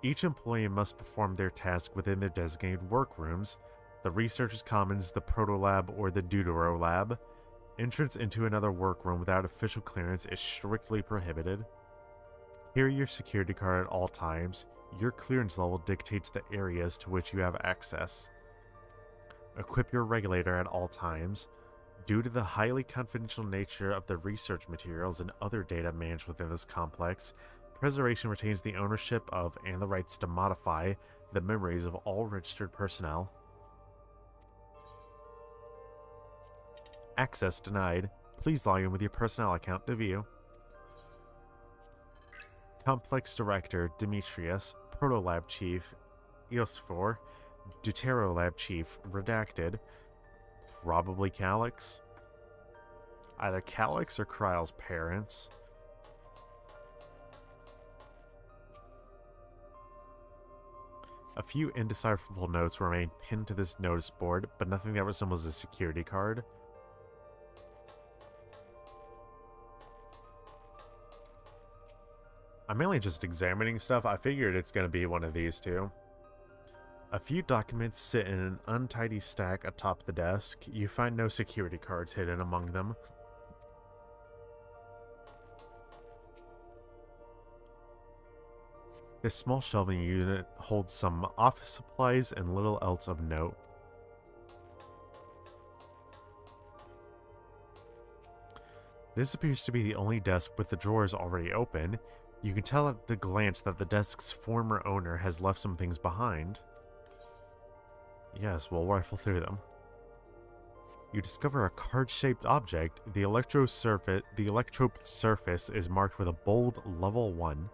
Each employee must perform their task within their designated workrooms, the Researchers' Commons, the Proto-Lab, or the Deutero Lab. Entrance into another workroom without official clearance is strictly prohibited. Carry your security card at all times. Your clearance level dictates the areas to which you have access. Equip your regulator at all times. Due to the highly confidential nature of the research materials and other data managed within this complex, Preservation retains the ownership of and the rights to modify the memories of all registered personnel. Access denied. Please log in with your personnel account to view. Complex Director Demetrius, Proto-Lab Chief Ffxiv, Deutero Lab Chief Redacted. Probably Calyx. Either Calyx or Kryle's parents. A few indecipherable notes remain pinned to this notice board, but nothing that resembles a security card. I'm mainly just examining stuff. I figured it's going to be one of these two. A few documents sit in an untidy stack atop the desk. You find no security cards hidden among them. This small shelving unit holds some office supplies and little else of note. This appears to be the only desk with the drawers already open. You can tell at a glance that the desk's former owner has left some things behind. Yes, we'll rifle through them. You discover a card-shaped object. The electrode surface is marked with a bold level 1.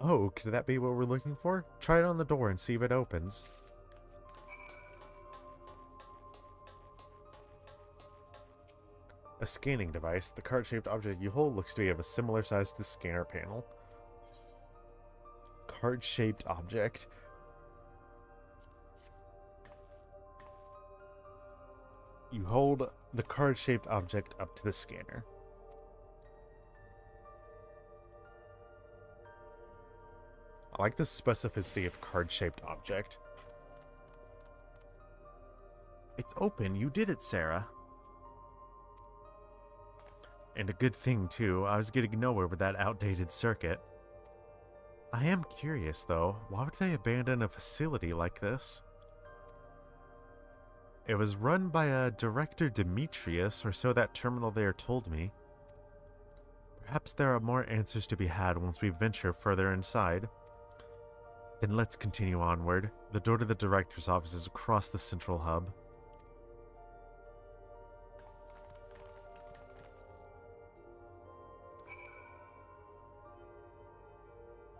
Oh, could that be what we're looking for? Try it on the door and see if it opens. A scanning device. The card-shaped object you hold looks to be of a similar size to the scanner panel. card-shaped object. You hold the card-shaped object up to the scanner. I like the specificity of card-shaped object. It's open. You did it, Sarah. And a good thing, too. I was getting nowhere with that outdated circuit. I am curious, though. Why would they abandon a facility like this? It was run by a Director Demetrius, or so that terminal there told me. Perhaps there are more answers to be had once we venture further inside. Then let's continue onward. The door to the Director's office is across the central hub.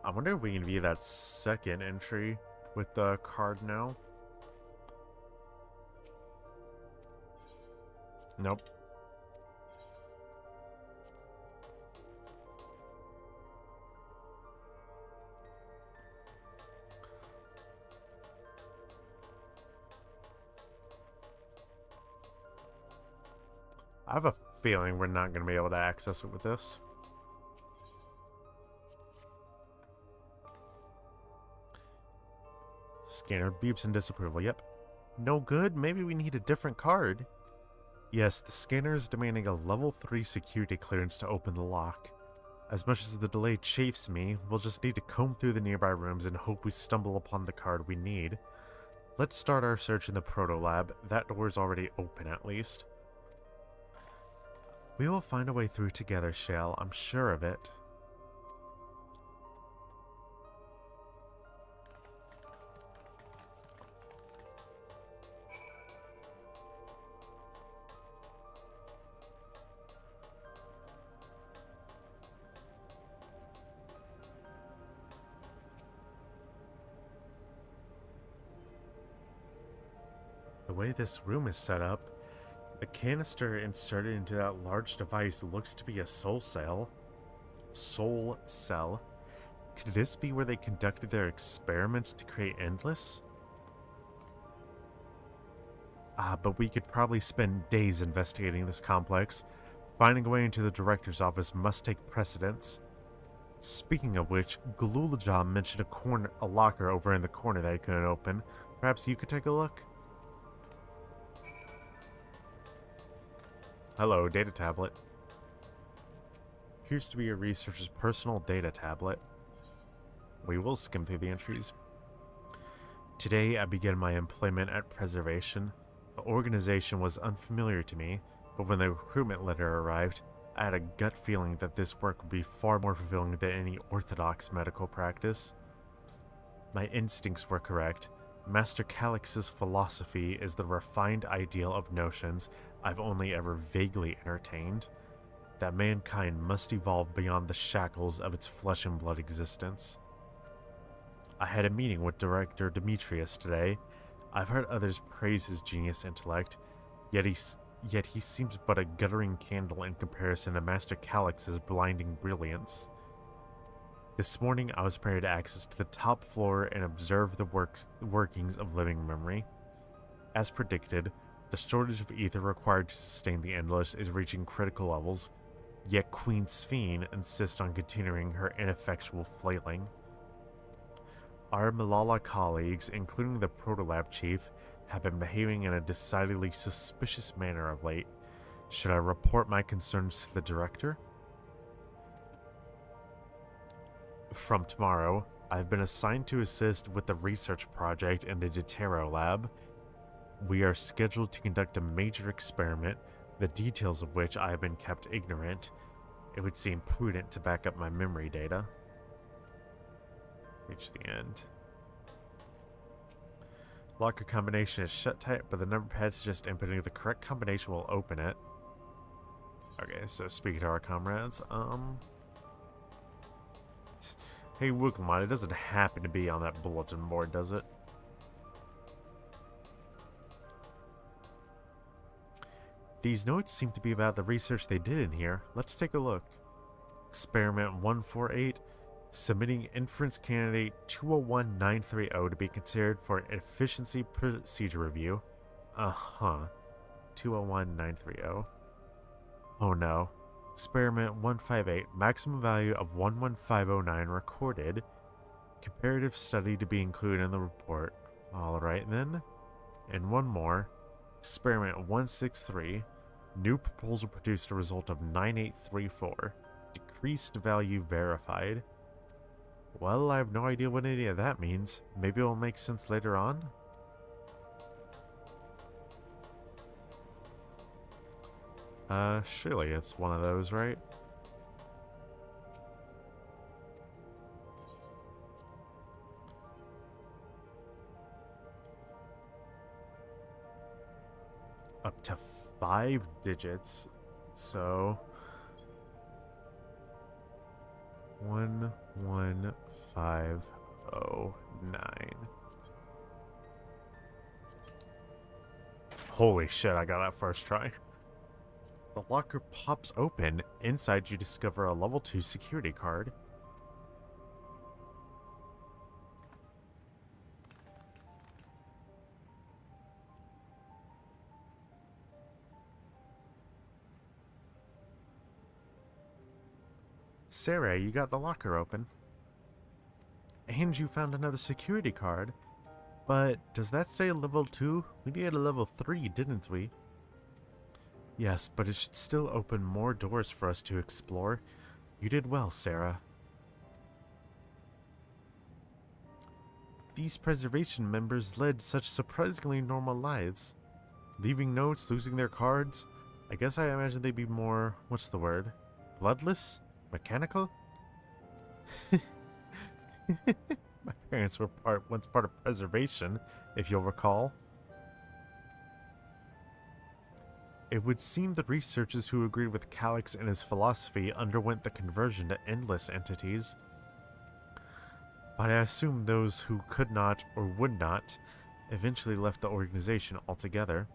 I wonder if we can view that second entry with the card now. Nope. I have a feeling we're not going to be able to access it with this. Scanner beeps in disapproval. Yep. No good? Maybe we need a different card. Yes, the scanner is demanding a level 3 security clearance to open the lock. As much as the delay chafes me, we'll just need to comb through the nearby rooms and hope we stumble upon the card we need. Let's start our search in the Proto Lab. That door is already open, at least. We will find a way through together, Shale. I'm sure of it. The way this room is set up, the canister inserted into that large device looks to be a soul cell. Soul cell? Could this be where they conducted their experiments to create Endless? But we could probably spend days investigating this complex. Finding a way into the director's office must take precedence. Speaking of which, Galulaja mentioned a locker over in the corner that he couldn't open. Perhaps you could take a look? Hello, data tablet. Appears to be a researcher's personal data tablet. We will skim through the entries. Today, I began my employment at Preservation. The organization was unfamiliar to me, but when the recruitment letter arrived, I had a gut feeling that this work would be far more fulfilling than any orthodox medical practice. My instincts were correct. Master Calix's philosophy is the refined ideal of notions I've only ever vaguely entertained, that mankind must evolve beyond the shackles of its flesh and blood existence. I had a meeting with Director Demetrius today. I've heard others praise his genius intellect, yet he seems but a guttering candle in comparison to Master Calix's blinding brilliance. This morning I was permitted access to the top floor and observe the workings of living memory. As predicted, the shortage of ether required to sustain the Endless is reaching critical levels, yet Queen Ffxiv insists on continuing her ineffectual flailing. Our Malala colleagues, including the Protolab chief, have been behaving in a decidedly suspicious manner of late. Should I report my concerns to the director? From tomorrow, I've been assigned to assist with the research project in the Deutero lab. We are scheduled to conduct a major experiment, the details of which I have been kept ignorant. It would seem prudent to back up my memory data. Reach the end. Locker combination is shut tight, but the number pad suggests inputting the correct combination will open it. Okay, so speaking to our comrades, hey Wooklmon, it doesn't happen to be on that bulletin board, does it? These notes seem to be about the research they did in here. Let's take a look. Experiment 148. Submitting inference candidate 201930 to be considered for efficiency procedure review. 201930. Oh no. Experiment 158, maximum value of 11509 recorded. Comparative study to be included in the report. Alright then. And one more. Experiment 163, new proposal produced a result of 9834. Decreased value verified. Well, I have no idea what any of that means. Maybe it will make sense later on? Surely it's one of those, right? Up to 5 digits, so 11509. Holy shit, I got that first try. The locker pops open. Inside, you discover a level 2 security card. Sarah, you got the locker open. And you found another security card. But does that say level 2? We needed a level 3, didn't we? Yes, but it should still open more doors for us to explore. You did well, Sarah. These preservation members led such surprisingly normal lives. Leaving notes, losing their cards. I guess I imagine they'd be more, what's the word? Bloodless? Mechanical? My parents were once part of preservation, if you'll recall. It would seem the researchers who agreed with Calix and his philosophy underwent the conversion to endless entities. But I assume those who could not or would not eventually left the organization altogether.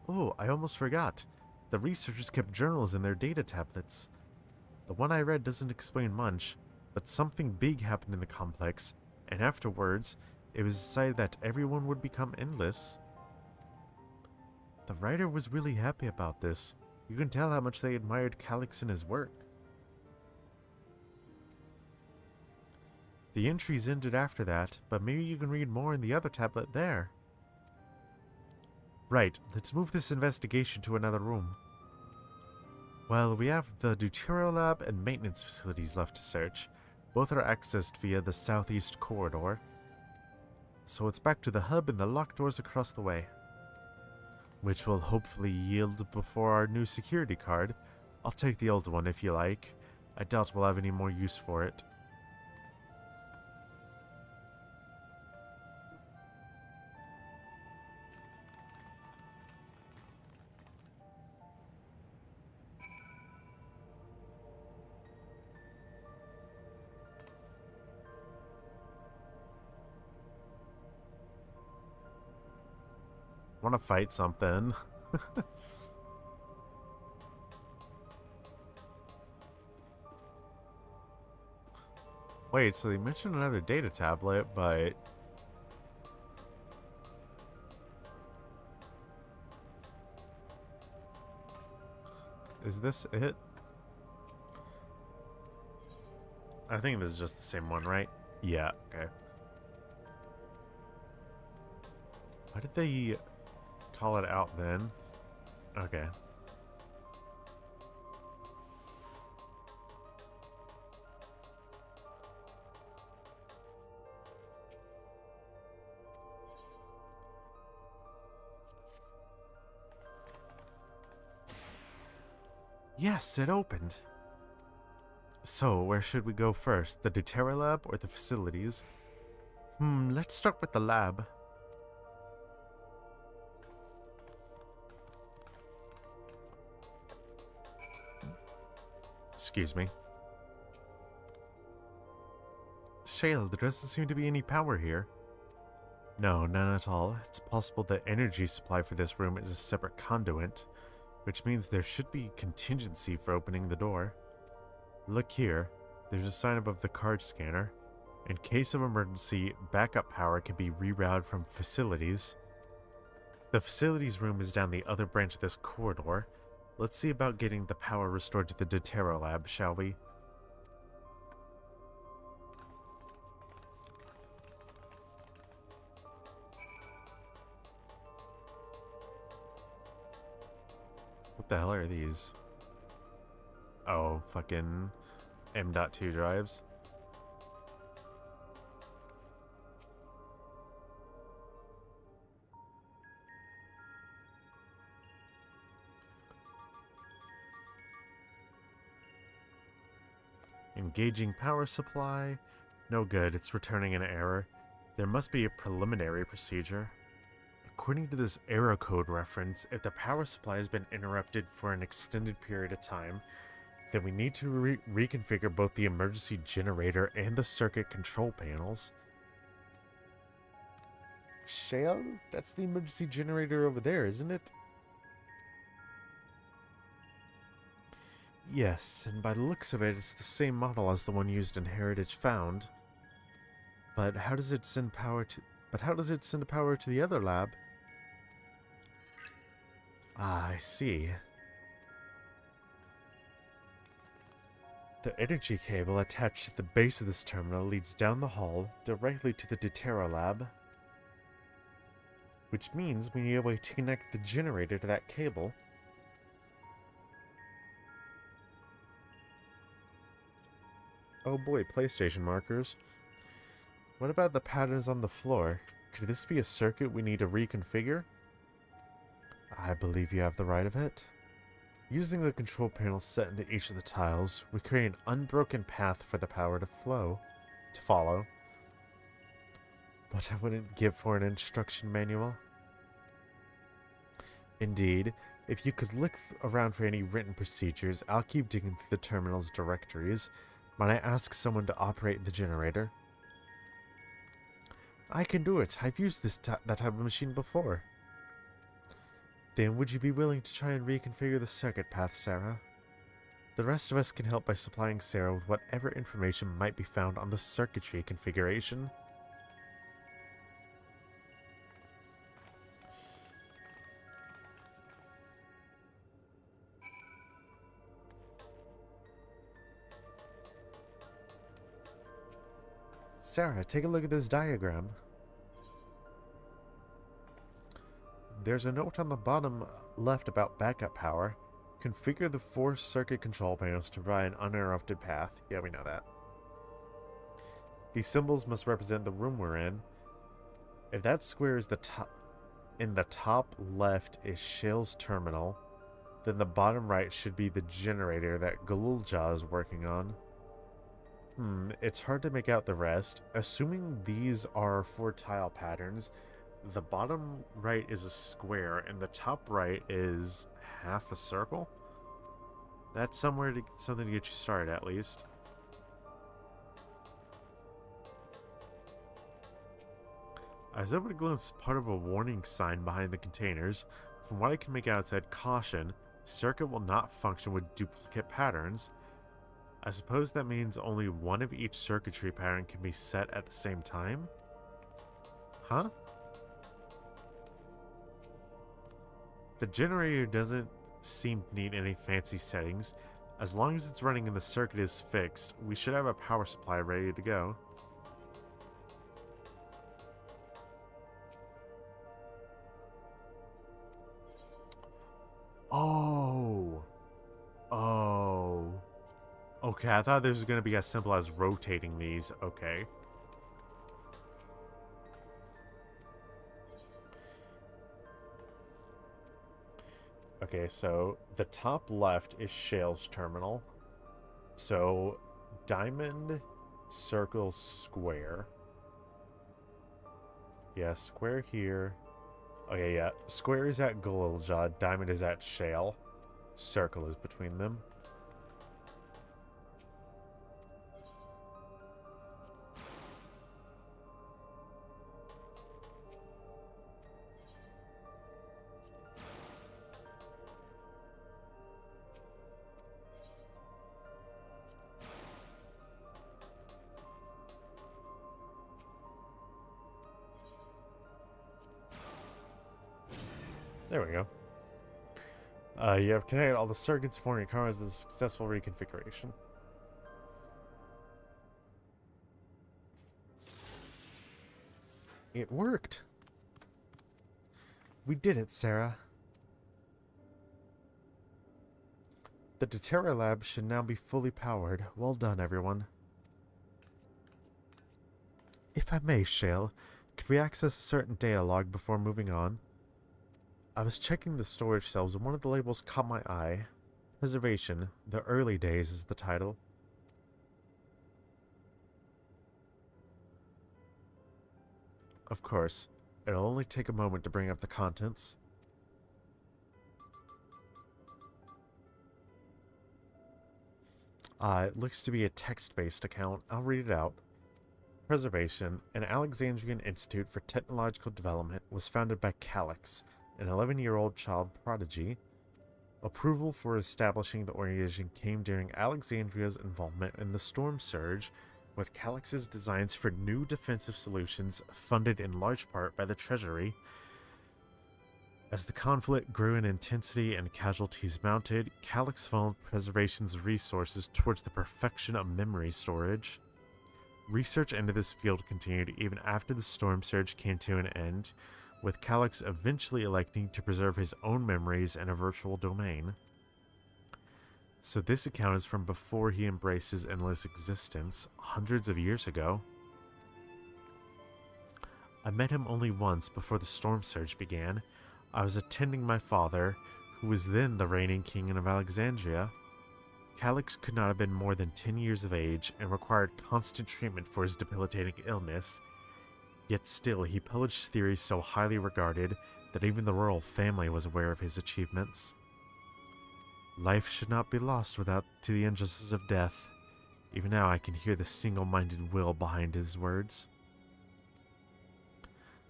Oh, I almost forgot. The researchers kept journals in their data tablets. The one I read doesn't explain much, but something big happened in the complex, and afterwards, it was decided that everyone would become endless. The writer was really happy about this. You can tell how much they admired Calix and his work. The entries ended after that, but maybe you can read more in the other tablet there. Right, let's move this investigation to another room. Well, we have the Deutero Lab and maintenance facilities left to search. Both are accessed via the southeast corridor. So it's back to the hub and the locked doors across the way. Which will hopefully yield before our new security card. I'll take the old one if you like. I doubt we'll have any more use for it. Want to fight something? Wait, so they mentioned another data tablet, but... Is this it? I think this is just the same one, right? Yeah, okay. Why did they call it out then? Okay. Yes, it opened. So, where should we go first? The Deutero Lab or the facilities? Let's start with the lab. Excuse me. Shale, there doesn't seem to be any power here. No, none at all. It's possible the energy supply for this room is a separate conduit, which means there should be contingency for opening the door. Look here. There's a sign above the card scanner. In case of emergency, backup power can be rerouted from facilities. The facilities room is down the other branch of this corridor. Let's see about getting the power restored to the Deutero lab, shall we? What the hell are these? Oh, fucking M.2 drives. Engaging power supply. No good, it's returning an error. There must be a preliminary procedure. According to this error code reference, if the power supply has been interrupted for an extended period of time, then we need to reconfigure both the emergency generator and the circuit control panels. Shale? That's the emergency generator over there, isn't it? Yes, and by the looks of it, it's the same model as the one used in Heritage Found. But how does it send power to... the other lab? Ah, I see. The energy cable attached to the base of this terminal leads down the hall directly to the Deutero lab. Which means we need a way to connect the generator to that cable. Oh boy, PlayStation markers. What about the patterns on the floor? Could this be a circuit we need to reconfigure? I believe you have the right of it. Using the control panel set into each of the tiles, we create an unbroken path for the power to follow. What I wouldn't give for an instruction manual. Indeed, if you could look around for any written procedures, I'll keep digging through the terminal's directories. Might I ask someone to operate the generator? I can do it. I've used that type of machine before. Then would you be willing to try and reconfigure the circuit path, Sarah? The rest of us can help by supplying Sarah with whatever information might be found on the circuitry configuration. Sarah, take a look at this diagram. There's a note on the bottom left about backup power. Configure the 4 circuit control panels to provide an uninterrupted path. Yeah, we know that. These symbols must represent the room we're in. If that square is in the top left is Shale's terminal, then the bottom right should be the generator that Galulja is working on. It's hard to make out the rest. Assuming these are 4 tile patterns, the bottom right is a square and the top right is half a circle. That's something to get you started at least. I was able to glimpse part of a warning sign behind the containers. From what I can make out, it said, "Caution, circuit will not function with duplicate patterns." I suppose that means only one of each circuitry pattern can be set at the same time? Huh? The generator doesn't seem to need any fancy settings. As long as it's running and the circuit is fixed, we should have a power supply ready to go. Oh. Okay, I thought this was going to be as simple as rotating these. Okay. Okay, so the top left is Shale's terminal. So, diamond, circle, square. Yeah, square here. Okay, yeah. Square is at Galulja, diamond is at Shale. Circle is between them. There we go. You have connected all the circuits for your car as a successful reconfiguration. It worked. We did it, Sarah. The Deterra lab should now be fully powered. Well done, everyone. If I may, Shale, could we access a certain data log before moving on? I was checking the storage cells and one of the labels caught my eye. Preservation, the early days is the title. Of course, it'll only take a moment to bring up the contents. It looks to be a text-based account. I'll read it out. Preservation, an Alexandrian Institute for Technological Development, was founded by Calix, an 11-year-old child prodigy. Approval for establishing the organization came during Alexandria's involvement in the Storm Surge, with Calix's designs for new defensive solutions funded in large part by the Treasury. As the conflict grew in intensity and casualties mounted, Calix funneled Preservation's resources towards the perfection of memory storage. Research into this field continued even after the Storm Surge came to an end, with Calix eventually electing to preserve his own memories in a virtual domain. So this account is from before he embraced his endless existence, hundreds of years ago. I met him only once before the Storm Surge began. I was attending my father, who was then the reigning king of Alexandria. Calix could not have been more than 10 years of age and required constant treatment for his debilitating illness. Yet still, he published theories so highly regarded that even the royal family was aware of his achievements. Life should not be lost without to the injustice of death. Even now I can hear the single-minded will behind his words.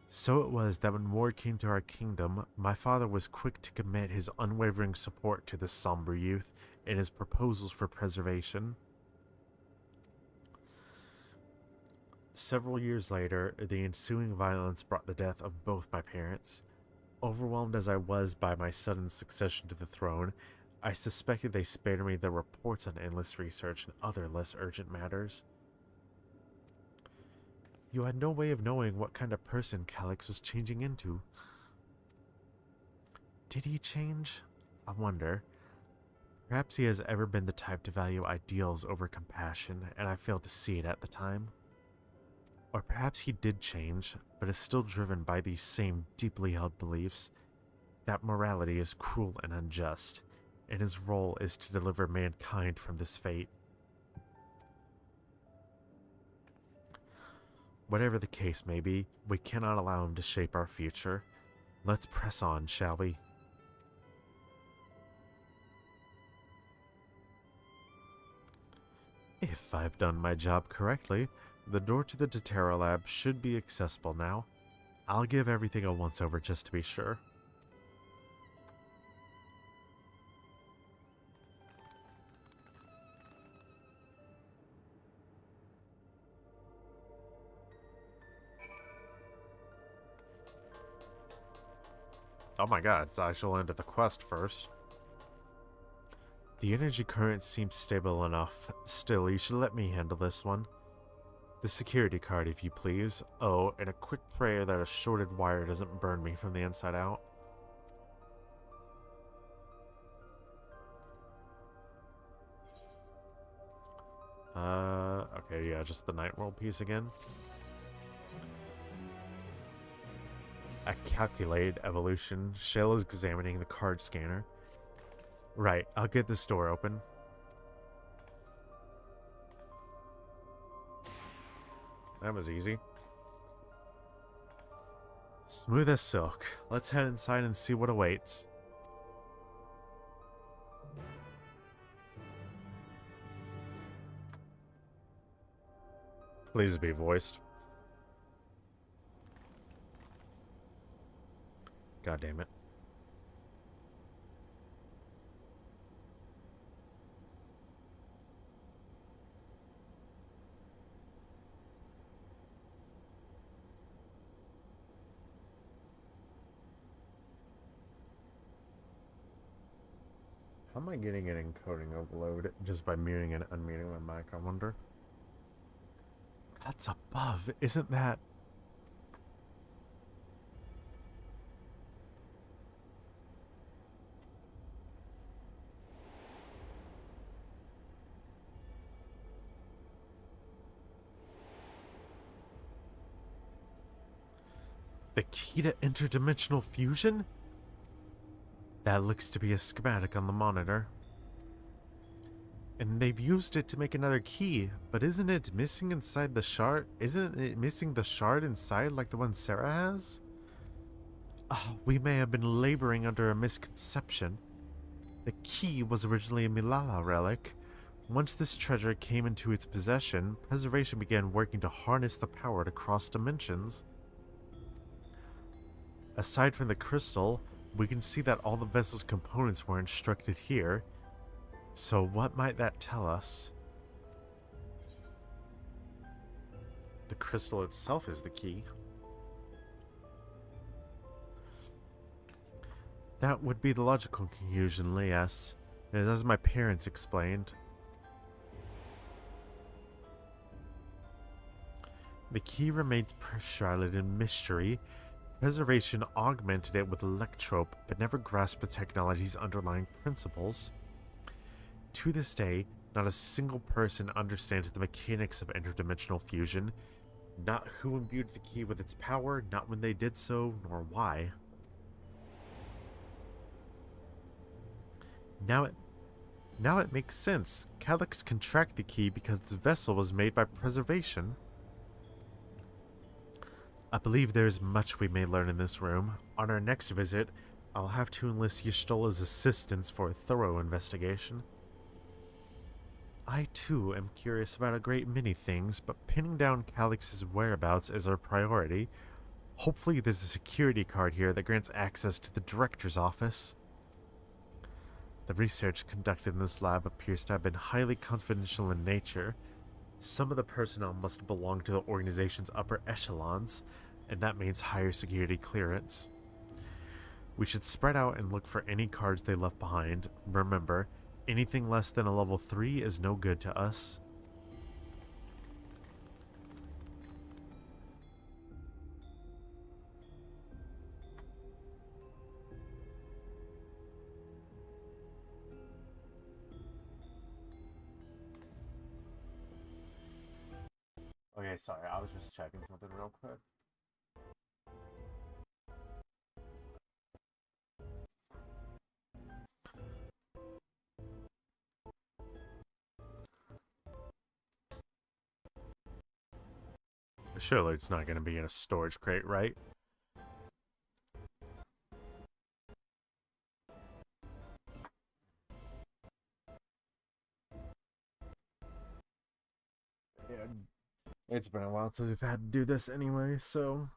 So it was that when war came to our kingdom, my father was quick to commit his unwavering support to the somber youth in his proposals for preservation. Several years later, the ensuing violence brought the death of both my parents. Overwhelmed as I was by my sudden succession to the throne, I suspected they spared me the reports on endless research and other less urgent matters. You had no way of knowing what kind of person Calix was changing into. Did he change? I wonder. Perhaps he has ever been the type to value ideals over compassion, and I failed to see it at the time. Or perhaps he did change, but is still driven by these same deeply held beliefs, that morality is cruel and unjust, and his role is to deliver mankind from this fate. Whatever the case may be, we cannot allow him to shape our future. Let's press on, shall we? If I've done my job correctly, the door to the Deterra lab should be accessible now. I'll give everything a once-over just to be sure. Oh my god, it's the actual end of the quest first. The energy current seems stable enough. Still, you should let me handle this one. The security card, if you please. Oh, and a quick prayer that a shorted wire doesn't burn me from the inside out. Okay, yeah, just the night world piece again. A calculated evolution. Shell is examining the card scanner. Right, I'll get this door open. That was easy. Smooth as silk. Let's head inside and see what awaits. Please be voiced. God damn it. How am I getting an encoding overload just by muting and unmuting my mic, I wonder? That's above, isn't that... The key to interdimensional fusion? That looks to be a schematic on the monitor. And they've used it to make another key, but isn't it missing inside the shard? Isn't it missing the shard inside like the one Sarah has? Oh, we may have been laboring under a misconception. The key was originally a Milala relic. Once this treasure came into its possession, preservation began working to harness the power to cross dimensions. Aside from the crystal, we can see that all the vessel's components were instructed here. So what might that tell us? The crystal itself is the key. That would be the logical conclusion, yes. And as my parents explained, the key remains shrouded in mystery. Preservation augmented it with electrope, but never grasped the technology's underlying principles. To this day, not a single person understands the mechanics of interdimensional fusion, not who imbued the key with its power, not when they did so, nor why. Now it makes sense. Calyx can track the key because its vessel was made by preservation. I believe there is much we may learn in this room. On our next visit, I'll have to enlist Y'shtola's assistance for a thorough investigation. I too am curious about a great many things, but pinning down Calyx's whereabouts is our priority. Hopefully there's a security card here that grants access to the director's office. The research conducted in this lab appears to have been highly confidential in nature. Some of the personnel must belong to the organization's upper echelons, and that means higher security clearance. We should spread out and look for any cards they left behind. Remember, anything less than a level 3 is no good to us. Okay, sorry, I was just checking something real quick. Surely it's not going to be in a storage crate, right? Yeah, it's been a while since we've had to do this anyway, so...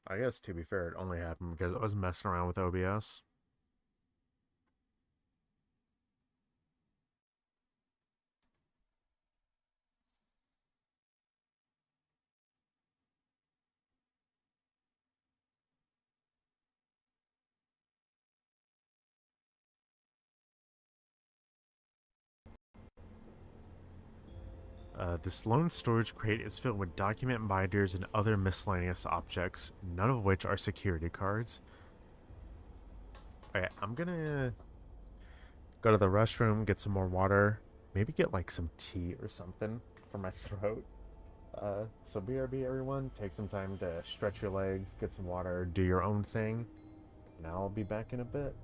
I guess, to be fair, it only happened because I was messing around with OBS. This lone storage crate is filled with document binders and other miscellaneous objects, none of which are security cards. Okay, I'm gonna go to the restroom, get some more water, maybe get like some tea or something for my throat. So BRB everyone, take some time to stretch your legs, get some water, do your own thing, and I'll be back in a bit.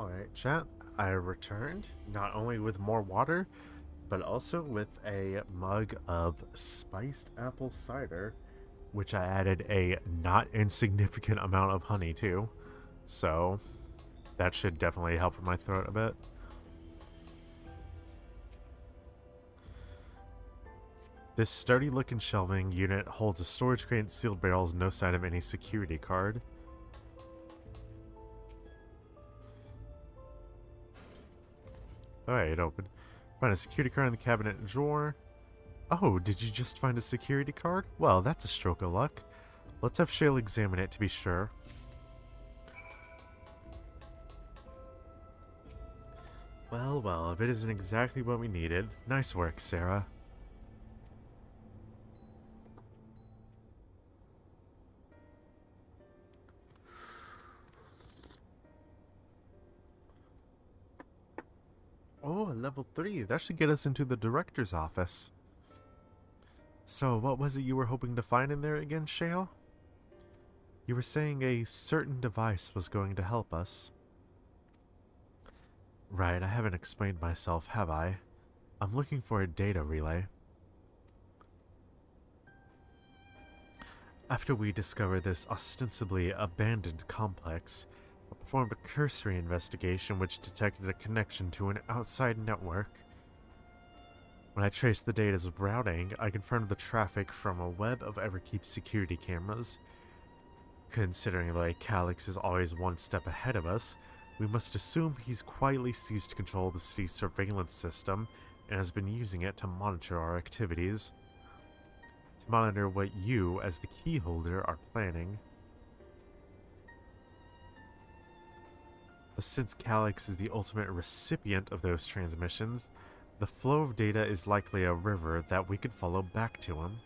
Alright, chat. I returned not only with more water, but also with a mug of spiced apple cider, which I added a not insignificant amount of honey to. So that should definitely help with my throat a bit. This sturdy-looking shelving unit holds a storage crate and sealed barrels, no sign of any security card. Alright, it opened. Find a security card in the cabinet drawer. Oh, did you just find a security card? Well, that's a stroke of luck. Let's have Shale examine it to be sure. Well, well, if it isn't exactly what we needed. Nice work, Sarah. Oh, level 3. That should get us into the director's office. So, what was it you were hoping to find in there again, Shale? You were saying a certain device was going to help us. Right, I haven't explained myself, have I? I'm looking for a data relay. After we discovered this ostensibly abandoned complex, I performed a cursory investigation which detected a connection to an outside network. When I traced the data's routing, I confirmed the traffic from a web of Everkeep security cameras. Considering that Calix is always one step ahead of us, we must assume he's quietly seized control of the city's surveillance system and has been using it to monitor our activities. To monitor what you, as the key holder, are planning. But since Calix is the ultimate recipient of those transmissions, the flow of data is likely a river that we could follow back to him.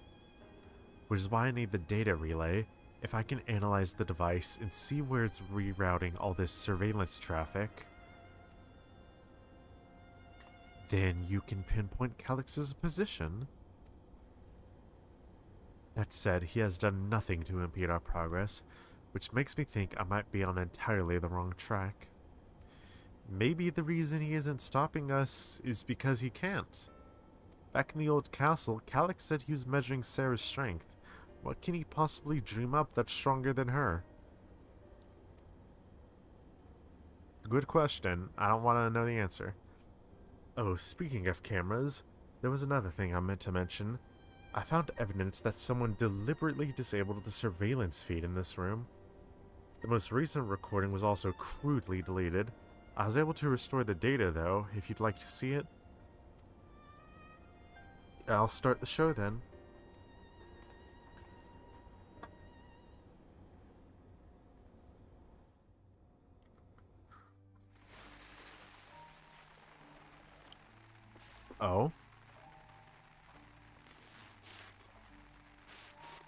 Which is why I need the data relay. If I can analyze the device and see where it's rerouting all this surveillance traffic, then you can pinpoint Calix's position. That said, he has done nothing to impede our progress, which makes me think I might be on entirely the wrong track. Maybe the reason he isn't stopping us is because he can't. Back in the old castle, Calix said he was measuring Sarah's strength. What can he possibly dream up that's stronger than her? Good question. I don't want to know the answer. Oh, speaking of cameras, there was another thing I meant to mention. I found evidence that someone deliberately disabled the surveillance feed in this room. The most recent recording was also crudely deleted. I was able to restore the data, though, if you'd like to see it. I'll start the show then. Oh?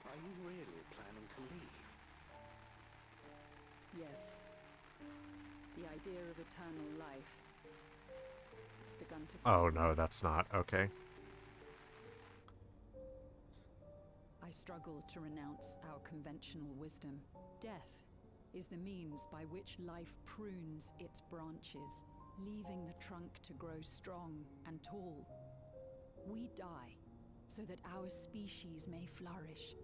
Are you really planning to leave? Yes. The idea of eternal life. It's begun to... Oh, no, that's not. Okay. I struggle to renounce our conventional wisdom. Death is the means by which life prunes its branches, leaving the trunk to grow strong and tall. We die so that our species may flourish.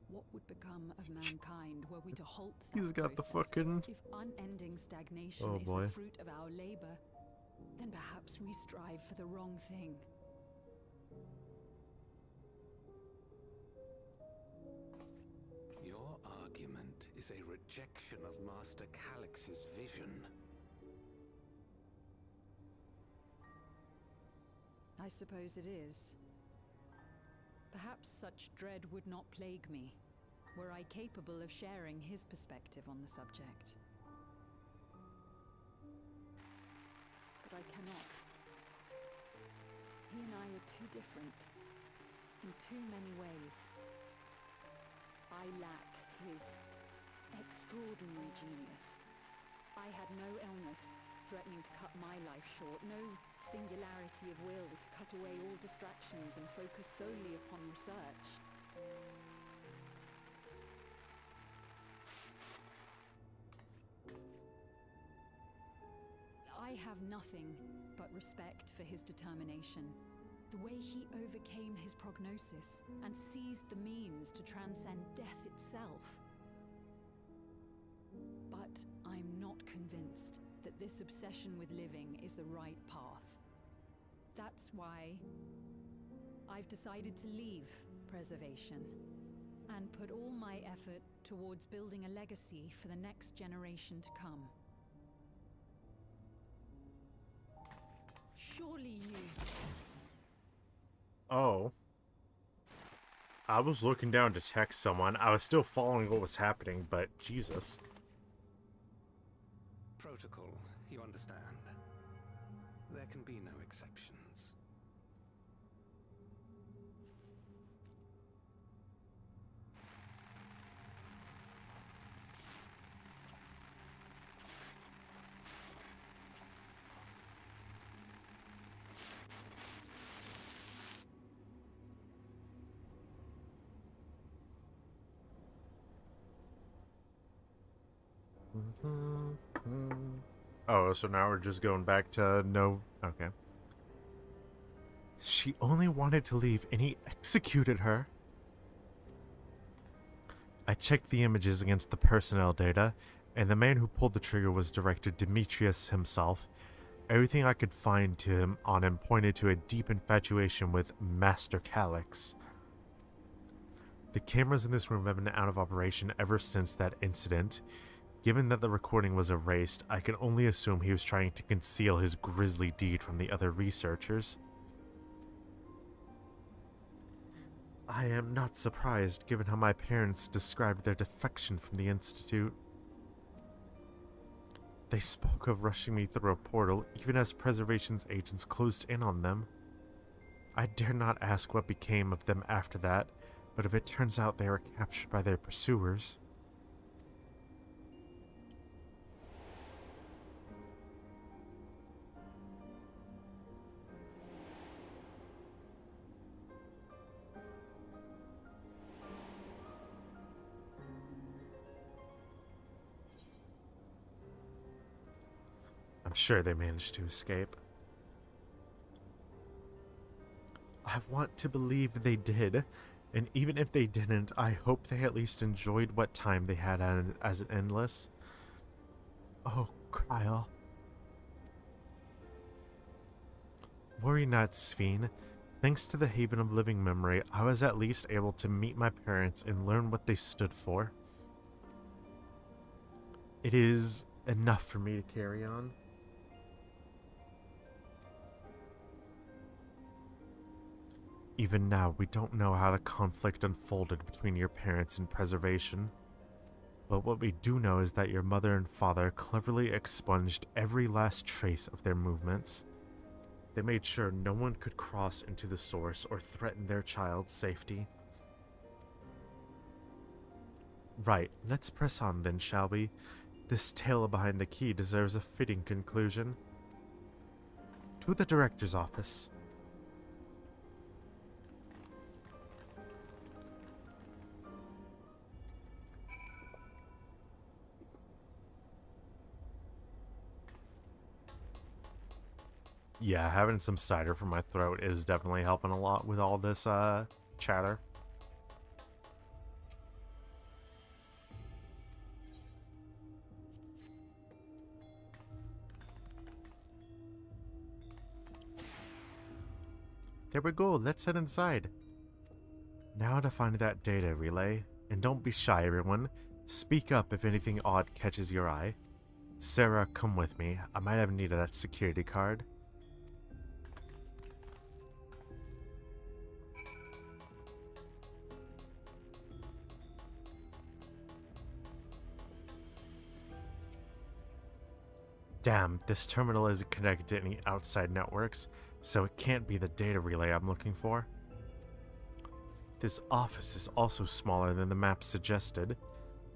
What would become of mankind were we to halt that He's got process? the fucking... If unending stagnation Oh, is boy. the fruit of our labor, then perhaps we strive for the wrong thing. Your argument is a rejection of Master Calix's vision. I suppose it is. Perhaps such dread would not plague me, were I capable of sharing his perspective on the subject. But I cannot. He and I are too different. In too many ways. I lack his extraordinary genius. I had no illness threatening to cut my life short, no singularity of will to cut away all distractions and focus solely upon research. have nothing but respect for his determination. The way he overcame his prognosis and seized the means to transcend death itself. But I'm not convinced that this obsession with living is the right path. That's why I've decided to leave preservation and put all my effort towards building a legacy for the next generation to come. Surely you... Oh. I was looking down to text someone. I was still following what was happening, but Jesus. Protocol, you understand. There can be no exceptions. Oh, so now we're just going back to no... Okay. She only wanted to leave and he executed her. I checked the images against the personnel data, and the man who pulled the trigger was Director Demetrius himself. Everything I could find on him pointed to a deep infatuation with Master Calyx. The cameras in this room have been out of operation ever since that incident. Given that the recording was erased, I can only assume he was trying to conceal his grisly deed from the other researchers. I am not surprised, given how my parents described their defection from the Institute. They spoke of rushing me through a portal, even as Preservation's agents closed in on them. I dare not ask what became of them after that, but if it turns out they were captured by their pursuers... I'm sure they managed to escape. I want to believe they did, and even if they didn't, I hope they at least enjoyed what time they had as an endless. Oh, Kryl. Worry not, Ffxiv. Thanks to the Haven of Living Memory, I was at least able to meet my parents and learn what they stood for. It is enough for me to carry on. Even now, we don't know how the conflict unfolded between your parents and Preservation. But what we do know is that your mother and father cleverly expunged every last trace of their movements. They made sure no one could cross into the source or threaten their child's safety. Right, let's press on then, shall we? This tale behind the key deserves a fitting conclusion. To the director's office. Yeah, having some cider for my throat is definitely helping a lot with all this chatter. There we go, let's head inside. Now to find that data relay, and don't be shy everyone, speak up if anything odd catches your eye. Sarah, come with me, I might have need of that security card. Damn, this terminal isn't connected to any outside networks, so it can't be the data relay I'm looking for. This office is also smaller than the map suggested.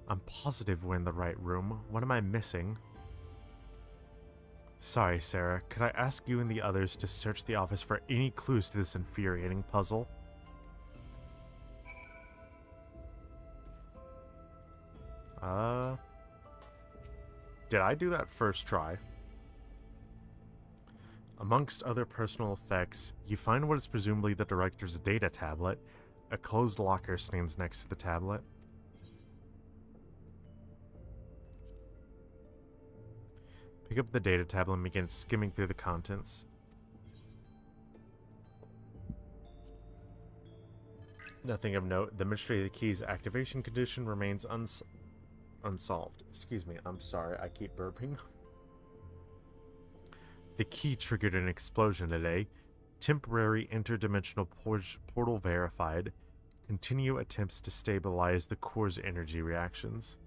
I'm positive we're in the right room. What am I missing? Sorry, Sarah. Could I ask you and the others to search the office for any clues to this infuriating puzzle? Did I do that first try? Amongst other personal effects, you find what is presumably the director's data tablet. A closed locker stands next to the tablet. Pick up the data tablet and begin skimming through the contents. Nothing of note. The mystery of the key's activation condition remains unsolved. Excuse me, I'm sorry, I keep burping. The key triggered an explosion today. Temporary interdimensional portal verified. Continue attempts to stabilize the core's energy reactions.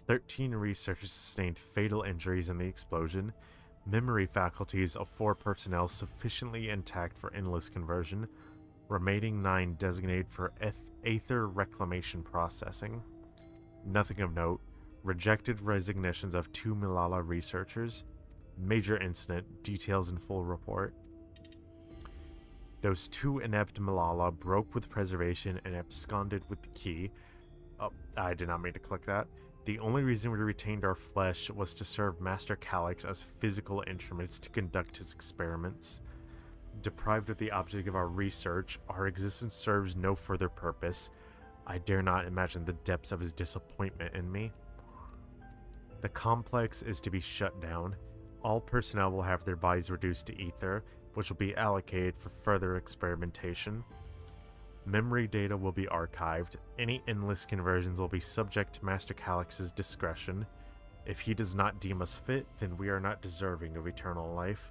13 researchers sustained fatal injuries in the explosion. Memory faculties of 4 personnel sufficiently intact for endless conversion. Remaining 9 designated for Aether reclamation processing. Nothing of note. Rejected resignations of 2 Malala researchers. Major incident. Details in full report. Those 2 inept Malala broke with preservation and absconded with the key. Oh, I did not mean to click that. The only reason we retained our flesh was to serve Master Calyx as physical instruments to conduct his experiments. Deprived of the object of our research, our existence serves no further purpose. I dare not imagine the depths of his disappointment in me. The complex is to be shut down. All personnel will have their bodies reduced to ether, which will be allocated for further experimentation. Memory data will be archived. Any endless conversions will be subject to Master Calyx's discretion. If he does not deem us fit, then we are not deserving of eternal life.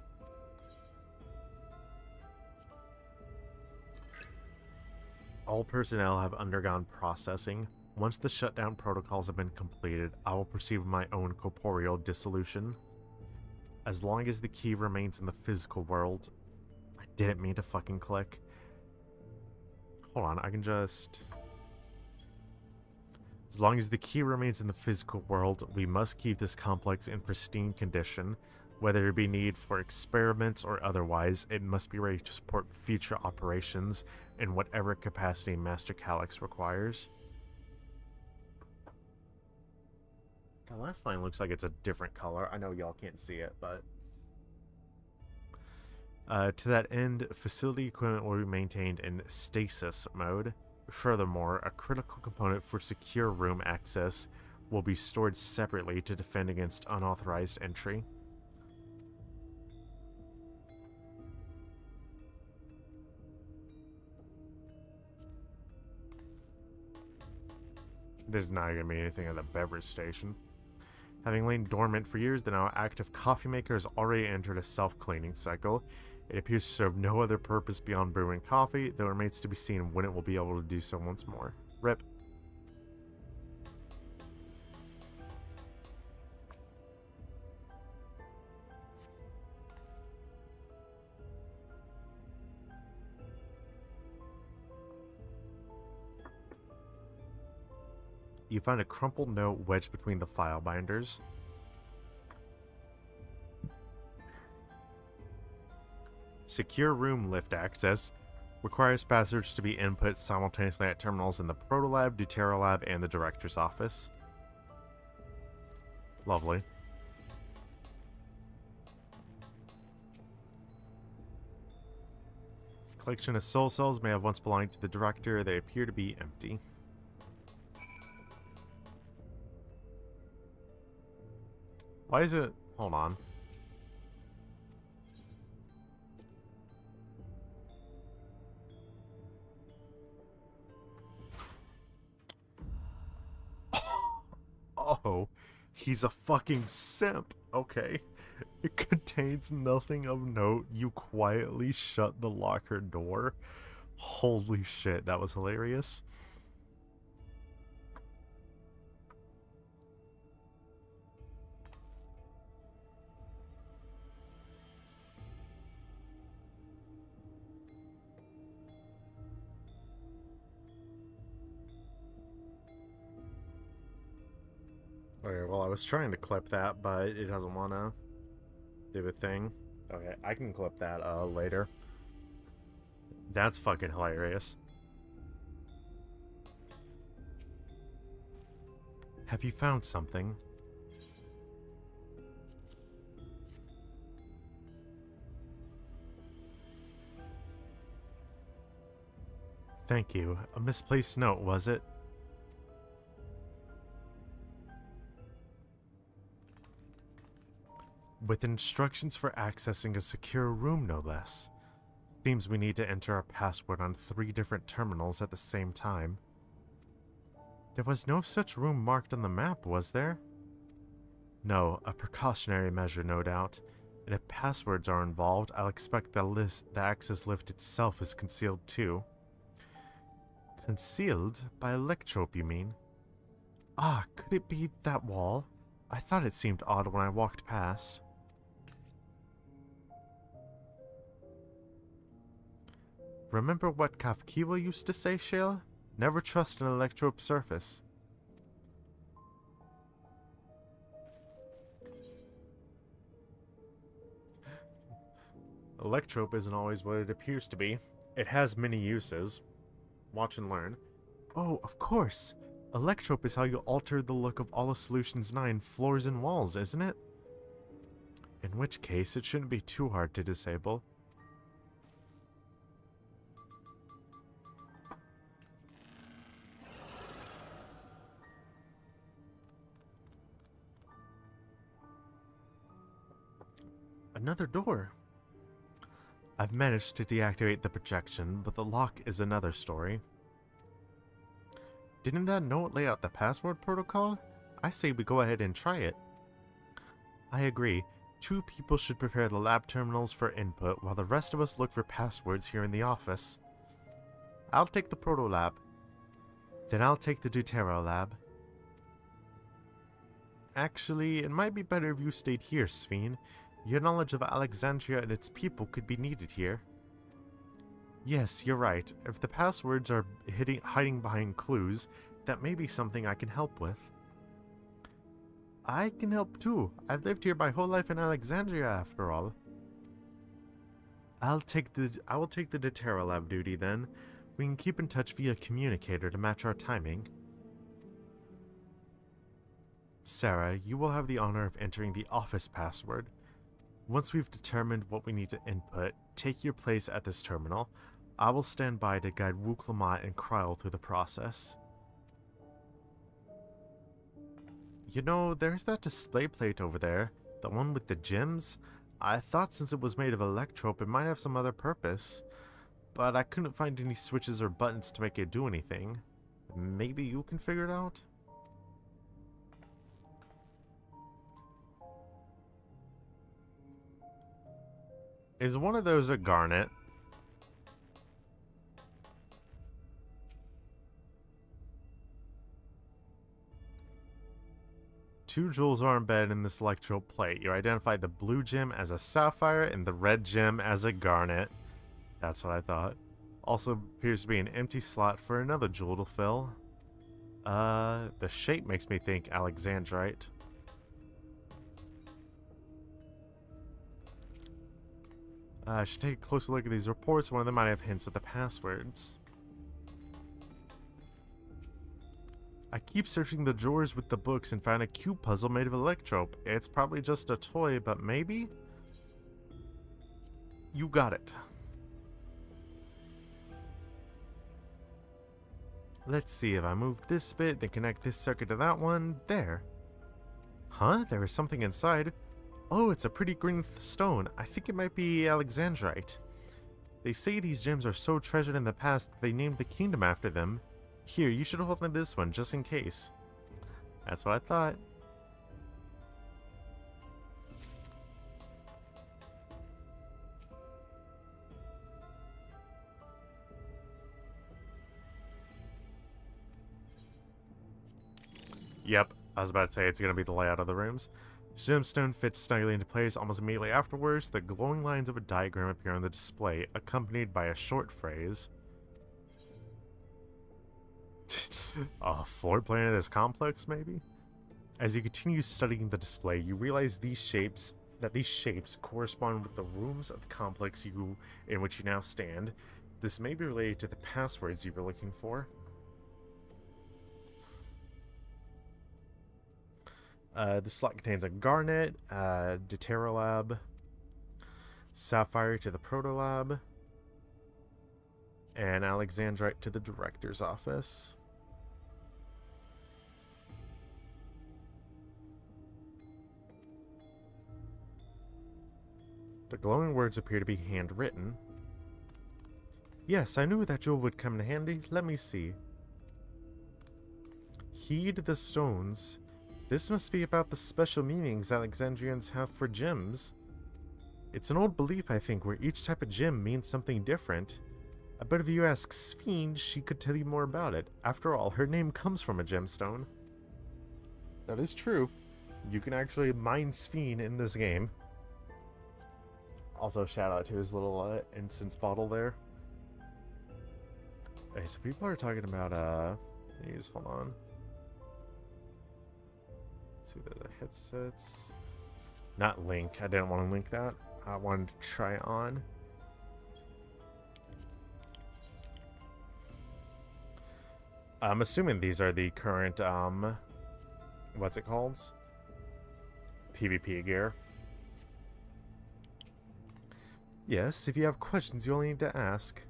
All personnel have undergone processing. Once the shutdown protocols have been completed, I will proceed with my own corporeal dissolution. As long as the key remains in the physical world... I didn't mean to fucking click. Hold on, I can just... As long as the key remains in the physical world, we must keep this complex in pristine condition. Whether it be need for experiments or otherwise, it must be ready to support future operations in whatever capacity Master Calyx requires. The last line looks like it's a different color. I know y'all can't see it, but... to that end, facility equipment will be maintained in stasis mode. Furthermore, a critical component for secure room access will be stored separately to defend against unauthorized entry. There's not going to be anything at the beverage station. Having lain dormant for years, the now active coffee maker has already entered a self-cleaning cycle. It appears to serve no other purpose beyond brewing coffee, though it remains to be seen when it will be able to do so once more. RIP. You find a crumpled note wedged between the file binders. Secure room lift access requires passengers to be input simultaneously at terminals in the Protolab, Deuterolab, and the Director's office. Lovely. Collection of soul cells may have once belonged to the Director. They appear to be empty. Why is it... Hold on. Oh, he's a fucking simp. Okay. It contains nothing of note. You quietly shut the locker door. Holy shit, that was hilarious. Okay, well, I was trying to clip that, but it doesn't want to do a thing. Okay, I can clip that later. That's fucking hilarious. Have you found something? Thank you. A misplaced note, was it? With instructions for accessing a secure room, no less. Seems we need to enter our password on 3 different terminals at the same time. There was no such room marked on the map, was there? No, a precautionary measure, no doubt. And if passwords are involved, I'll expect the access lift itself is concealed too. Concealed? By electrope, you mean? Ah, could it be that wall? I thought it seemed odd when I walked past. Remember what Ffxiv used to say, Shayla? Never trust an electrope surface. Electrope isn't always what it appears to be. It has many uses. Watch and learn. Oh, of course! Electrope is how you alter the look of all of Solutions 9 floors and walls, isn't it? In which case, it shouldn't be too hard to disable. Another door. I've managed to deactivate the projection, but the lock is another story. Didn't that note lay out the password protocol? I say we go ahead and try it. I agree. 2 people should prepare the lab terminals for input, while the rest of us look for passwords here in the office. I'll take the proto lab. Then I'll take the Deutero lab. Actually, it might be better if you stayed here, Ffxiv. Your knowledge of Alexandria and its people could be needed here. Yes, you're right. If the passwords are hiding behind clues, that may be something I can help with. I can help too. I've lived here my whole life in Alexandria, after all. I will take the Deutero lab duty then. We can keep in touch via communicator to match our timing. Sarah, you will have the honor of entering the office password. Once we've determined what we need to input, take your place at this terminal. I will stand by to guide Wu Klamat and Kryl through the process. You know, there's that display plate over there, the one with the gems. I thought since it was made of electrope it might have some other purpose, but I couldn't find any switches or buttons to make it do anything. Maybe you can figure it out? Is one of those a garnet? Two jewels are embedded in this electrope plate. You identified the blue gem as a sapphire and the red gem as a garnet. That's what I thought. Also appears to be an empty slot for another jewel to fill. The shape makes me think Alexandrite. I should take a closer look at these reports. One of them might have hints at the passwords. I keep searching the drawers with the books and found a cube puzzle made of electrope. It's probably just a toy, but maybe? You got it. Let's see, if I move this bit, then connect this circuit to that one. There. Huh? There is something inside. Oh, it's a pretty green stone. I think it might be Alexandrite. They say these gems are so treasured in the past that they named the kingdom after them. Here, you should hold on to this one, just in case. That's what I thought. Yep, I was about to say it's going to be the layout of the rooms. Gemstone fits snugly into place. Almost immediately afterwards, the glowing lines of a diagram appear on the display, accompanied by a short phrase. A floor plan of this complex, maybe? As you continue studying the display, you realize these shapes correspond with the rooms of the complex in which you now stand. This may be related to the passwords you were looking for. The slot contains a garnet, Deutero lab, sapphire to the proto lab, and Alexandrite to the director's office. The glowing words appear to be handwritten. Yes, I knew that jewel would come in handy. Let me see. Heed the stones. This must be about the special meanings Alexandrians have for gems. It's an old belief, I think, where each type of gem means something different. I bet if you ask Ffxiv, she could tell you more about it. After all, her name comes from a gemstone. That is true. You can actually mine Ffxiv in this game. Also, shout out to his little incense bottle there. Okay, so people are talking about, these. Hold on. Let's see, the headsets. Not link. I didn't want to link that. I wanted to try on. I'm assuming these are the current, what's it called? PvP gear. Yes, if you have questions, you only need to ask.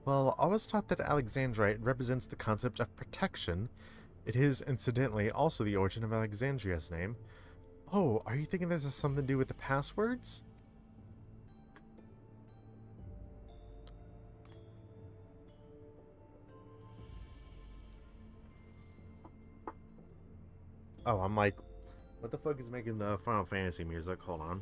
Well, I was taught that Alexandrite represents the concept of protection. It is, incidentally, also the origin of Alexandria's name. Oh, are you thinking this has something to do with the passwords? Oh, I'm like, what the fuck is making the Final Fantasy music? Hold on.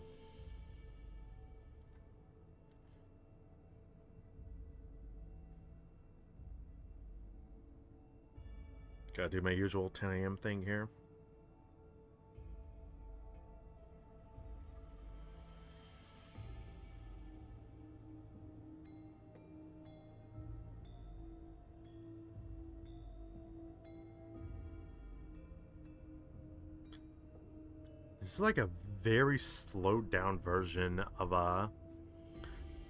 Gotta do my usual 10 a.m. thing here. This is like a very slowed down version of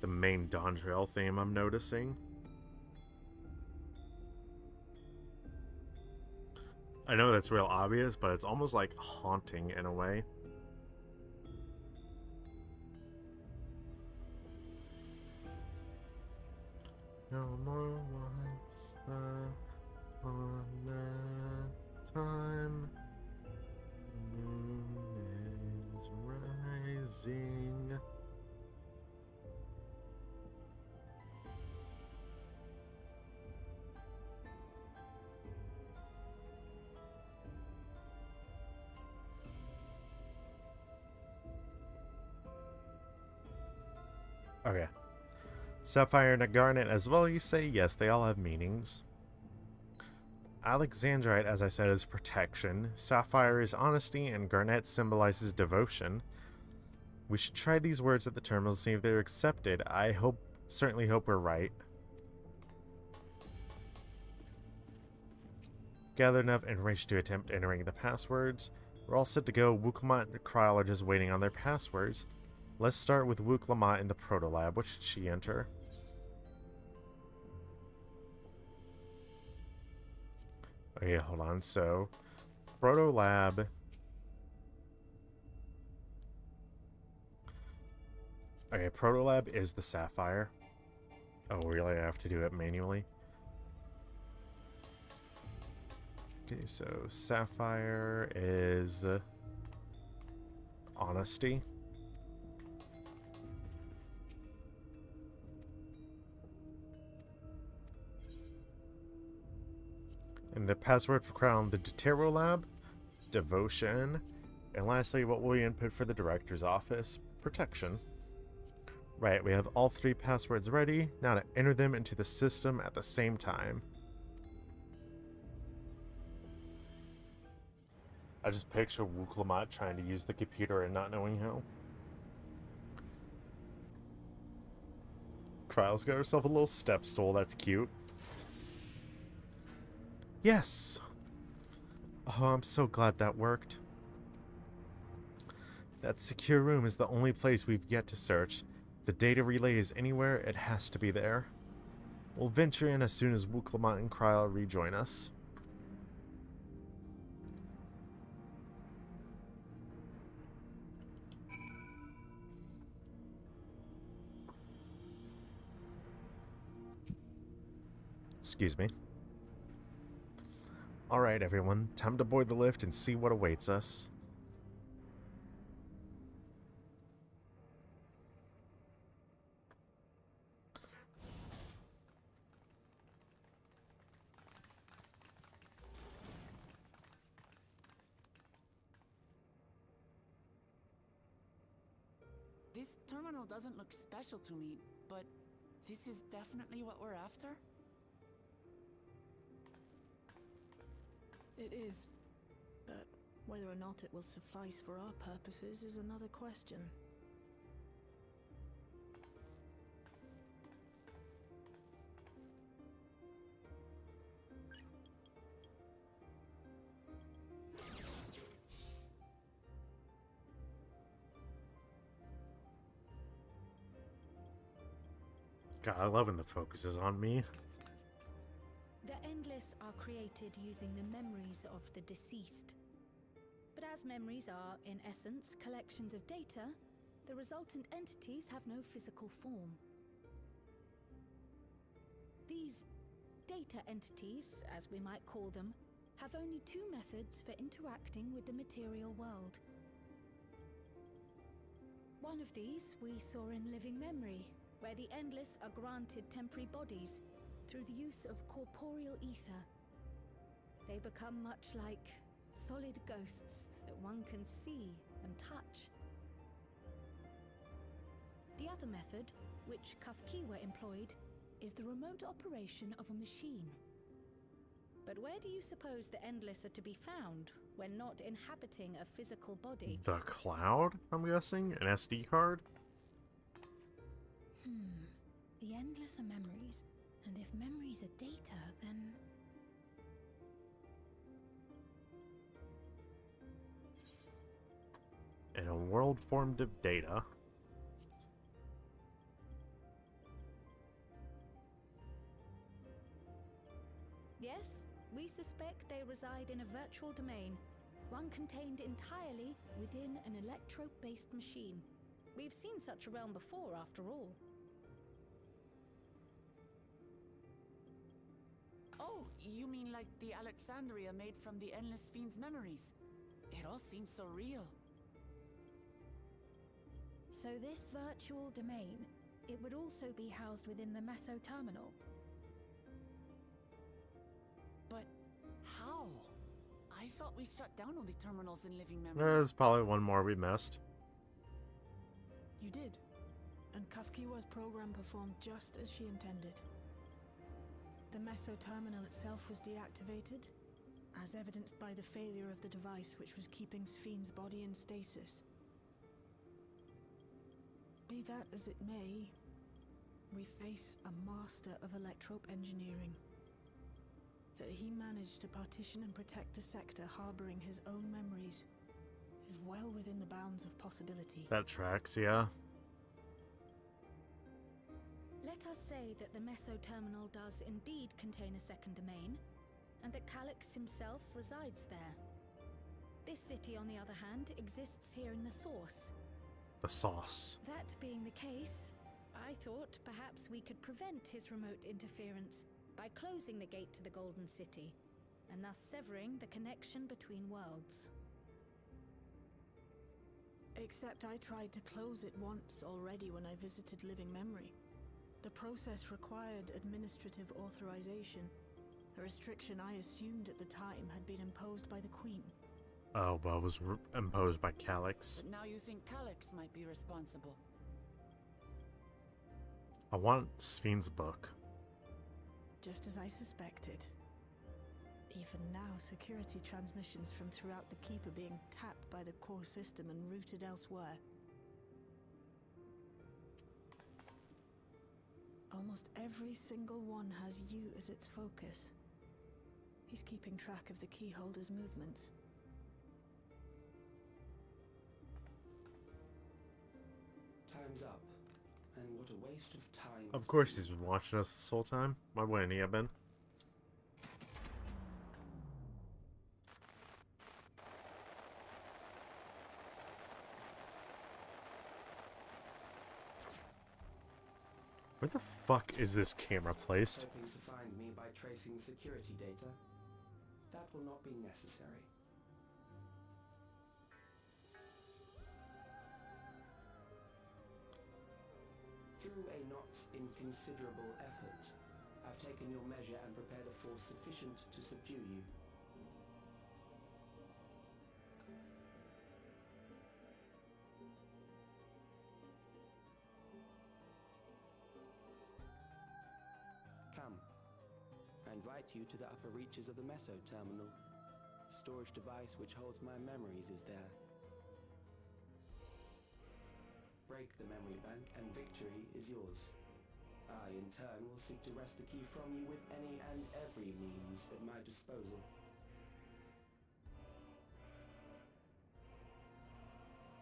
the main Dondrail theme I'm noticing. I know that's real obvious, but it's almost like haunting in a way. No more once on a time. Moon is rising. Okay. Sapphire and a garnet as well, you say? Yes, they all have meanings. Alexandrite, as I said, is protection. Sapphire is honesty, and garnet symbolizes devotion. We should try these words at the terminal to see if they're accepted. I certainly hope we're right. Gathered enough information to attempt entering the passwords. We're all set to go. Wuklamot and Kryl are just waiting on their passwords. Let's start with Wuklamot in the Proto Lab. What should she enter? Okay, hold on. So, Proto Lab. Okay, Proto Lab is the Sapphire. Oh, really? I have to do it manually? Okay, so Sapphire is honesty. And the password for Crown, the Deutero Lab, devotion. And lastly, what will we input for the director's office? Protection. Right, we have all three passwords ready. Now to enter them into the system at the same time. I just picture Wuklamot trying to use the computer and not knowing how. Kryl's got herself a little step stool, that's cute. Yes! Oh, I'm so glad that worked. That secure room is the only place we've yet to search. If the data relay is anywhere, it has to be there. We'll venture in as soon as Wuklamot and Kryl rejoin us. Excuse me. Alright, everyone. Time to board the lift and see what awaits us. This terminal doesn't look special to me, but this is definitely what we're after? It is. But whether or not it will suffice for our purposes is another question. God, I love when the focus is on me. The Endless are created using the memories of the deceased. But as memories are, in essence, collections of data, the resultant entities have no physical form. These data entities, as we might call them, have only two methods for interacting with the material world. One of these we saw in living memory, where the Endless are granted temporary bodies through the use of corporeal ether. They become much like solid ghosts that one can see and touch. The other method, which Ffxiv employed, is the remote operation of a machine. But where do you suppose the Endless are to be found when not inhabiting a physical body? The cloud, I'm guessing? An SD card? The Endless are memories, and if memories are data, then... In a world formed of data. Yes, we suspect they reside in a virtual domain, one contained entirely within an electro-based machine. We've seen such a realm before, after all. Oh, you mean like the Alexandria made from the Endless Fiend's memories? It all seems so real. So this virtual domain, it would also be housed within the Meso terminal. But how? I thought we shut down all the terminals in living memory. There's probably one more we missed. You did. And Ffxiv's program performed just as she intended. The Meso terminal itself was deactivated, as evidenced by the failure of the device which was keeping Ffxiv's body in stasis. Be that as it may, we face a master of electrope engineering. That he managed to partition and protect the sector harboring his own memories is well within the bounds of possibility. That tracks, yeah. Let us say that the Meso terminal does indeed contain a second domain, and that Calix himself resides there. This city, on the other hand, exists here in the source. The sauce. That being the case, I thought perhaps we could prevent his remote interference by closing the gate to the Golden City, and thus severing the connection between worlds. Except I tried to close it once already when I visited living memory. The process required administrative authorization, a restriction I assumed at the time had been imposed by the Queen. Oh, well, it was imposed by Calix. But now you think Calix might be responsible. I want Ffxiv's book. Just as I suspected. Even now, security transmissions from throughout the keep are being tapped by the core system and routed elsewhere. Almost every single one has you as its focus. He's keeping track of the keyholder's movements. Time's up. And what a waste of time. Of course he's been watching us this whole time. Why wouldn't he have been? Where the fuck is this camera placed? Hoping to find me by tracing security data? That will not be necessary. Through a not inconsiderable effort, I've taken your measure and prepared a force sufficient to subdue you. Come. I invite you to the upper reaches of the Meso Terminal. The storage device which holds my memories is there. Break the memory bank and victory is yours. I, in turn, will seek to wrest the key from you with any and every means at my disposal.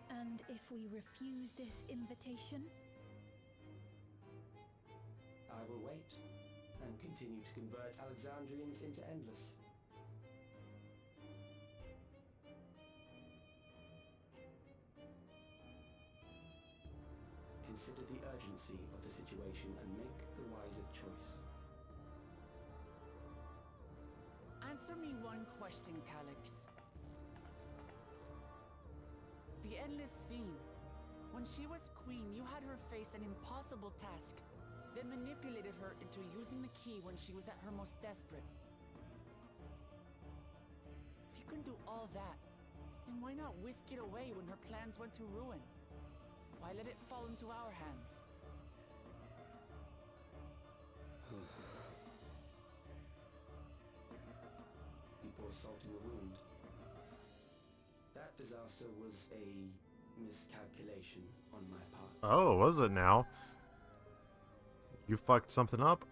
And if we refuse this invitation? I will wait and continue to convert Alexandrians into Endless. Consider the urgency of the situation and make the wiser choice. Answer me one question, Calyx. The Endless Fiend. When she was queen, you had her face an impossible task, then manipulated her into using the key when she was at her most desperate. If you can do all that, then why not whisk it away when her plans went to ruin? Why let it fall into our hands? You pour salt in the wound. That disaster was a miscalculation on my part. Oh, was it now? You fucked something up?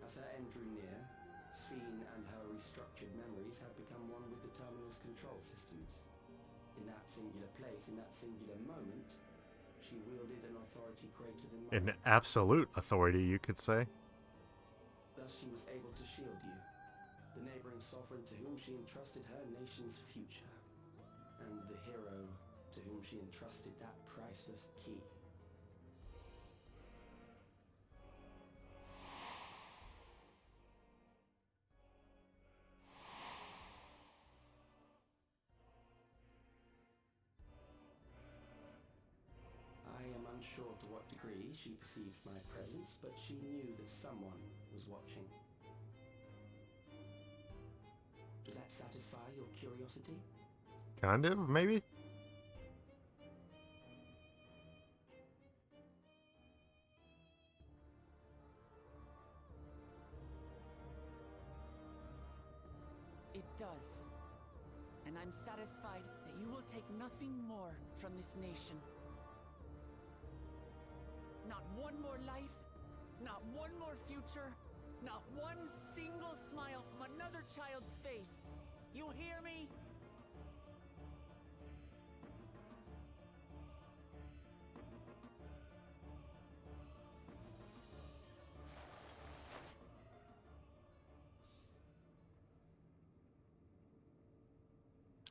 As her end drew near, Ffxiv and her restructured memories had become one with the terminal's control systems. In that singular place, in that singular moment, she wielded an authority greater than mine. An absolute authority, you could say. Thus she was able to shield you, the neighboring sovereign to whom she entrusted her nation's future, and the hero to whom she entrusted that priceless key. I am unsure to what degree she perceived my presence, but she knew that someone was watching. Does that satisfy your curiosity? Kind of, maybe? It does. And I'm satisfied that you will take nothing more from this nation. Not one more life, not one more future, not one single smile from another child's face. You hear me?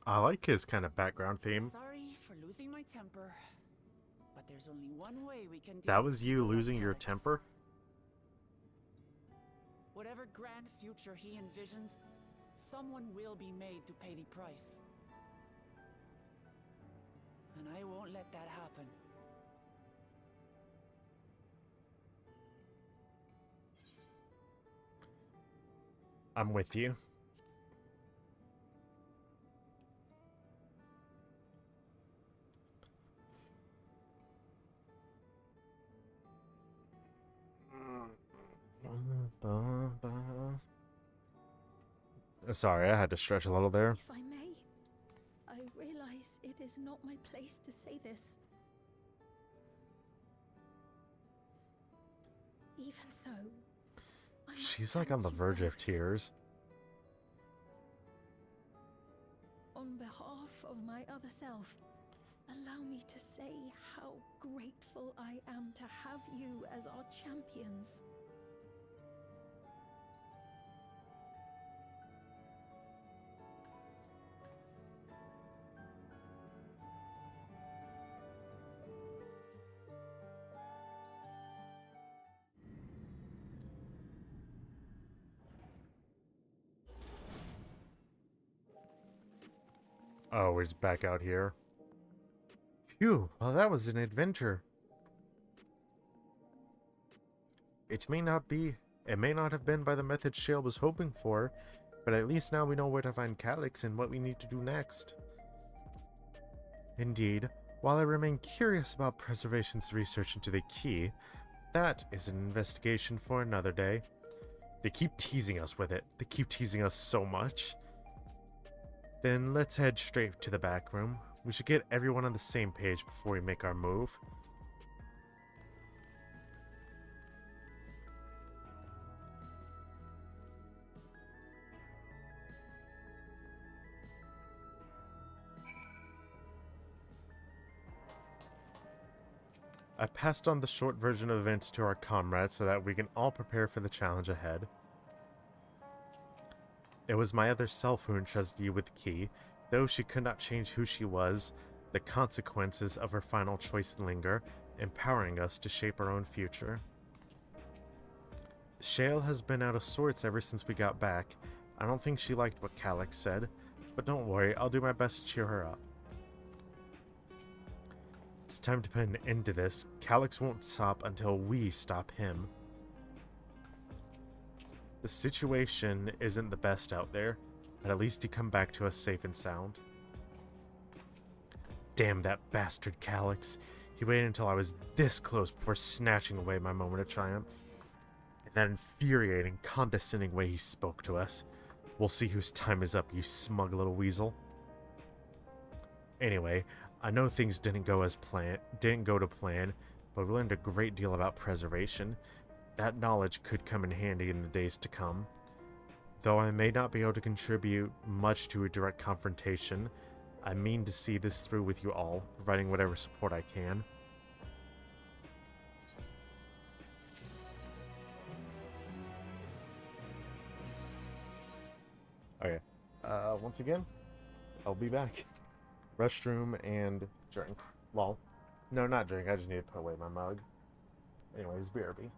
I like his kind of background theme. Sorry for losing my temper, but there's only one way we can do That was you losing your temper? Whatever grand future he envisions, someone will be made to pay the price. And I won't let that happen. I'm with you. Sorry, I had to stretch a little there. If I may, I realize it is not my place to say this. Even so, I must She's like on the thank you verge of both. tears. On behalf of my other self, allow me to say how grateful I am to have you as our champions. Oh, we're just back out here. Phew, well that was an adventure. It may not have been by the method Shale was hoping for, but at least now we know where to find Calyx and what we need to do next. Indeed, while I remain curious about Preservation's research into the key, that is an investigation for another day. They keep teasing us with it. They keep teasing us so much. Then let's head straight to the back room. We should get everyone on the same page before we make our move. I passed on the short version of events to our comrades so that we can all prepare for the challenge ahead. It was my other self who entrusted you with the key. Though she could not change who she was, the consequences of her final choice linger, empowering us to shape our own future. Shale has been out of sorts ever since we got back. I don't think she liked what Calyx said, but don't worry, I'll do my best to cheer her up. It's time to put an end to this. Calyx won't stop until we stop him. The situation isn't the best out there, but at least he come back to us safe and sound. Damn that bastard Calyx. He waited until I was this close before snatching away my moment of triumph. In that infuriating, condescending way he spoke to us. We'll see whose time is up, you smug little weasel. Anyway, I know things didn't go to plan, but we learned a great deal about preservation. That knowledge could come in handy in the days to come. Though I may not be able to contribute much to a direct confrontation, I mean to see this through with you all, providing whatever support I can. Okay, once again, I'll be back. Restroom and drink. Well, no, not drink. I just need to put away my mug. Anyways, BRB.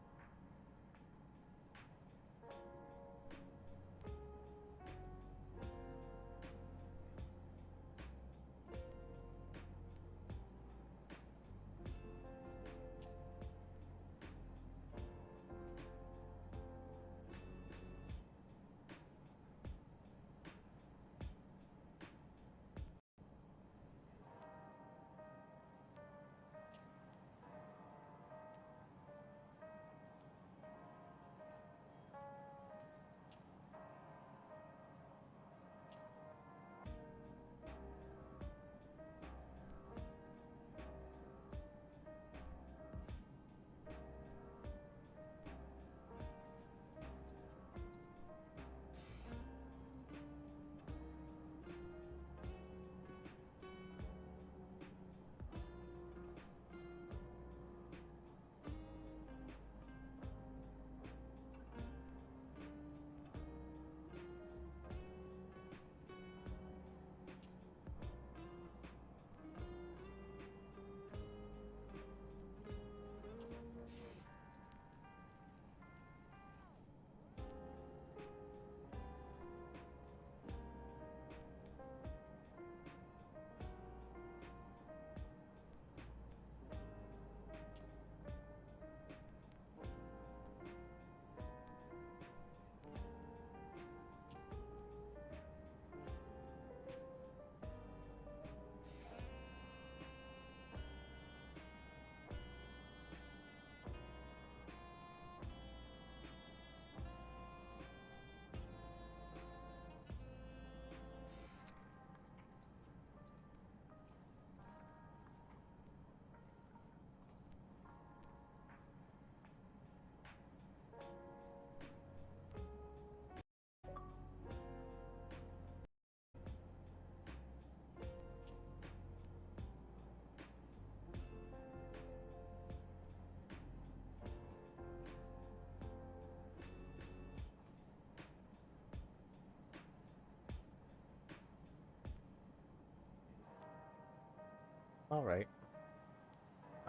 Alright.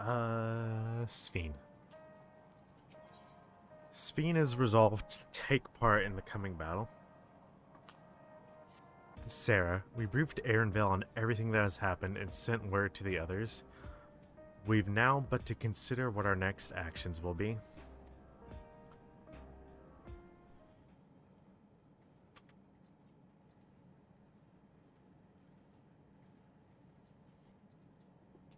Ffxiv. Ffxiv is resolved to take part in the coming battle. Sarah, we briefed Aaronvale on everything that has happened and sent word to the others. We've now but to consider what our next actions will be.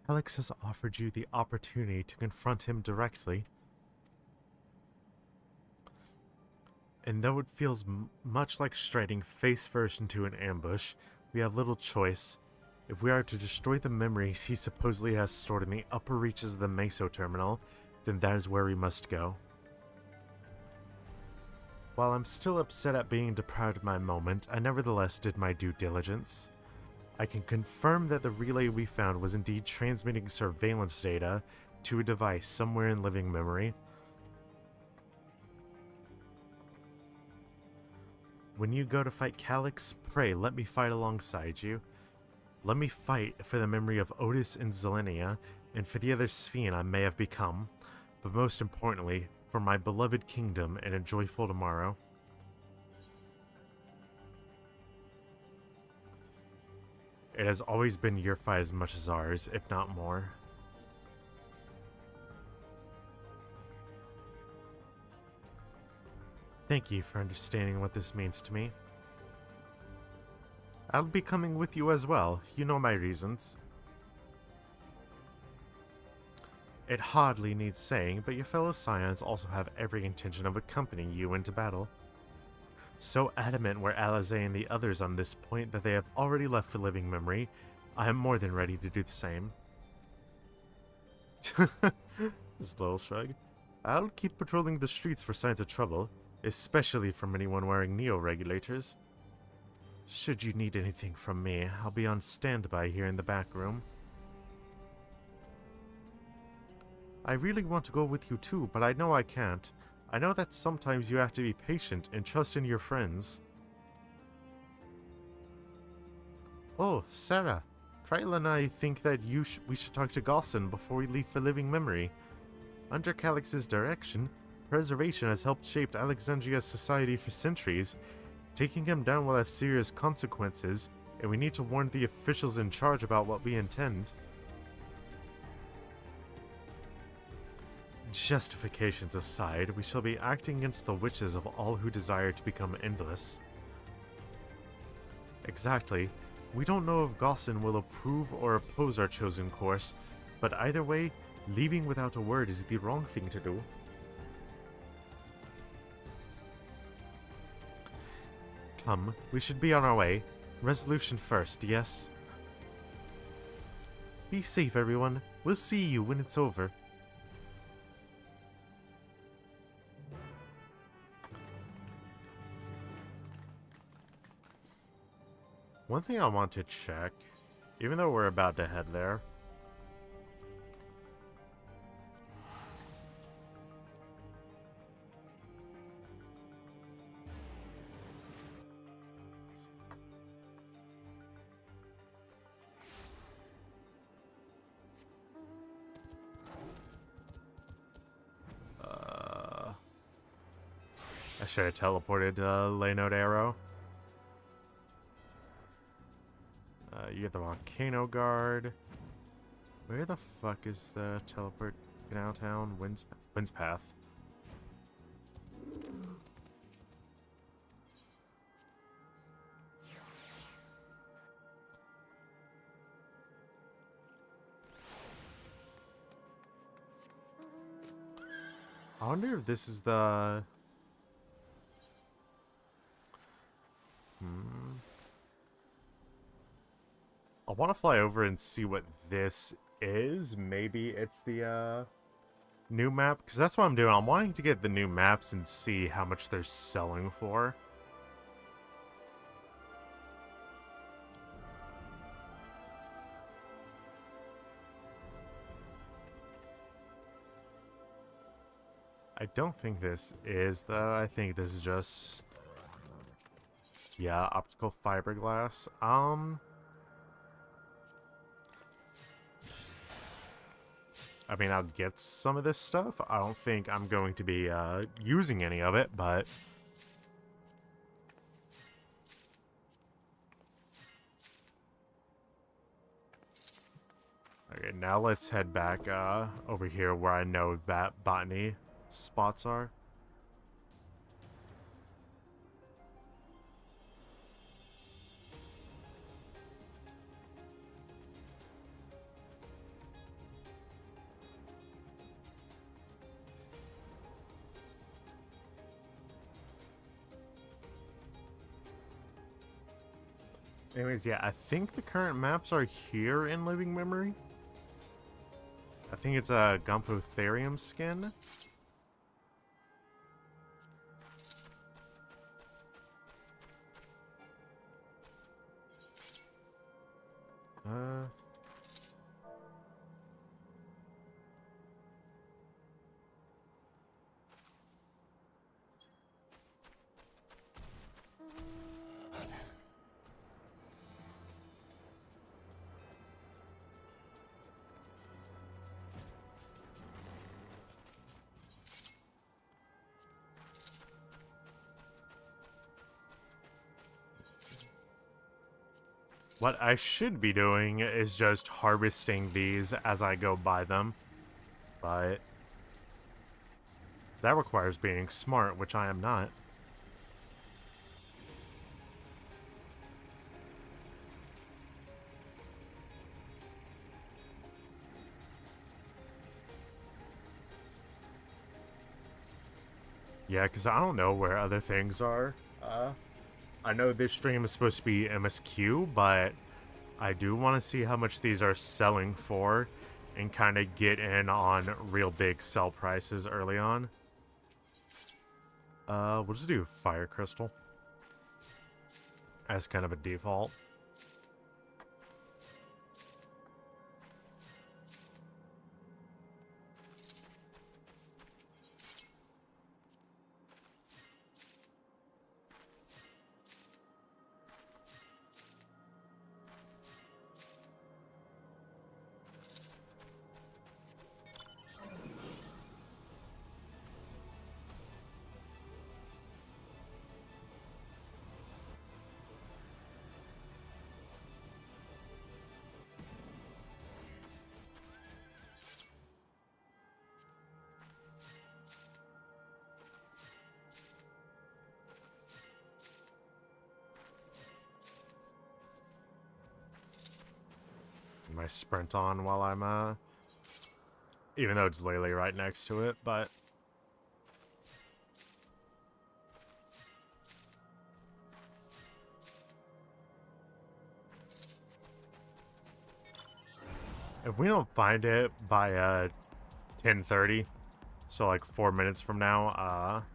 Alex has offered you the opportunity to confront him directly. And though it feels much like striding face first into an ambush, we have little choice. If we are to destroy the memories he supposedly has stored in the upper reaches of the Meso terminal, then that is where we must go. While I'm still upset at being deprived of my moment, I nevertheless did my due diligence. I can confirm that the relay we found was indeed transmitting surveillance data to a device somewhere in living memory. When you go to fight Calyx, pray let me fight alongside you. Let me fight for the memory of Otis and Zelenia, and for the other Ffxiv I may have become, but most importantly, for my beloved kingdom and a joyful tomorrow. It has always been your fight as much as ours, if not more. Thank you for understanding what this means to me. I'll be coming with you as well. You know my reasons. It hardly needs saying, but your fellow Scions also have every intention of accompanying you into battle. So adamant were Alizé and the others on this point that they have already left for living memory. I am more than ready to do the same. Just a little shrug. I'll keep patrolling the streets for signs of trouble, especially from anyone wearing neo-regulators. Should you need anything from me, I'll be on standby here in the back room. I really want to go with you too, but I know I can't. I know that sometimes you have to be patient and trust in your friends. Oh, Sarah. Kryla and I think that we should talk to Gaussen before we leave for living memory. Under Calyx's direction, preservation has helped shape Alexandria's society for centuries. Taking him down will have serious consequences, and we need to warn the officials in charge about what we intend. Justifications aside, we shall be acting against the wishes of all who desire to become endless. Exactly. We don't know if Gaussen will approve or oppose our chosen course, but either way, leaving without a word is the wrong thing to do. Come, we should be on our way. Resolution first, yes? Be safe, everyone. We'll see you when it's over. One thing I want to check, even though we're about to head there. I should have teleported Leno Arrow. You get the Volcano Guard. Where the fuck is the teleport? Canal Town, Wind's Path. I wonder if this is the... I want to fly over and see what this is. Maybe it's the new map, because that's what I'm doing. I'm wanting to get the new maps and see how much they're selling for. I don't think this is, though. I think this is just... yeah, optical fiberglass. I mean, I'll get some of this stuff. I don't think I'm going to be using any of it, but... Okay, now let's head back over here where I know that botany spots are. Anyways, yeah, I think the current maps are here in Living Memory. I think it's a Gomphotherium skin. Uh... What I should be doing is just harvesting these as I go by them, but that requires being smart, which I am not. Yeah, because I don't know where other things are. I know this stream is supposed to be MSQ, but I do want to see how much these are selling for and kind of get in on real big sell prices early on. We'll just do Fire Crystal as kind of a default. My sprint on while I'm even though it's literally right next to it, but if we don't find it by 10:30, so like 4 minutes from now,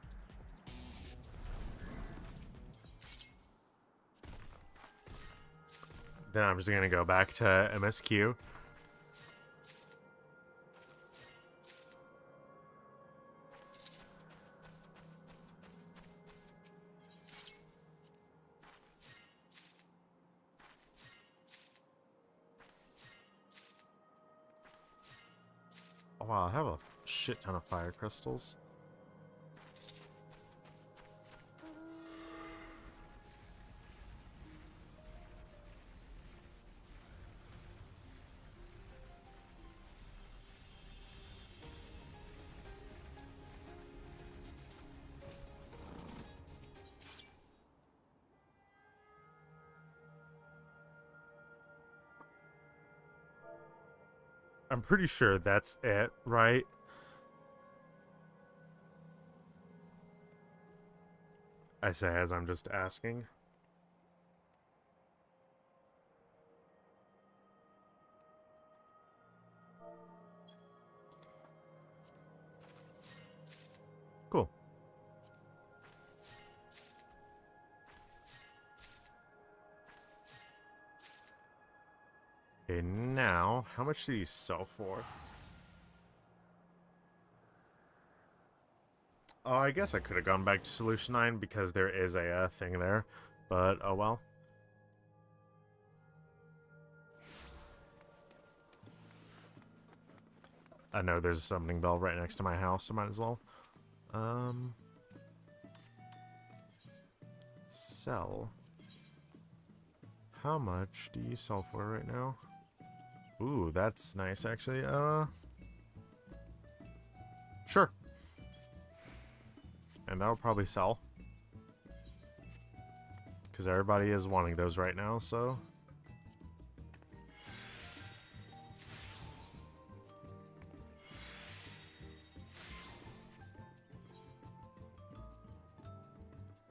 then I'm just gonna go back to MSQ. Oh wow, I have a shit ton of fire crystals. I'm pretty sure that's it, right? I say as I'm just asking. Cool. Okay, now, how much do these sell for? Oh, I guess I could have gone back to Solution 9 because there is a thing there, but oh well. I know there's a summoning bell right next to my house, so might as well. Sell. How much do you sell for right now? Ooh, that's nice, actually. Sure. And that'll probably sell. Because everybody is wanting those right now, so...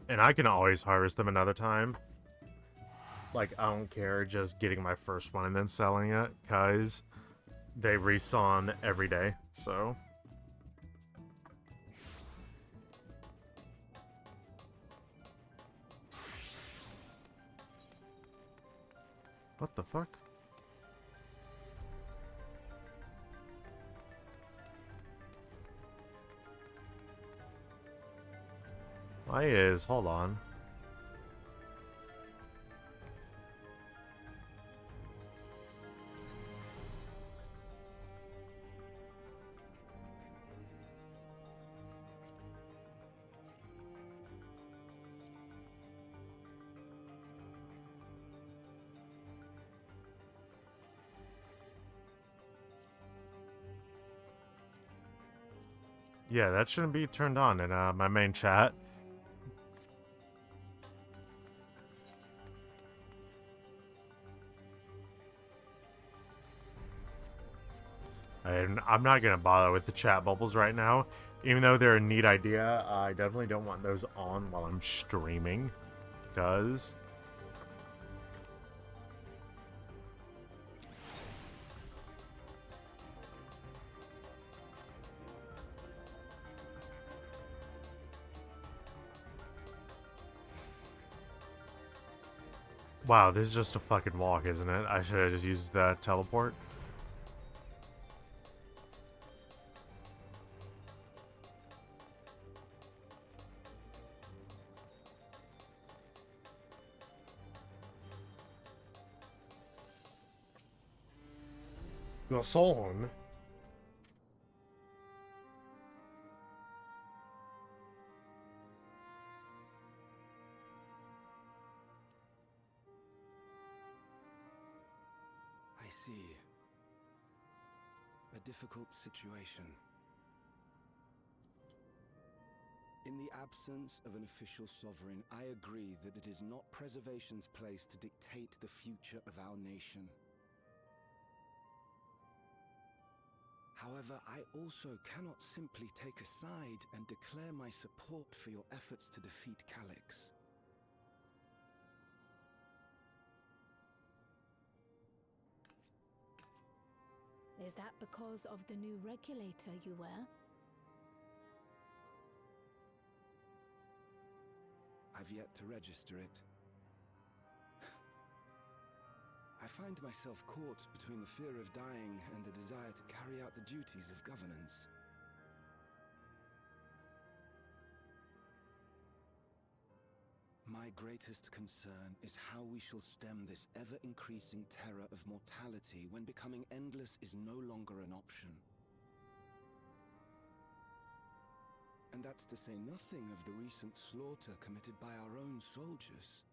And I can always harvest them another time. Like, I don't care just getting my first one and then selling it, because they respawn every day, so... What the fuck? Why is... Hold on. Yeah, that shouldn't be turned on in my main chat. And I'm not going to bother with the chat bubbles right now. Even though they're a neat idea, I definitely don't want those on while I'm streaming. Because... Wow, this is just a fucking walk, isn't it? I should have just used that teleport. Garçon. I see. A difficult situation. In the absence of an official sovereign, I agree that it is not preservation's place to dictate the future of our nation. However, I also cannot simply take a side and declare my support for your efforts to defeat Calyx. Is that because of the new regulator you wear? I've yet to register it. I find myself caught between the fear of dying and the desire to carry out the duties of governance. My greatest concern is how we shall stem this ever-increasing terror of mortality when becoming endless is no longer an option. And that's to say nothing of the recent slaughter committed by our own soldiers.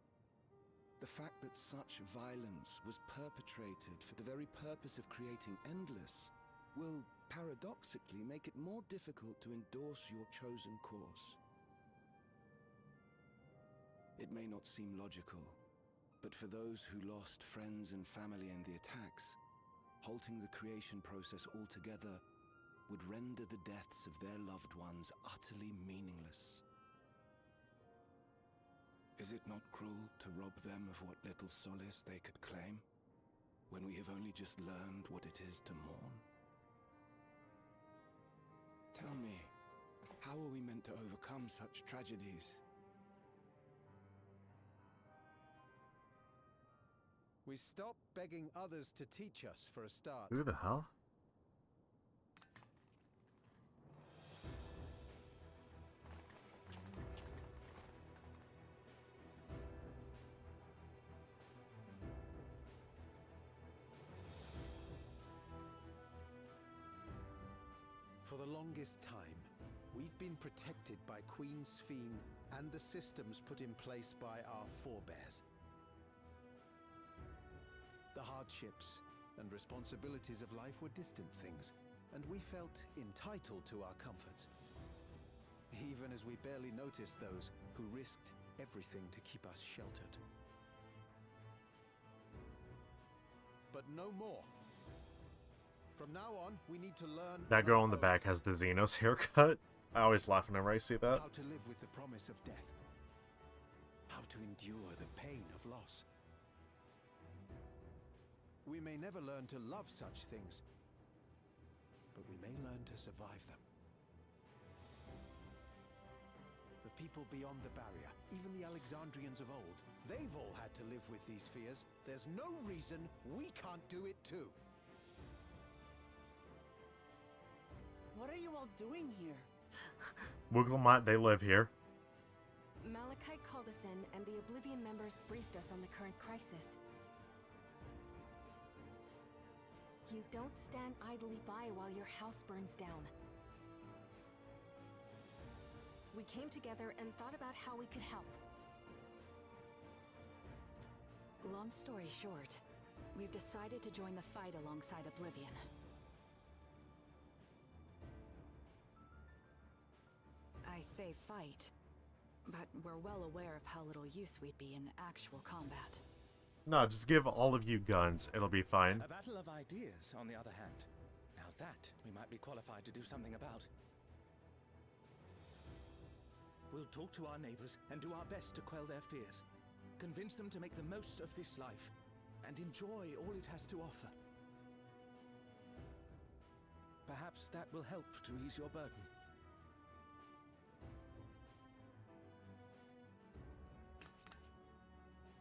The fact that such violence was perpetrated for the very purpose of creating Endless will, paradoxically, make it more difficult to endorse your chosen course. It may not seem logical, but for those who lost friends and family in the attacks, halting the creation process altogether would render the deaths of their loved ones utterly meaningless. Is it not cruel to rob them of what little solace they could claim, when we have only just learned what it is to mourn? Tell me, how are we meant to overcome such tragedies? We stop begging others to teach us for a start. Who the hell? For the longest time, we've been protected by Queen Ffxiv and the systems put in place by our forebears. The hardships, and responsibilities of life were distant things, and we felt entitled to our comforts. Even as we barely noticed those who risked everything to keep us sheltered. But no more. From now on, we need to learn. That girl in the back has the Xenos haircut. I always laugh whenever I see that. How to live with the promise of death. How to endure the pain of loss. We may never learn to love such things, but we may learn to survive them. The people beyond the barrier, even the Alexandrians of old, they've all had to live with these fears. There's no reason we can't do it too. What are you all doing here? Wigglemont, they live here. Malachite called us in, and the Oblivion members briefed us on the current crisis. You don't stand idly by while your house burns down. We came together and thought about how we could help. Long story short, we've decided to join the fight alongside Oblivion. I say fight, but we're well aware of how little use we'd be in actual combat. No, just give all of you guns. It'll be fine. A battle of ideas, on the other hand. Now that we might be qualified to do something about. We'll talk to our neighbors and do our best to quell their fears. Convince them to make the most of this life and enjoy all it has to offer. Perhaps that will help to ease your burden.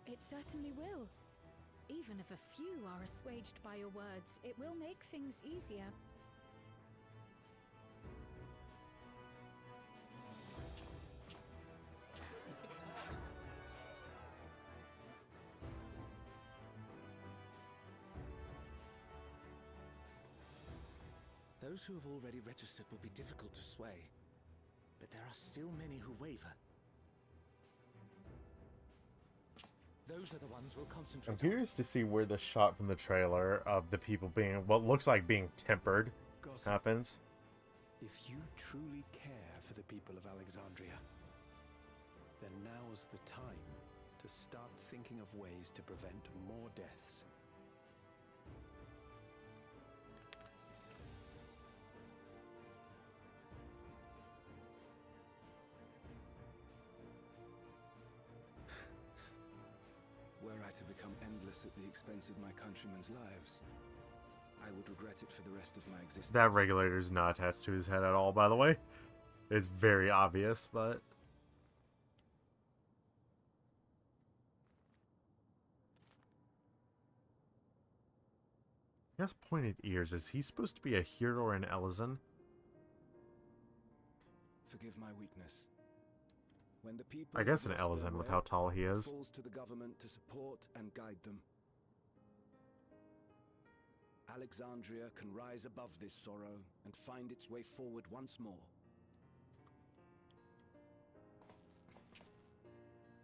It certainly will. Even if a few are assuaged by your words, it will make things easier. Those who have already registered will be difficult to sway, but there are still many who waver. Those are the ones we'll concentrate I'm curious to see where the shot from the trailer of the people being, what looks like being tempered, happens. If you truly care for the people of Alexandria, then now's the time to start thinking of ways to prevent more deaths. Were I to become endless at the expense of my countrymen's lives, I would regret it for the rest of my existence. That regulator's not attached to his head at all, by the way. It's very obvious, but... He has pointed ears. Is he supposed to be a hero in Elysian? Forgive my weakness. When the people I guess in have lost their Elysian with way, how tall he it is. falls to the government to support and guide them. Alexandria can rise above this sorrow and find its way forward once more.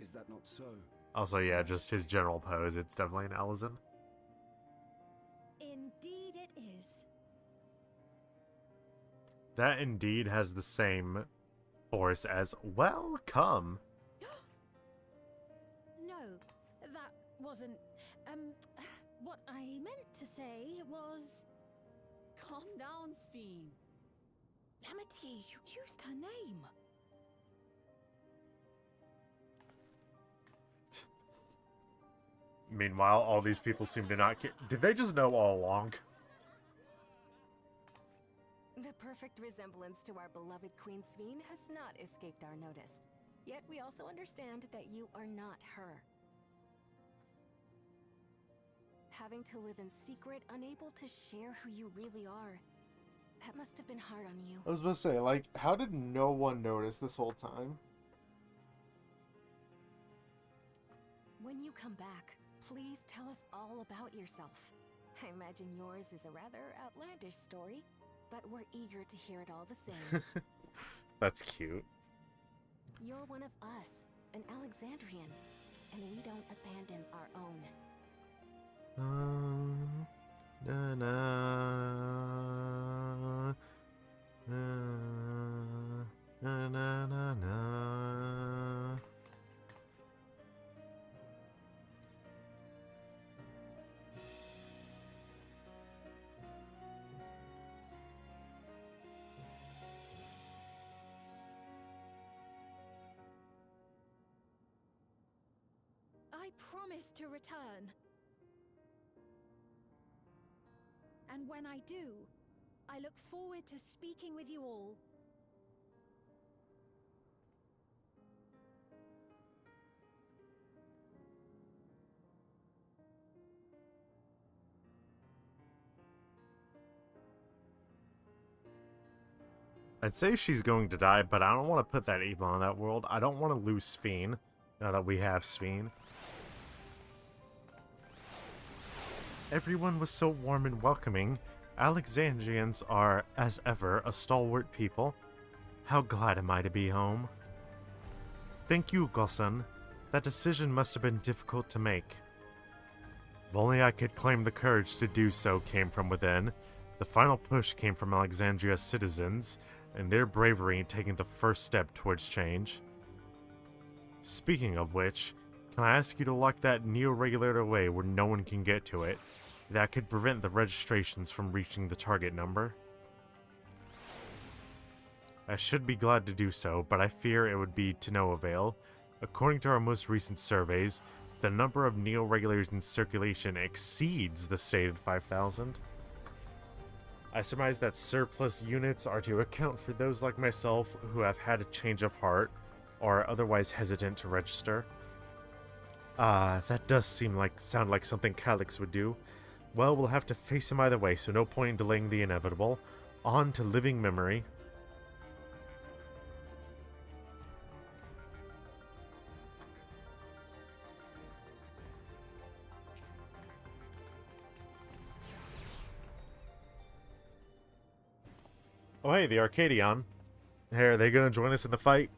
Is that not so? Also, yeah, just his general pose. It's definitely an Elysian. Indeed it is. That indeed has the same force as welcome. No, that wasn't... what I meant to say was... Calm down, Ffxiv. Amity, you used her name. Meanwhile, all these people seem to not care. Did they just know all along? The perfect resemblance to our beloved Queen Ffxiv has not escaped our notice. Yet we also understand that you are not her. Having to live in secret, unable to share who you really are. That must have been hard on you. I was about to say, like, how did no one notice this whole time? When you come back, please tell us all about yourself. I imagine yours is a rather outlandish story, but we're eager to hear it all the same. That's cute. You're one of us, an Alexandrian, and we don't abandon our own. Na na na na na na na. I promise to return. And when I do, I look forward to speaking with you all. I'd say she's going to die, but I don't want to put that evil in that world. I don't want to lose Ffxiv, now that we have Ffxiv. Everyone was so warm and welcoming. Alexandrians are, as ever, a stalwart people. How glad am I to be home. Thank you, Gosun. That decision must have been difficult to make. If only I could claim the courage to do so came from within. The final push came from Alexandria's citizens, and their bravery in taking the first step towards change. Speaking of which, can I ask you to lock that neo-regulator away where no one can get to it? That could prevent the registrations from reaching the target number. I should be glad to do so, but I fear it would be to no avail. According to our most recent surveys, the number of neo-regulators in circulation exceeds the stated 5,000. I surmise that surplus units are to account for those like myself who have had a change of heart or are otherwise hesitant to register. That does sound like something Calyx would do. Well, we'll have to face him either way, so no point in delaying the inevitable. On to living memory. Oh hey, the Arcadion. Hey, are they gonna join us in the fight?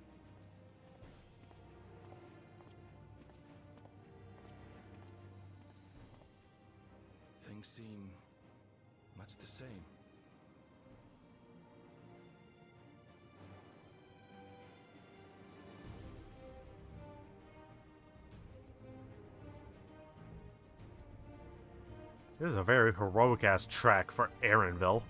Things seem much the same. This is a very heroic-ass track for Aaronville.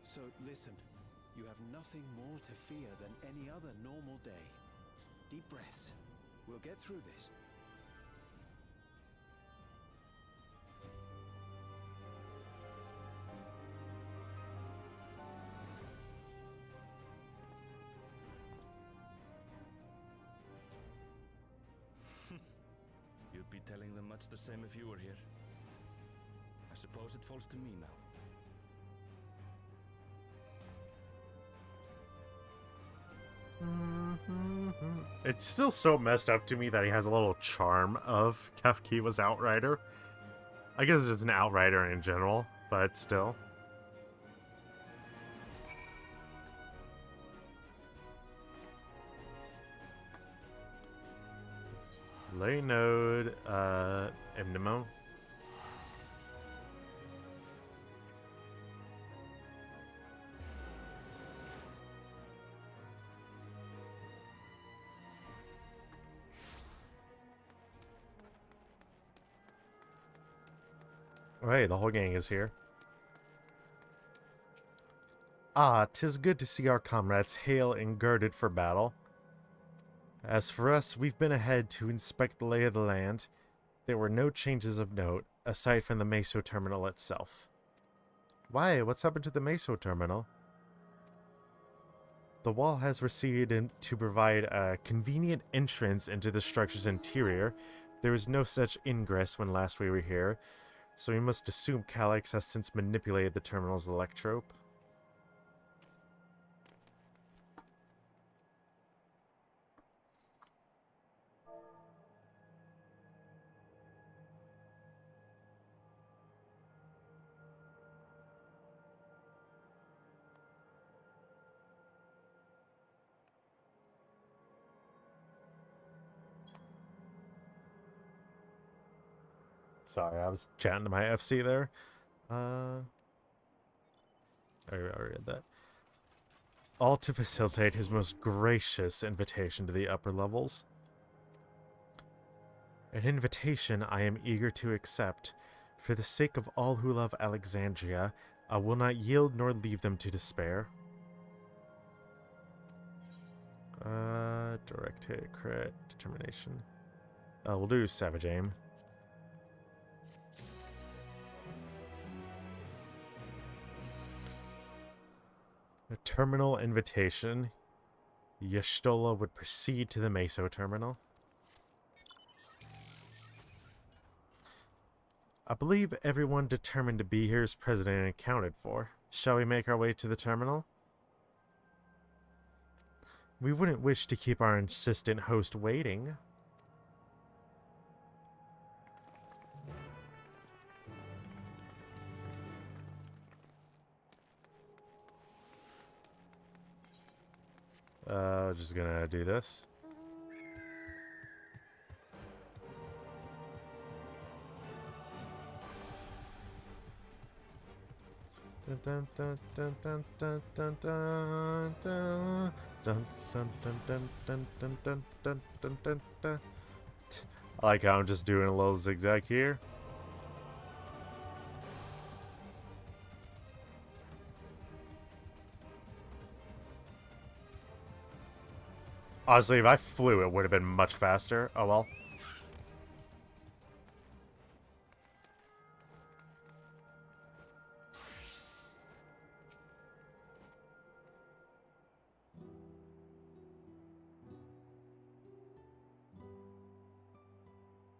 So listen, you have nothing more to fear than any other normal day. Deep breaths. We'll get through this. You'd be telling them much the same if you were here. I suppose it falls to me now. It's still so messed up to me that he has a little charm of Ffxiv Outrider. I guess it is an Outrider in general, but still. Lay node, Mnemo. Oh, hey, the whole gang is here. Ah, 'tis good to see our comrades hale and girded for battle. As for us, we've been ahead to inspect the lay of the land. There were no changes of note, aside from the Meso terminal itself. Why, what's happened to the Meso terminal? The wall has receded to provide a convenient entrance into the structure's interior. There was no such ingress when last we were here, so we must assume Calyx has since manipulated the terminal's electrope. Sorry, I was chatting to my FC there. I already read that. All to facilitate his most gracious invitation to the upper levels. An invitation I am eager to accept. For the sake of all who love Alexandria, I will not yield nor leave them to despair. Direct hit, crit, determination. We'll do Savage Aim. A terminal invitation. Y'shtola would proceed to the Meso terminal. I believe everyone determined to be here is present and accounted for. Shall we make our way to the terminal? We wouldn't wish to keep our insistent host waiting. Just gonna do this. Dun dun dun dun dun dun dun dun dun dun dun dun dun dun dun dun dun dun dun. I like how I'm just doing a little zigzag here. Honestly, if I flew, it would have been much faster. Oh well.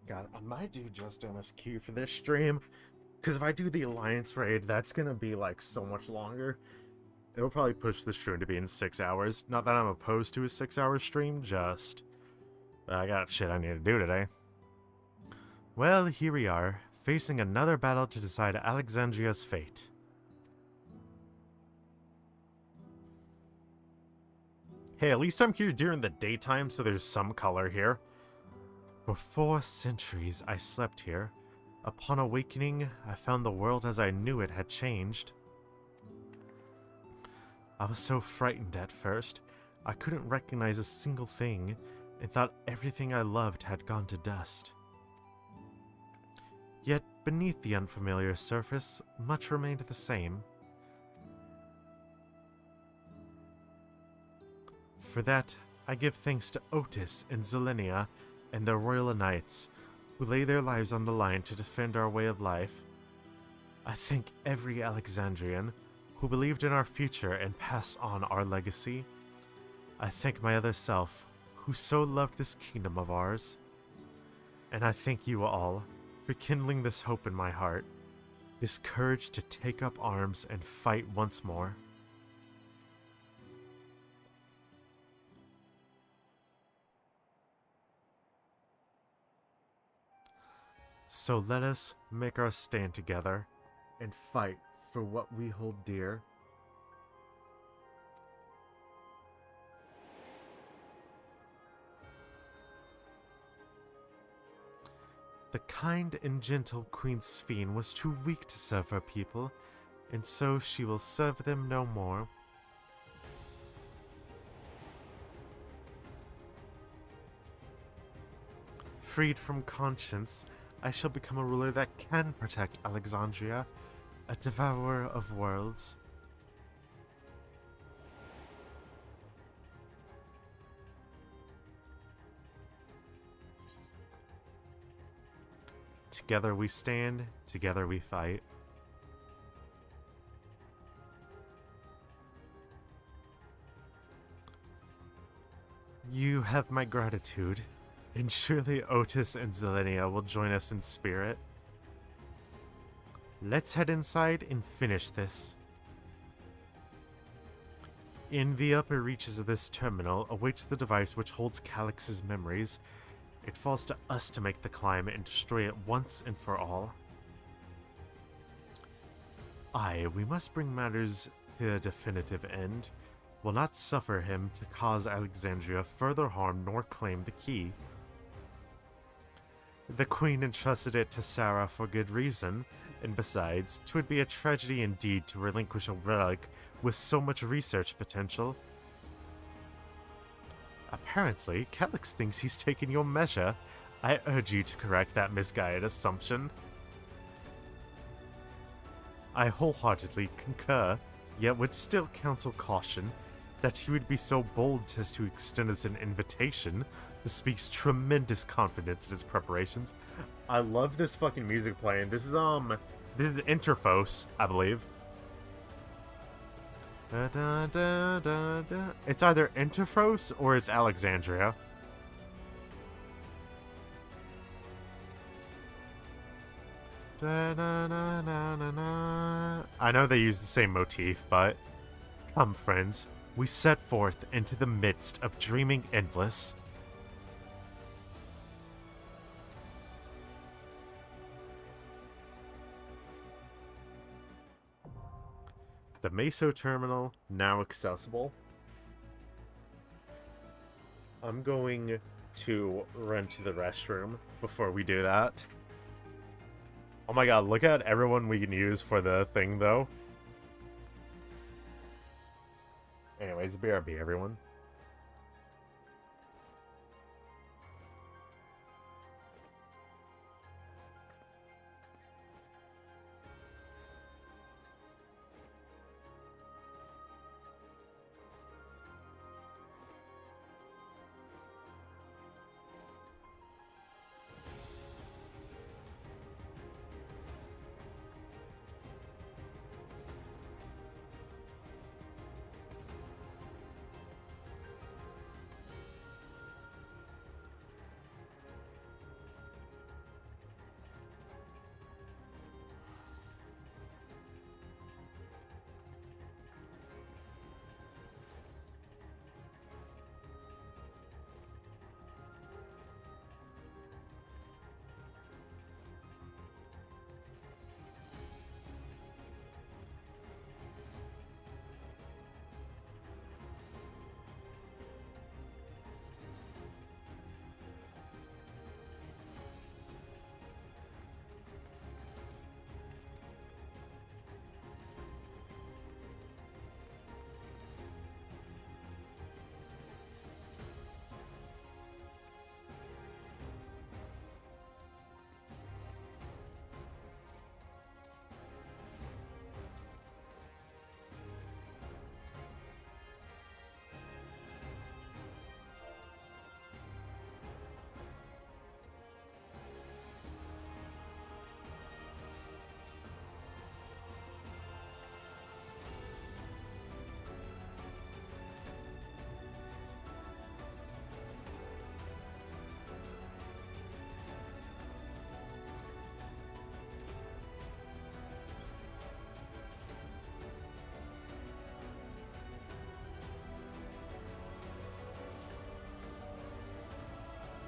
God, I might do just MSQ for this stream. Because if I do the Alliance raid, that's going to be like so much longer. It'll probably push the stream to be in 6 hours. Not that I'm opposed to a 6-hour stream, just I got shit I need to do today. Well, here we are, facing another battle to decide Alexandria's fate. Hey, at least I'm here during the daytime, so there's some color here. For 4 centuries I slept here. Upon awakening, I found the world as I knew it had changed. I was so frightened at first, I couldn't recognize a single thing, and thought everything I loved had gone to dust. Yet, beneath the unfamiliar surface, much remained the same. For that, I give thanks to Otis and Zelenia and their royal knights, who lay their lives on the line to defend our way of life. I thank every Alexandrian who believed in our future and passed on our legacy. I thank my other self, who so loved this kingdom of ours. And I thank you all for kindling this hope in my heart, this courage to take up arms and fight once more. So let us make our stand together and fight for what we hold dear. The kind and gentle Queen Ffxiv was too weak to serve her people, and so she will serve them no more. Freed from conscience, I shall become a ruler that can protect Alexandria, a devourer of worlds. Together we stand, together we fight. You have my gratitude, and surely Otis and Zelenia will join us in spirit. Let's head inside and finish this. In the upper reaches of this terminal awaits the device which holds Calyx's memories. It falls to us to make the climb and destroy it once and for all. Aye, we must bring matters to a definitive end. Will not suffer him to cause Alexandria further harm nor claim the key. The Queen entrusted it to Sarah for good reason, and besides, 'twould be a tragedy indeed to relinquish a relic with so much research potential. Apparently, Calyx thinks he's taken your measure. I urge you to correct that misguided assumption. I wholeheartedly concur, yet would still counsel caution that he would be so bold as to extend us an invitation bespeaks tremendous confidence in his preparations. I love this fucking music playing. This is Interphos, I believe. Da, da, da, da, da. It's either Interphos or it's Alexandria. Da, da, da, da, da, da. I know they use the same motif, but come, friends, we set forth into the midst of dreaming endless. The Meso terminal, now accessible. I'm going to run to the restroom before we do that. Oh my god, look at everyone we can use for the thing, though. Anyways, BRB, everyone.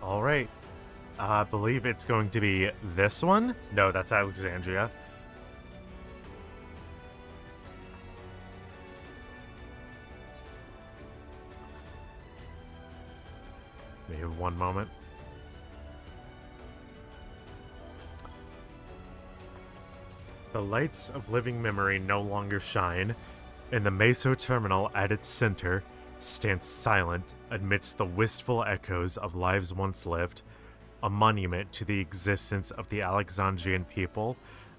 Alright. I believe it's going to be this one. No, that's Alexandria. Maybe one moment. The lights of living memory no longer shine, and the Meso terminal at its center stands silent amidst the wistful echoes of lives once lived, a monument to the existence of the Alexandrian people,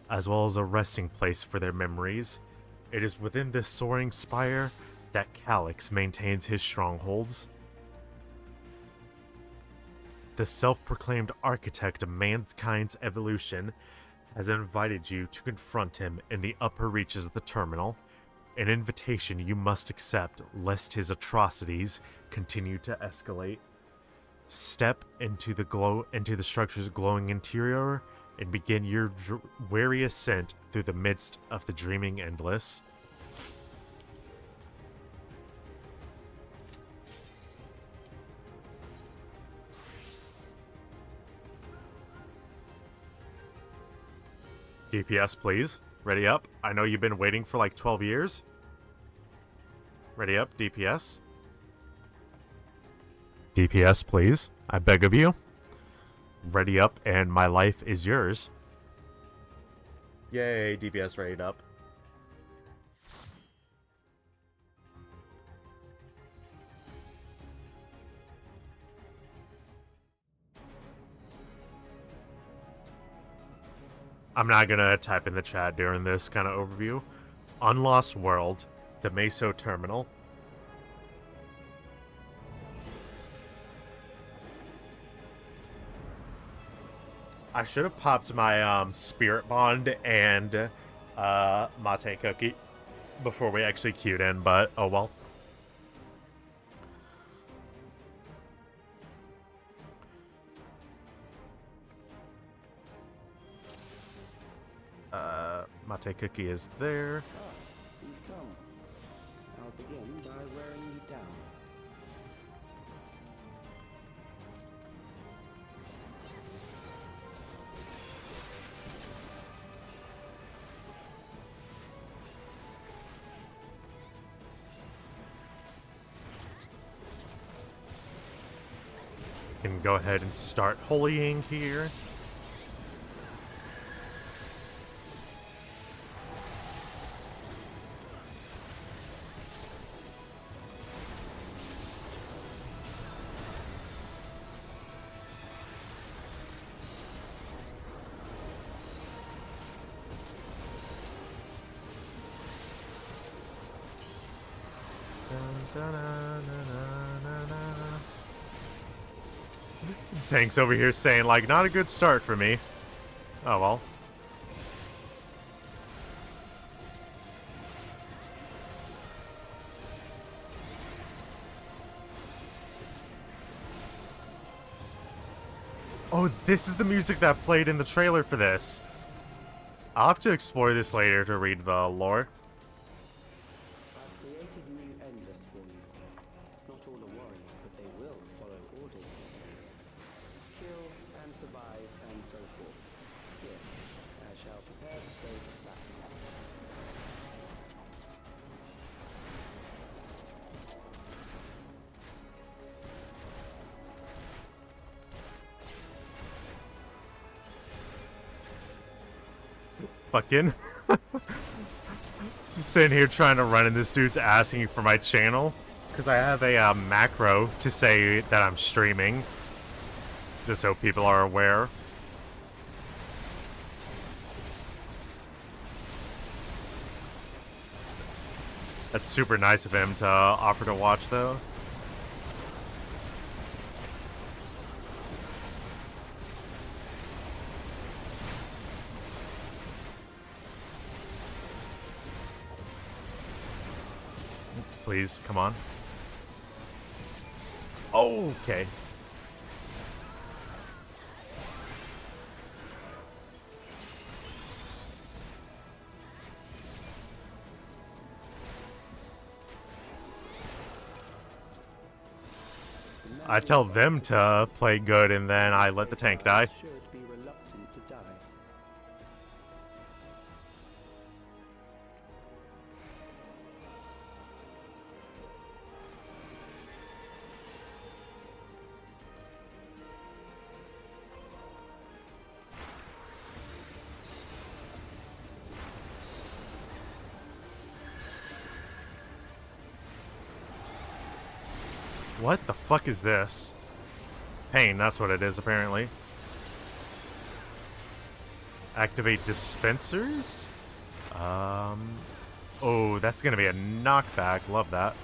as well as a resting place for their memories. It is within this soaring spire that Calyx maintains his strongholds. The self-proclaimed architect of mankind's evolution has invited you to confront him in the upper reaches of the terminal, an invitation you must accept lest his atrocities continue to escalate. Step into the structure's glowing interior and begin your weary ascent through the midst of the dreaming endless. DPS, please. Ready up. I know you've been waiting for like 12 years. Ready up, DPS. DPS, please. I beg of you. ready up, and my life is yours. Yay, DPS ready up. I'm not gonna type in the chat during this kind of overview. Unlost World, the Meso Terminal. I should have popped my Spirit Bond and Mate Cookie before we actually queued in, but oh well. Mate Cookie is there. Ah, you've come. I'll begin by wearing you down. Can go ahead and start holying here. Tank's over here saying, like, not a good start for me. Oh, well. Oh, this is the music that played in the trailer for this. I'll have to explore this later to read the lore. I've created new endless for you. Not all are warriors, but they will follow orders. Kill and survive and so forth. Here, I shall prepare the stage of battle. Fucking sitting here trying to run in this dude's asking for my channel because I have a macro to say that I'm streaming, just so people are aware. That's super nice of him to offer to watch, though. Please, come on. Oh, okay. I tell them to play good, and then I let the tank die. Should be reluctant to die. What the fuck is this? Pain, that's what it is, apparently. Activate dispensers? Oh, that's gonna be a knockback. Love that.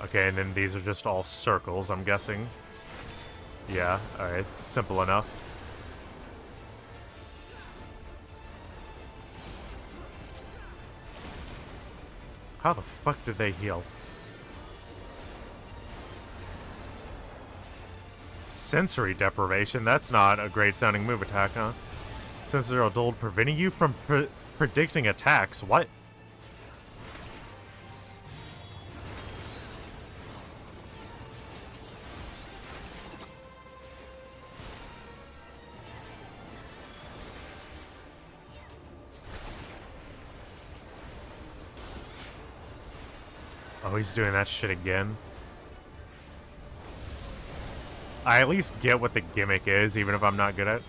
Okay, and then these are just all circles, I'm guessing. Yeah, alright. Simple enough. How the fuck did they heal? Sensory deprivation? That's not a great sounding move attack, huh? Sensory dull preventing you from predicting attacks. What? Oh, he's doing that shit again. I at least get what the gimmick is, even if I'm not good at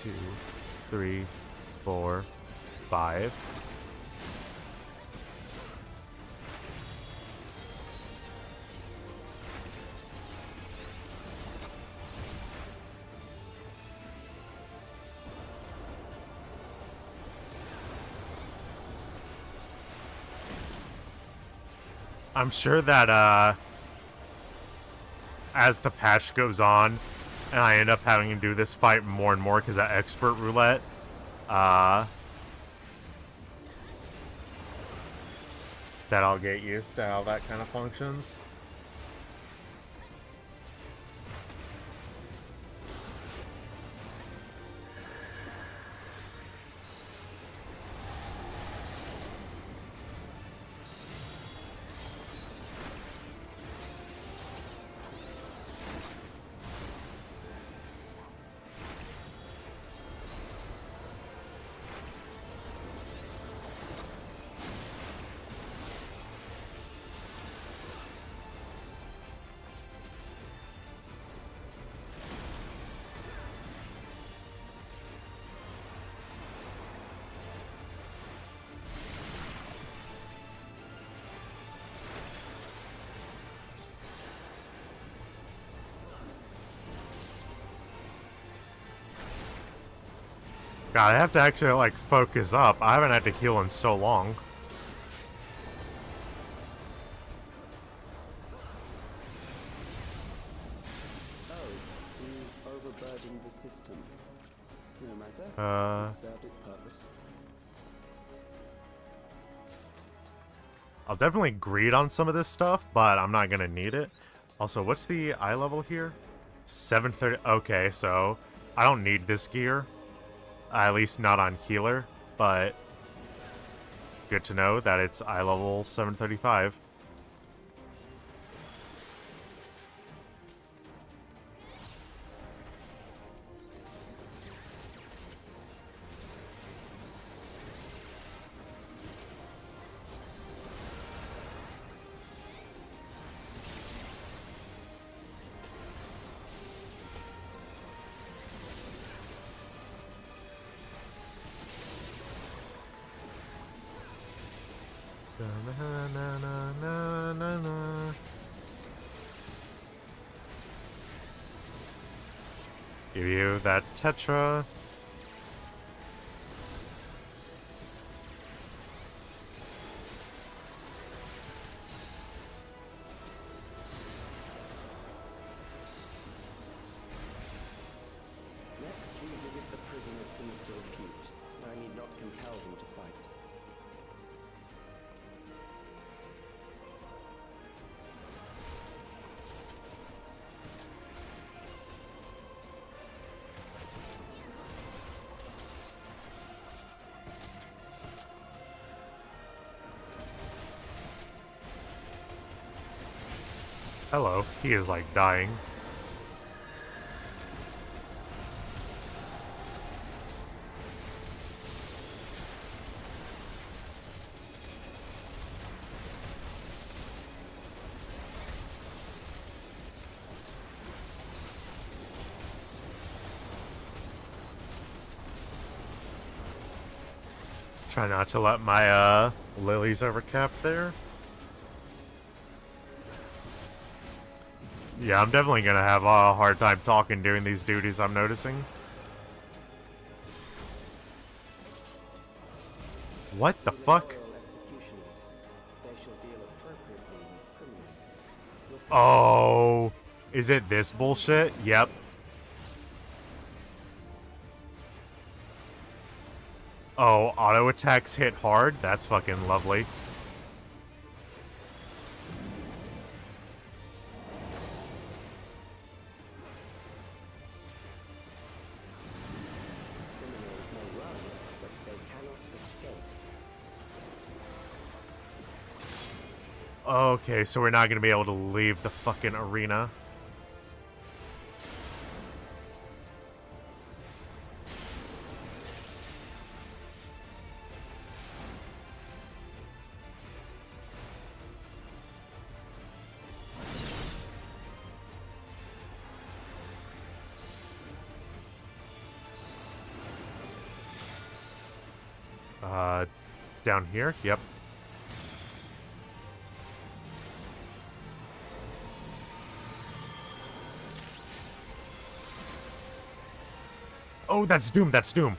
2, 3, 4, 5. I'm sure that as the patch goes on and I end up having to do this fight more and more because of expert roulette, that I'll get used to how that kind of functions. God, I have to actually, like, focus up. I haven't had to heal in so long. Oh, you've overburdened the system. No matter. It served its purpose. I'll definitely greed on some of this stuff, but I'm not gonna need it. Also, what's the eye level here? 730. Okay, so I don't need this gear. At least not on healer, but good to know that it's eye level 735. Give you that Tetra. Next, we visit a prison of sinister accused. I need not compel him to fight. Hello. He is like dying. Try not to let my lilies overcap there. Yeah, I'm definitely gonna have a hard time talking during these duties, I'm noticing. What the fuck? Oh, is it this bullshit? Yep. Oh, auto attacks hit hard? That's fucking lovely. Okay, so we're not gonna be able to leave the fucking arena. Down here? Yep. Oh, that's Doom, that's Doom.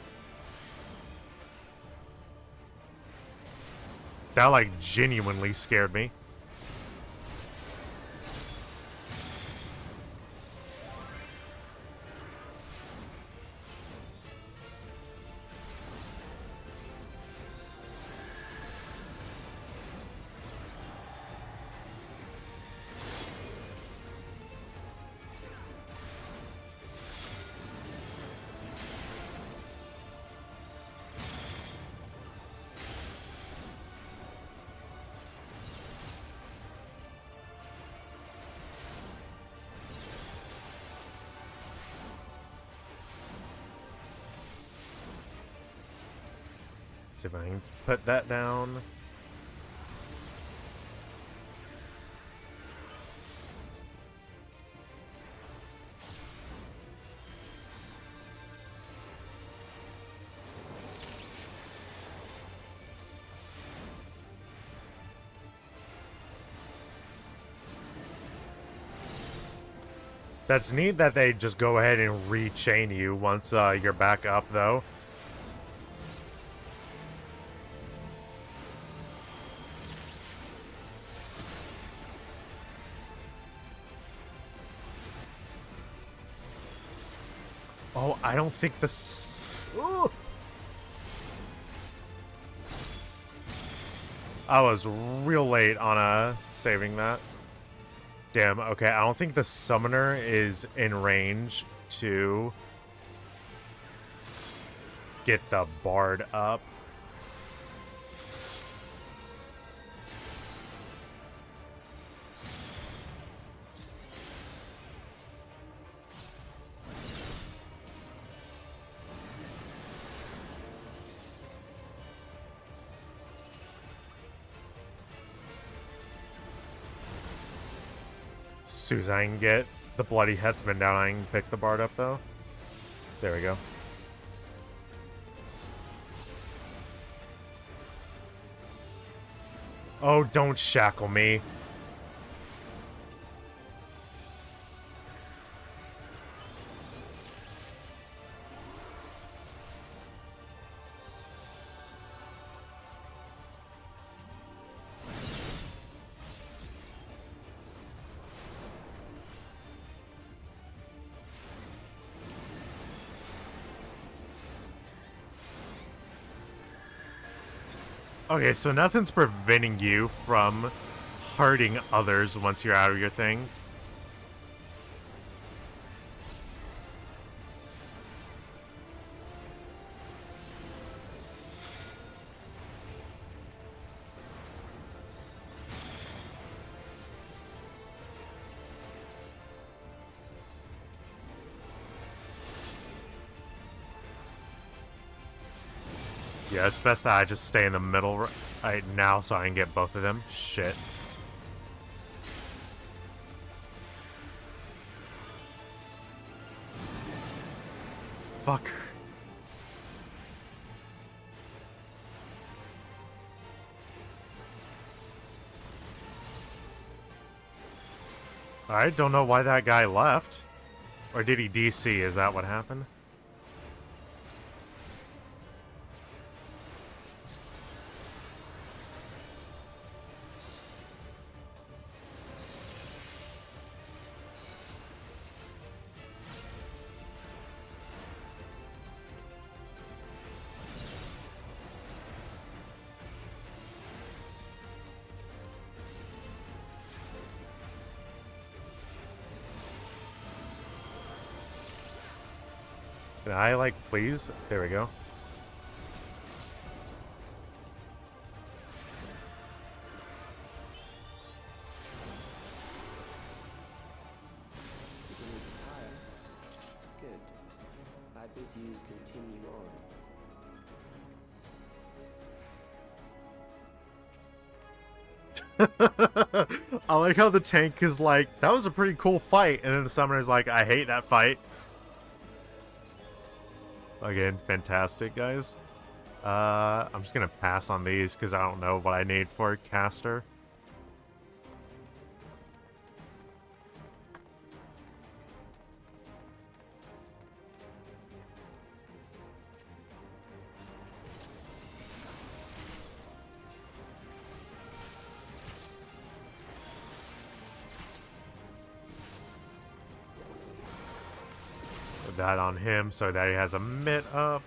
That, like, genuinely scared me. See if I can put that down. That's neat that they just go ahead and rechain you once you're back up, though. Oh, I don't think this... Ooh! I was real late on saving that. Damn, okay, I don't think the summoner is in range to get the bard up. As soon as I can get the bloody headsman down, I can pick the bard up, though. There we go. Oh, don't shackle me. Okay, so nothing's preventing you from hurting others once you're out of your thing. Yeah, it's best that I just stay in the middle right now so I can get both of them. Shit. Fuck. I don't know why that guy left. Or did he DC? Is that what happened? Can I, like, please? There we go. Beginning to tire? Good. I bid you continue on. I like how the tank is like, that was a pretty cool fight, and then the summoner's like, I hate that fight. Again, fantastic, guys. I'm just gonna pass on these because I don't know what I need for a caster. Put that on him so that he has a mitt up.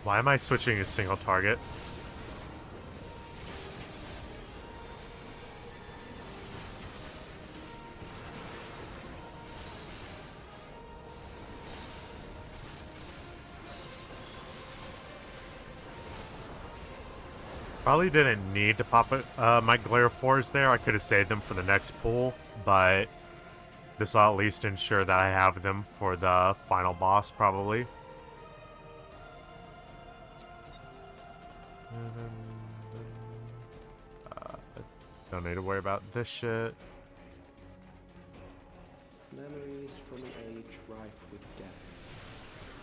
Why am I switching a single target? Probably didn't need to pop it, my Glare 4s there. I could have saved them for the next pool, but this will at least ensure that I have them for the final boss, probably. Don't need to worry about this shit. Memories from an age rife with death.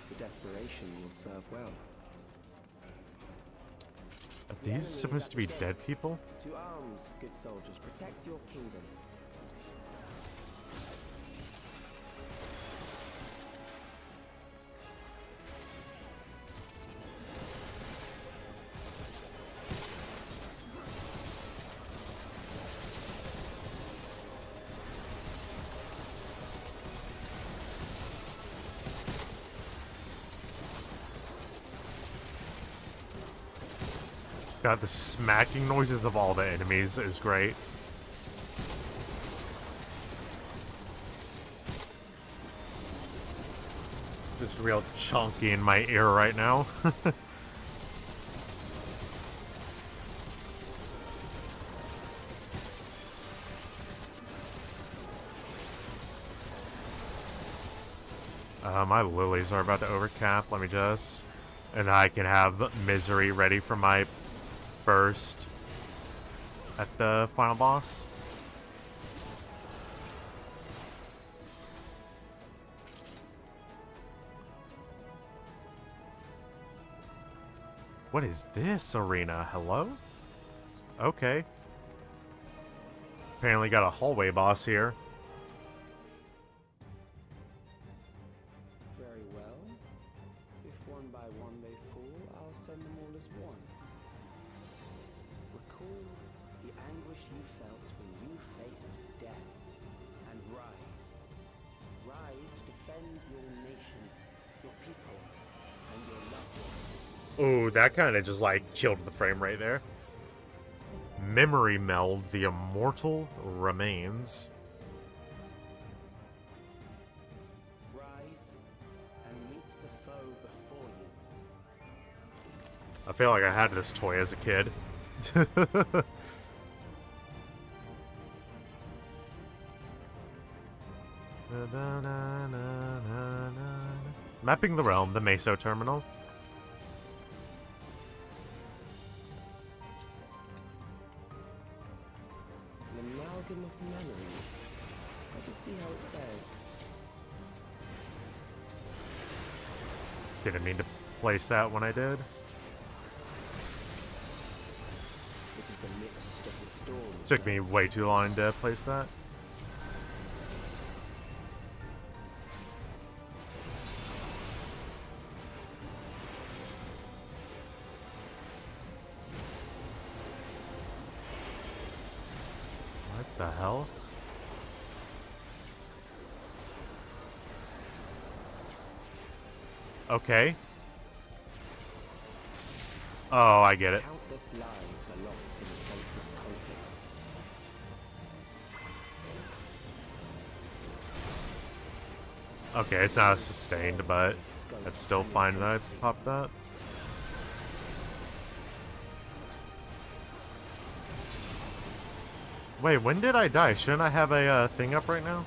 The desperation will serve well. Are these supposed to be dead people? To arms, good soldiers, protect your kingdom. God, the smacking noises of all the enemies is great. Just real chunky in my ear right now. My lilies are about to overcap. Let me just... And I can have Misery ready for my burst at the final boss. What is this arena? Hello? Okay. Apparently got a hallway boss here. Very well. If one by one they fall, I'll send them all as one. Recall the anguish you felt when you faced death, and rise. Rise to defend your nation, your people, and your loved ones. Ooh, that kind of just like killed the frame right there. Memory meld, the immortal remains. Rise and meet the foe before you. I feel like I had this toy as a kid. Mapping the realm, the Meso terminal. An amalgam of memories. Let us see how it fares. Didn't mean to place that when I did. It is the midst of the storm. Took me way too long to place that. What the hell? Okay. Oh, I get it. Countless lives are lost in senseless conflict. Okay, it's not sustained, but that's still fine that I popped that. Wait, when did I die? Shouldn't I have a thing up right now?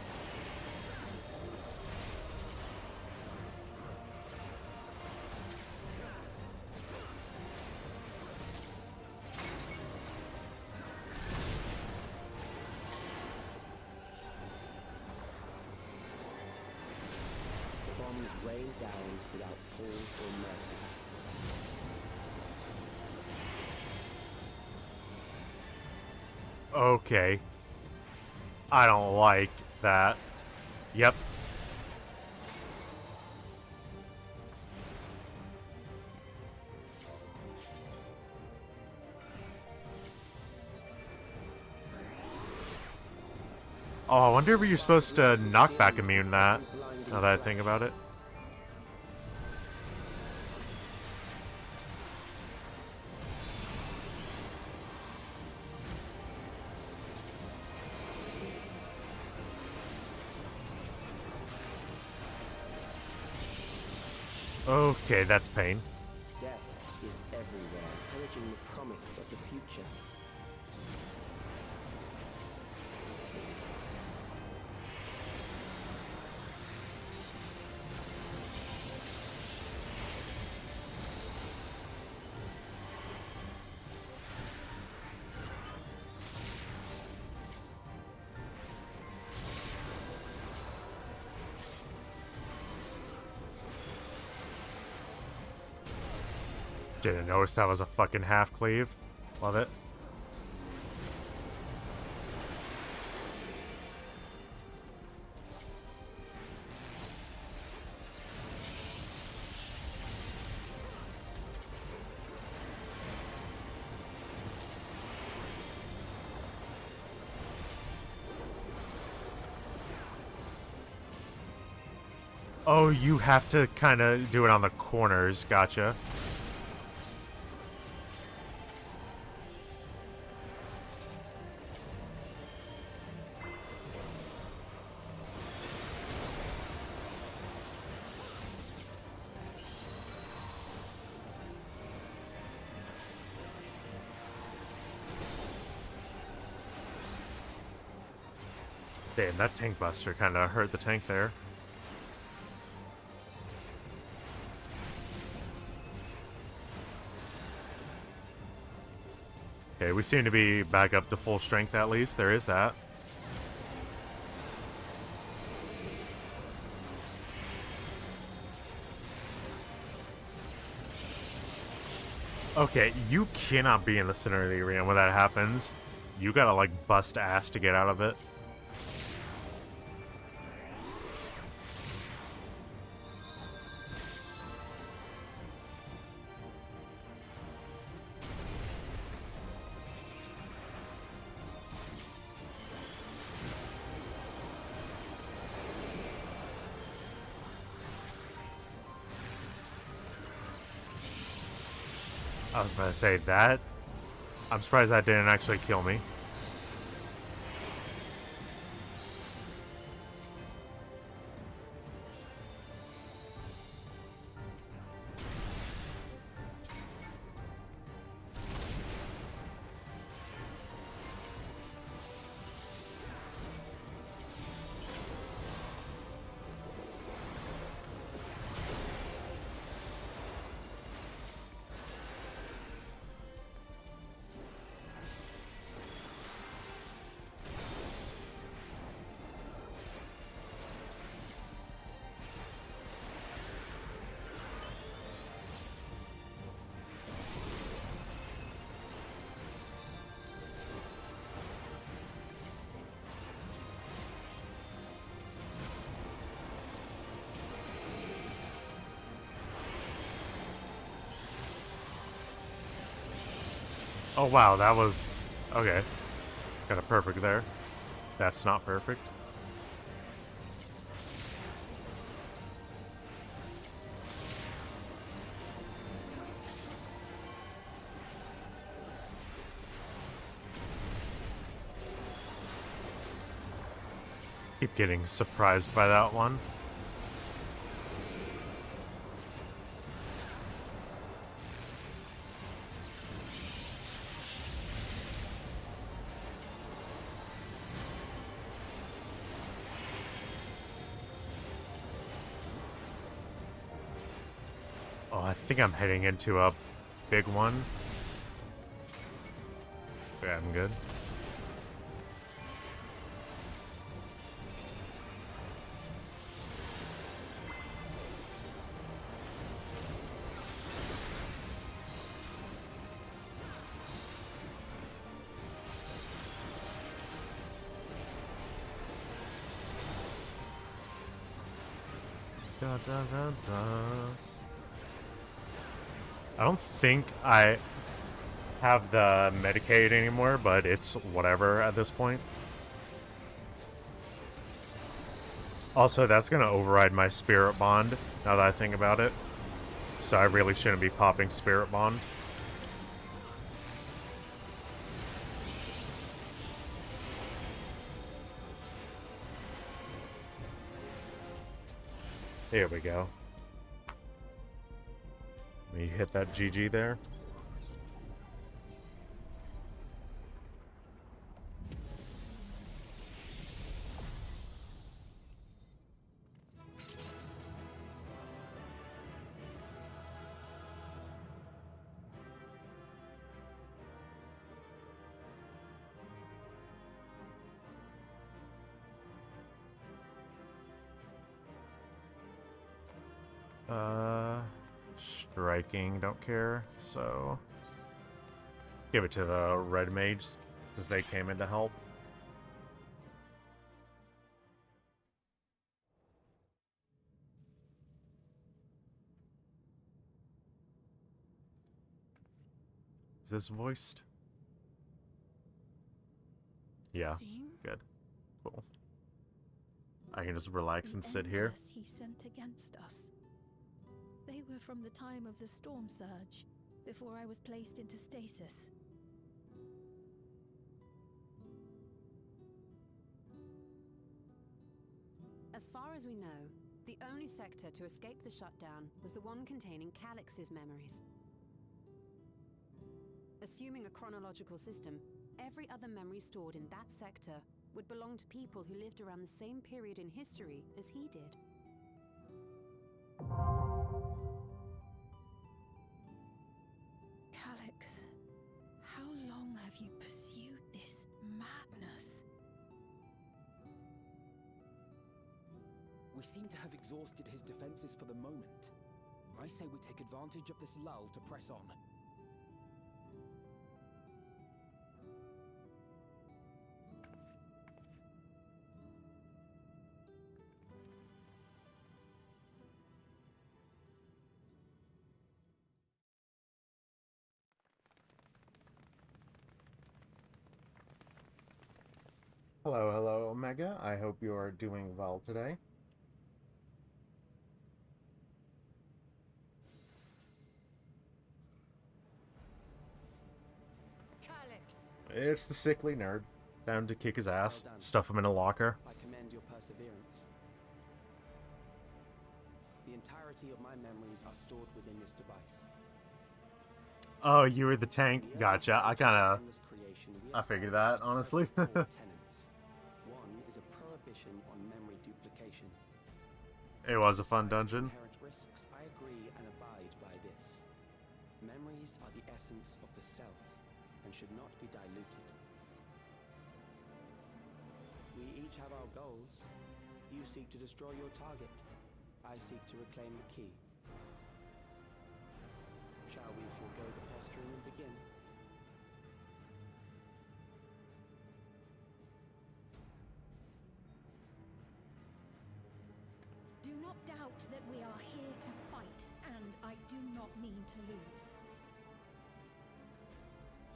Bombs rain down without pause or mercy. Okay. I don't like that. Yep. Oh, I wonder if you're supposed to knockback immune that, now that I think about it. Okay, that's pain. Death is everywhere, pillaging the promise of the future. Didn't notice that was a fucking half cleave. Love it. Oh, you have to kind of do it on the corners. Gotcha. Damn, that tank buster kind of hurt the tank there. Okay, we seem to be back up to full strength at least. There is that. Okay, you cannot be in the center of the arena when that happens. You gotta, like, bust ass to get out of it. I was gonna say that. I'm surprised that didn't actually kill me. Oh wow, that was... okay. Got a perfect there. That's not perfect. Keep getting surprised by that one. Oh, I think I'm heading into a big one. Yeah, I'm good. Da, da, da, da. I don't think I have the Medicaid anymore, but it's whatever at this point. Also, that's going to override my Spirit Bond, now that I think about it. So I really shouldn't be popping Spirit Bond. Here we go. We hit that GG there. Striking, don't care, so give it to the red mage, because they came in to help. Is this voiced? Yeah, good. Cool. I can just relax and sit here. He sent against us. They were from the time of the storm surge, before I was placed into stasis. As far as we know, the only sector to escape the shutdown was the one containing Calix's memories. Assuming a chronological system, every other memory stored in that sector would belong to people who lived around the same period in history as he did. Calix, how long have you pursued this madness? We seem to have exhausted his defenses for the moment. I say we take advantage of this lull to press on. Hello, hello, Omega. I hope you are doing well today. Calix! It's the sickly nerd. Time to kick his ass, stuff him in a locker. I commend your perseverance. The entirety of my memories are stored within this device. Oh, you were the tank? Gotcha. I figured that, honestly. One is a prohibition on memory duplication. It was a fun dungeon. Inherent risks, I agree and abide by this. Memories are the essence of the self and should not be diluted. We each have our goals. You seek to destroy your target. I seek to reclaim the key. Shall we forego the posturing and begin? Do not doubt that we are here to fight, and I do not mean to lose.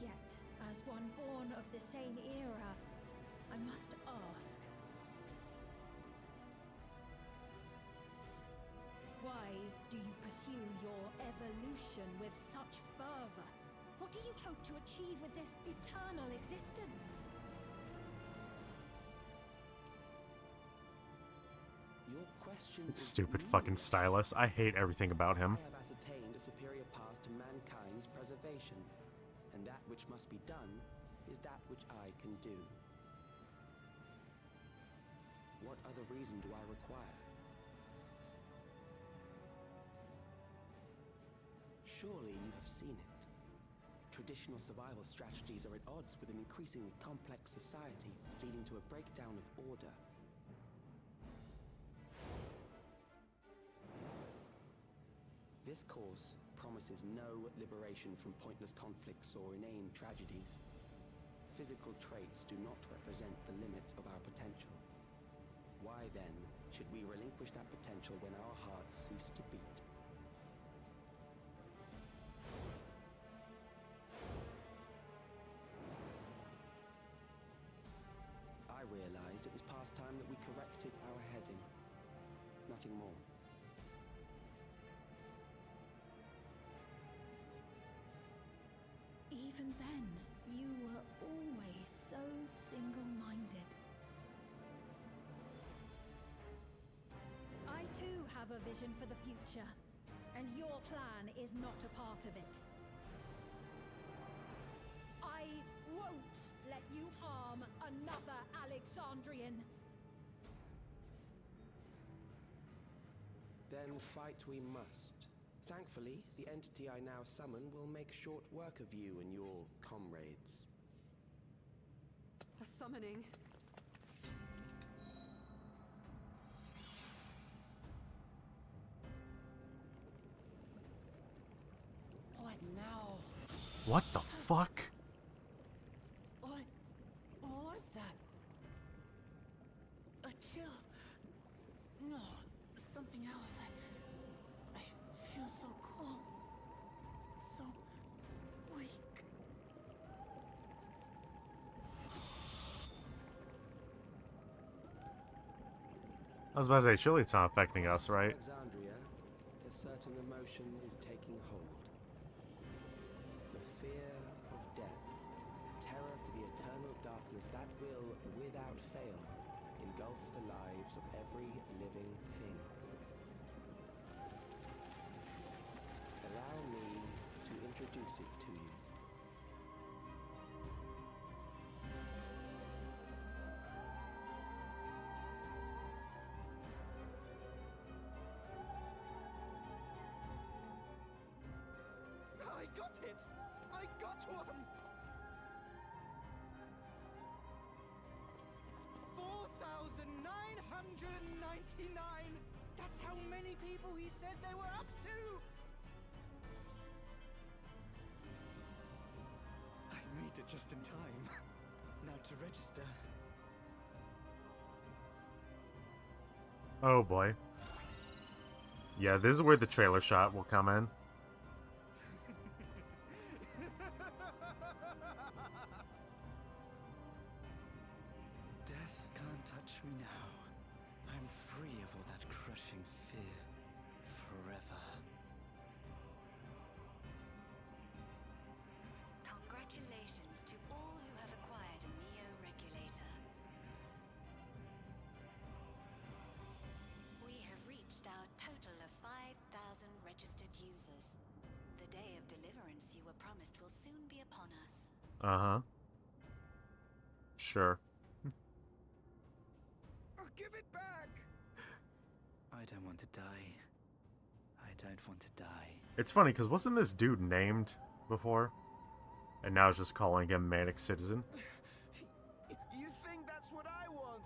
Yet, as one born of the same era, I must ask. Why do you pursue your evolution with such fervor? What do you hope to achieve with this eternal existence? Your question It's is stupid fucking stylus. I hate everything about him. I have ascertained a superior path to mankind's preservation, and that which must be done is that which I can do. What other reason do I require? Surely you have seen it. Traditional survival strategies are at odds with an increasingly complex society, leading to a breakdown of order. This course promises no liberation from pointless conflicts or inane tragedies. Physical traits do not represent the limit of our potential. Why then should we relinquish that potential when our hearts cease to beat? I realized it was past time that we corrected our heading. Nothing more. Even then, you were always so single-minded. I too have a vision for the future, and your plan is not a part of it. I won't let you harm another Alexandrian. Then fight we must. Thankfully, the entity I now summon will make short work of you and your comrades. A summoning. What now? What the fuck? What was that? A chill? No, something else. I feel so cold. So weak. I was about to say, surely it's not affecting us, right? Alexandria, a certain emotion is taking hold. The fear of death, terror for the eternal darkness that will, without fail, engulf the lives of every living thing. Allow me to introduce it to you. I got it! I got one! 4,999! That's how many people he said they were up to! I made it just in time. Now to register. Oh boy. Yeah, this is where the trailer shot will come in. Death can't touch me now. I'm free of all that crushing fear. Forever. Congratulations to all who have acquired a Neo-Regulator. We have reached our total of 5,000 registered users. The day of deliverance you were promised will soon be upon us. Uh-huh. Sure. Oh, give it back! I don't want to die. I don't want to die. It's funny, because wasn't this dude named before? And now it's just calling him Manic Citizen. You think that's what I want?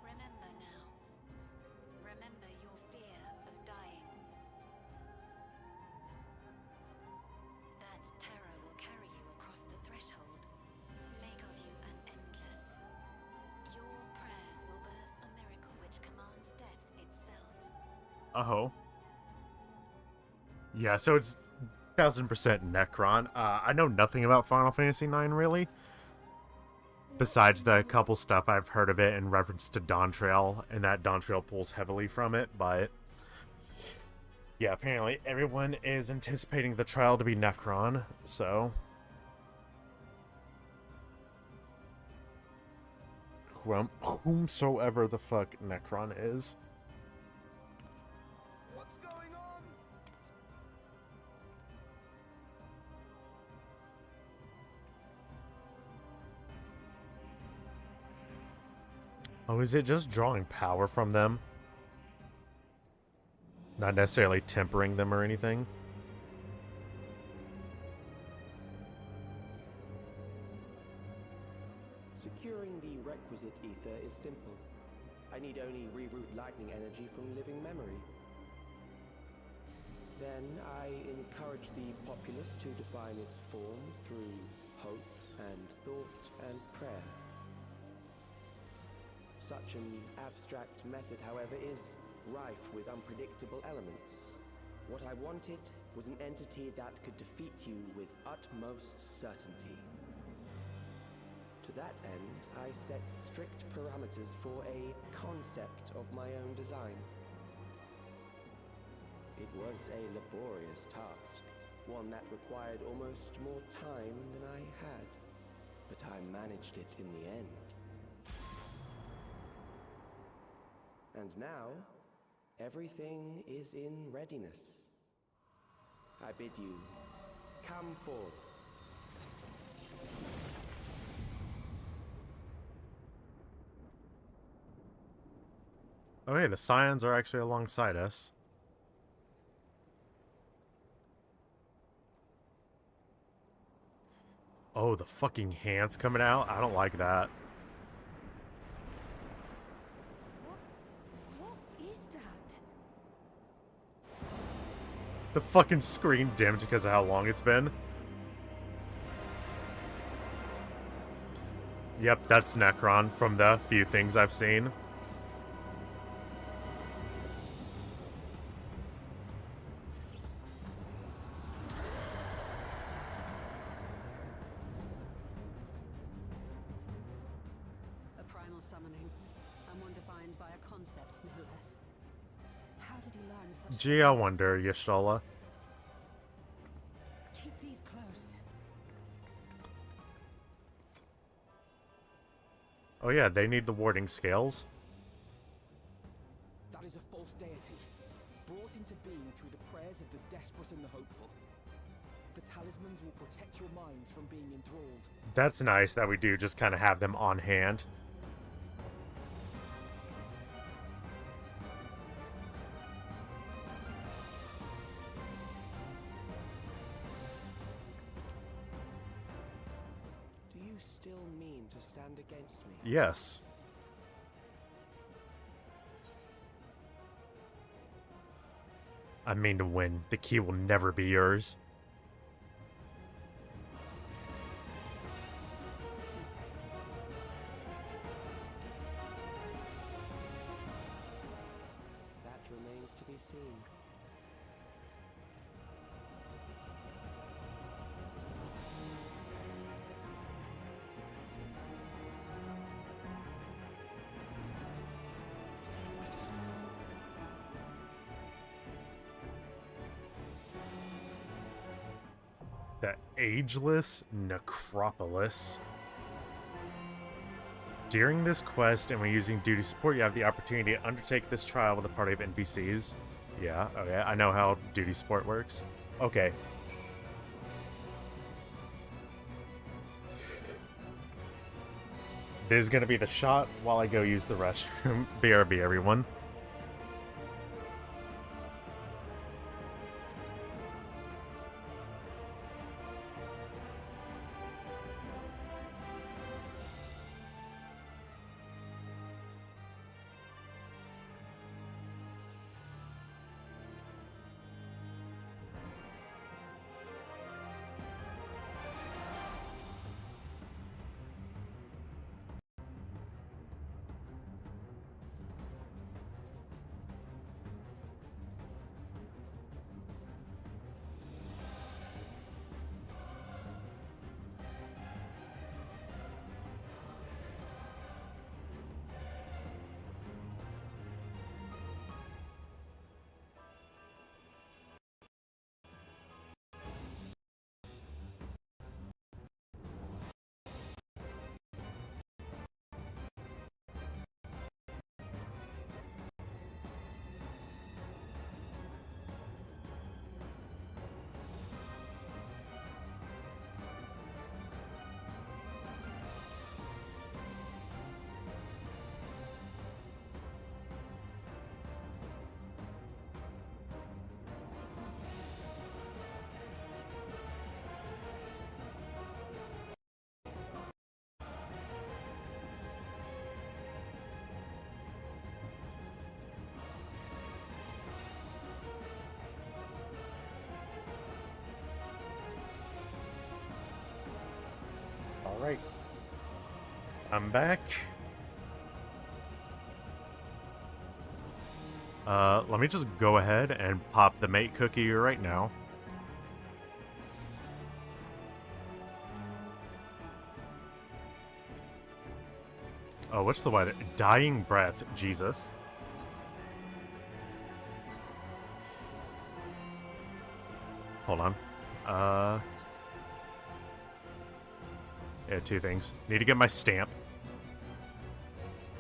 Remember now. Remember your fear of dying. That terror will carry you across the threshold, make of you an endless. Your prayers will birth a miracle which commands death itself. Oh. Yeah, so it's 1000% Necron. I know nothing about Final Fantasy IX, really. Besides the couple stuff I've heard of it in reference to Dawntrail, and that Dawntrail pulls heavily from it, but... yeah, apparently everyone is anticipating the trial to be Necron, so... whomsoever the fuck Necron is. What's going on? Oh, is it just drawing power from them? Not necessarily tempering them or anything? Securing the requisite ether is simple. I need only reroute lightning energy from living memory. Then I encourage the populace to define its form through hope and thought and prayer. Such an abstract method, however, is rife with unpredictable elements. What I wanted was an entity that could defeat you with utmost certainty. To that end, I set strict parameters for a concept of my own design. It was a laborious task, one that required almost more time than I had, but I managed it in the end. And now, everything is in readiness. I bid you, come forth. Oh, hey, the Scions are actually alongside us. Oh, the fucking hands coming out? I don't like that. What is that? The fucking screen dimmed because of how long it's been. Yep, that's Necron from the few things I've seen. A primal summoning, and one defined by a concept, no less. How did he learn such Gee, I things? wonder, Y'shtola. Keep these close. Oh yeah, they need the warding scales. That is a false deity, brought into being through the prayers of the desperate and the hopeful. The talismans will protect your minds from being enthralled. That's nice that we do just kind of have them on hand. Do you still mean to stand against me? Yes. I mean to win. The key will never be yours. That remains to be seen. The Ageless Necropolis. During this quest, and when using duty support, you have the opportunity to undertake this trial with a party of NPCs. Yeah, okay, I know how duty support works. Okay. This is gonna be the shot while I go use the restroom. BRB, everyone. I'm back. Let me just go ahead and pop the mate cookie right now. Oh, what's the weather? Dying breath. Jesus. Hold on. Yeah, two things. Need to get my stamp.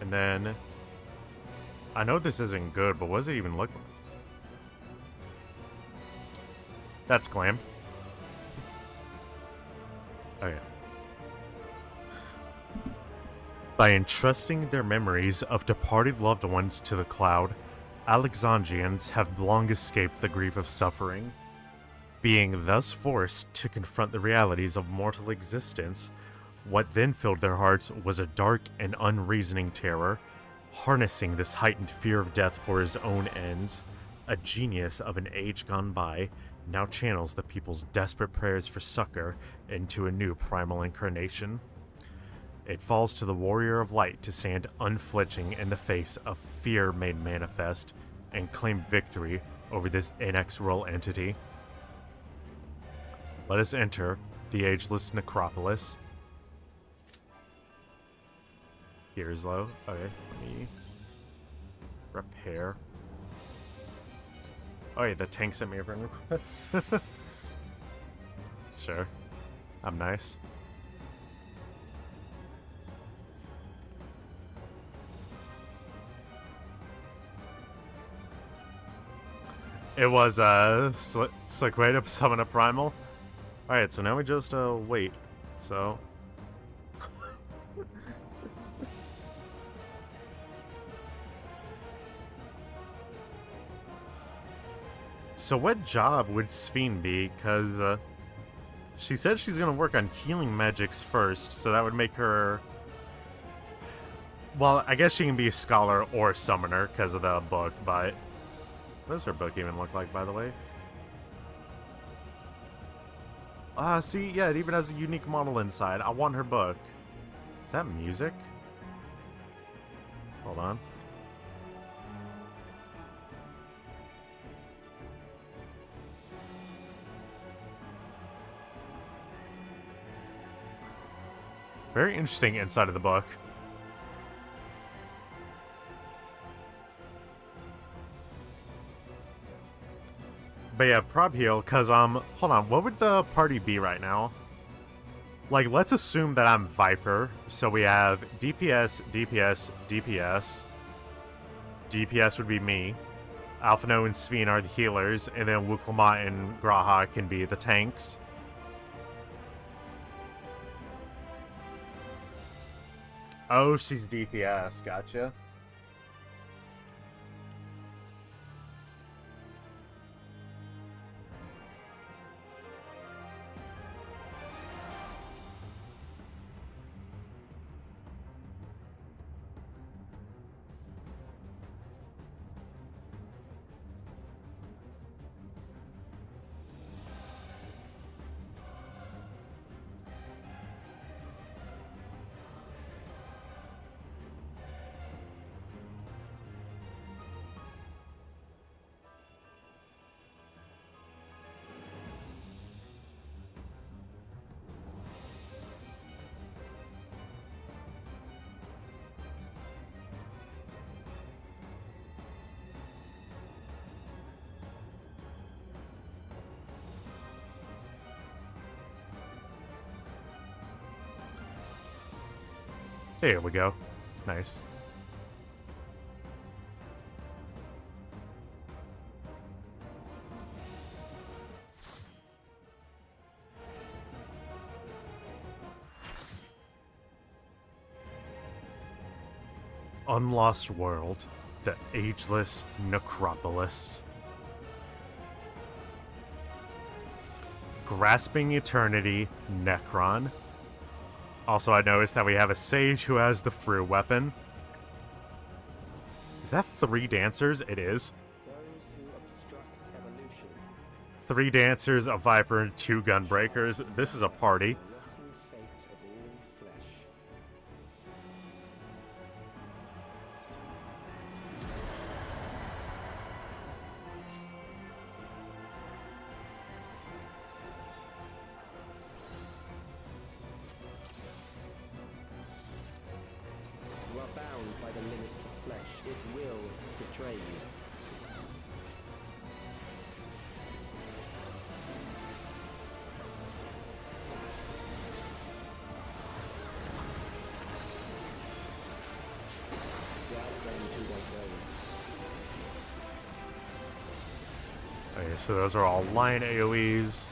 And then... I know this isn't good, but what does it even look like? That's glam. Oh, yeah. By entrusting their memories of departed loved ones to the cloud, Alexandrians have long escaped the grief of suffering. Being thus forced to confront the realities of mortal existence, what then filled their hearts was a dark and unreasoning terror. Harnessing this heightened fear of death for his own ends, a genius of an age gone by now channels the people's desperate prayers for succor into a new primal incarnation. It falls to the warrior of light to stand unflinching in the face of fear made manifest and claim victory over this inexorable entity. Let us enter the ageless necropolis. Gears low. Okay, let me repair. Oh yeah, the tank sent me a friend request. Sure. I'm nice. It was slick way to summon a primal. Alright, so now we just wait. So So what job would Ffxiv be? Because she said she's going to work on healing magics first, so that would make her... Well, I guess she can be a scholar or a summoner because of the book, but... What does her book even look like, by the way? See, yeah, it even has a unique model inside. I want her book. Is that music? Hold on. Very interesting inside of the book. But yeah, prob heal, cause hold on, what would the party be right now? Like, let's assume that I'm Viper, so we have DPS, DPS, DPS. DPS would be me. Alphino and Ffxiv are the healers, and then Wuklama and Graha can be the tanks. Oh, she's DPS. Gotcha. There we go. Nice. Unlost World, the Ageless Necropolis. Grasping Eternity, Necron. Also, I noticed that we have a sage who has the Fru weapon. Is that 3 dancers? It is. Those who obstruct evolution. 3 dancers, a viper, and 2 gunbreakers. This is a party. Rotting fate of all flesh. It will betray you. Drag them to their graves. Okay, so those are all line AoEs.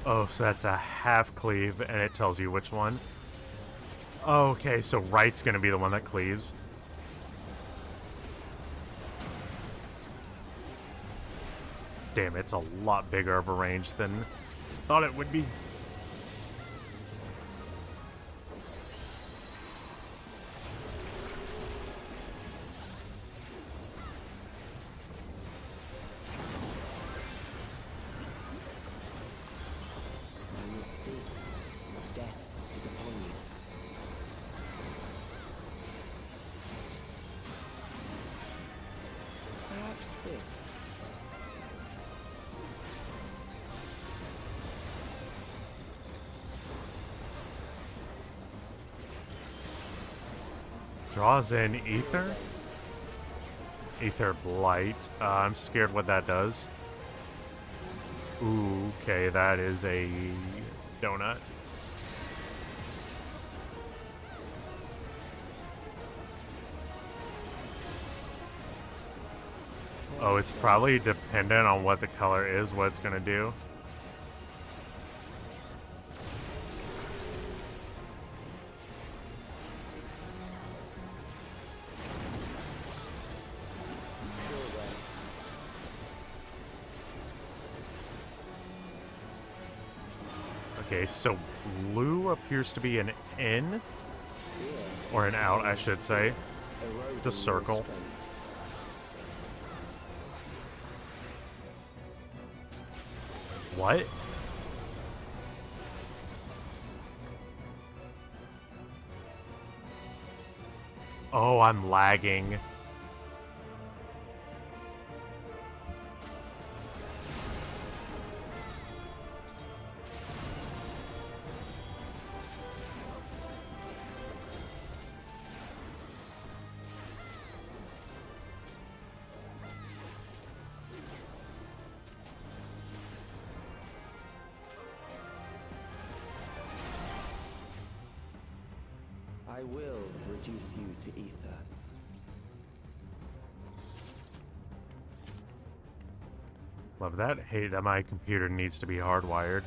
Oh, so that's a half cleave, and it tells you which one. Okay, so right's gonna be the one that cleaves. Damn, it's a lot bigger of a range than thought it would be. Draws in Ether? Ether Blight. I'm scared what that does. Ooh, okay, that is a donut. Oh, it's probably dependent on what the color is, what it's gonna do. Okay, so blue appears to be an in, or an out, I should say. The circle. What? Oh, I'm lagging. I will reduce you to ether. Love that. Hate that my computer needs to be hardwired.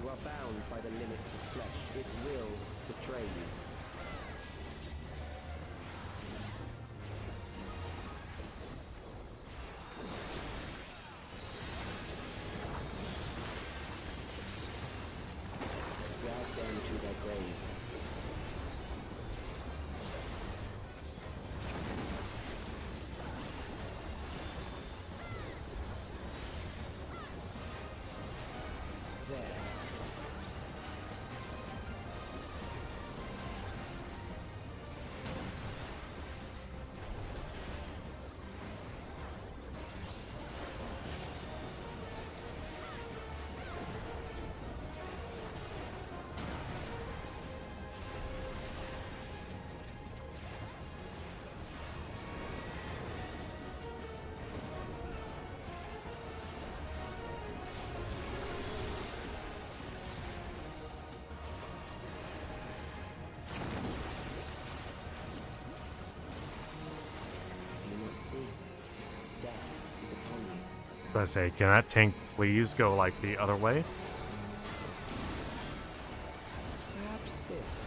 You are bound by the limits of flesh. It will betray you. Drag them to their graves. I say, can that tank please go like the other way? Perhaps this.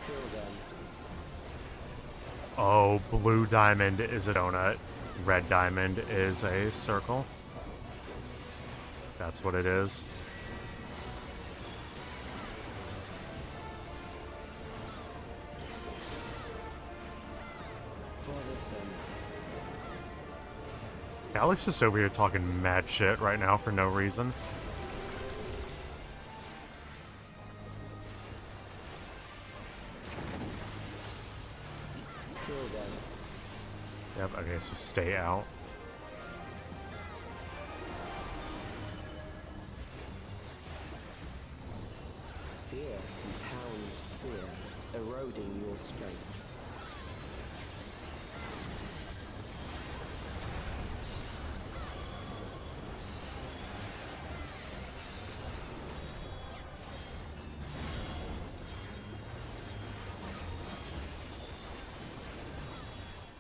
Kill them. Oh, blue diamond is a donut. Red diamond is a circle. That's what it is. Alex just over here talking mad shit right now for no reason. Kill them. Yep, okay, so stay out. Fear compounds fear, eroding your strength.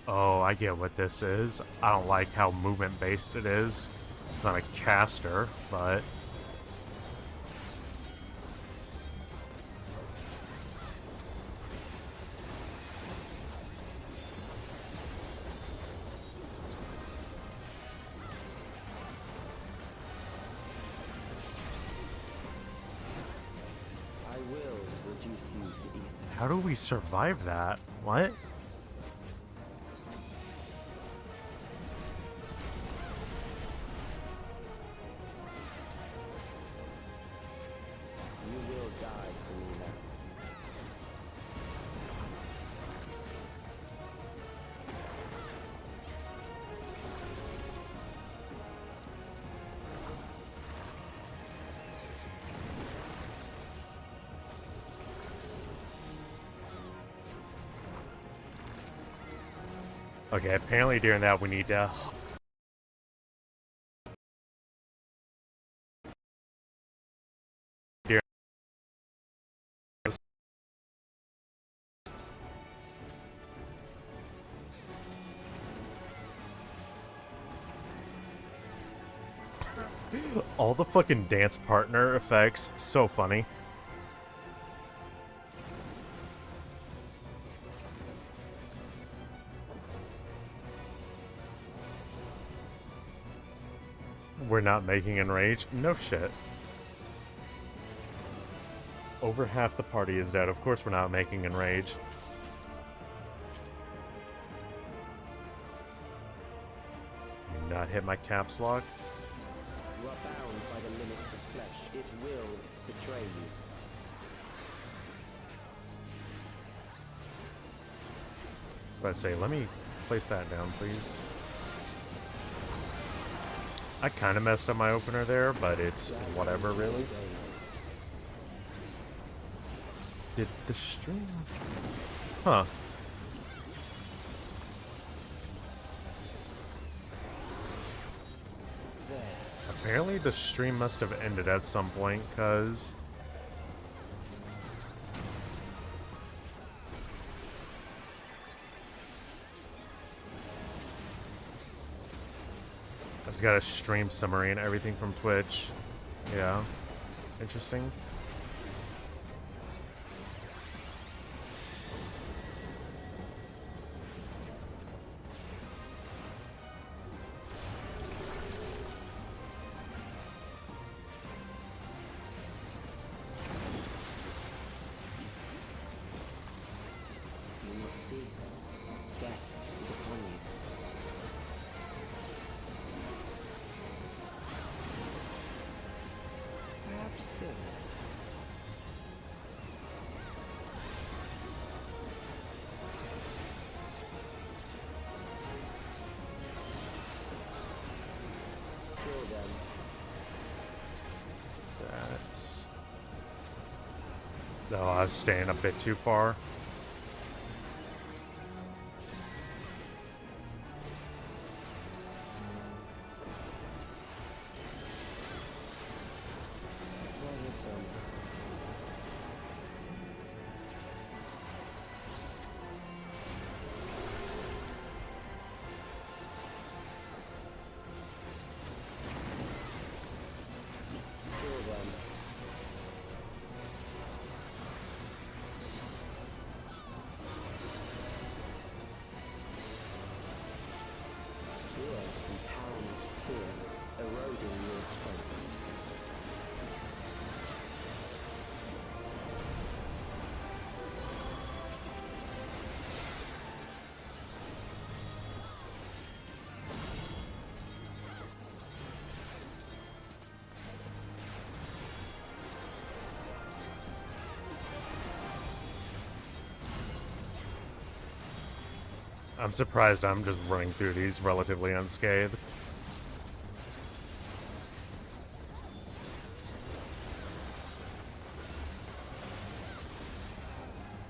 Oh, I get what this is. I don't like how movement-based it is. It's not a caster, but... I will reduce you to ether. How do we survive that? What? You will die for me now. Okay, apparently during that we need to... All the fucking dance partner effects, so funny. We're not making enrage? No shit. Over half the party is dead. Of course we're not making enrage. Not hit my caps lock. You are bound by the limits of flesh. It will betray you. But I say, let me place that down, please. I kind of messed up my opener there, but it's whatever, really. Did the stream... Huh. Apparently the stream must have ended at some point, because... I've just got a stream summary and everything from Twitch. Yeah. Interesting. You will see. Death is upon you. Perhaps this. Kill them. That's... Oh, I was staying a bit too far. I'm surprised I'm just running through these relatively unscathed.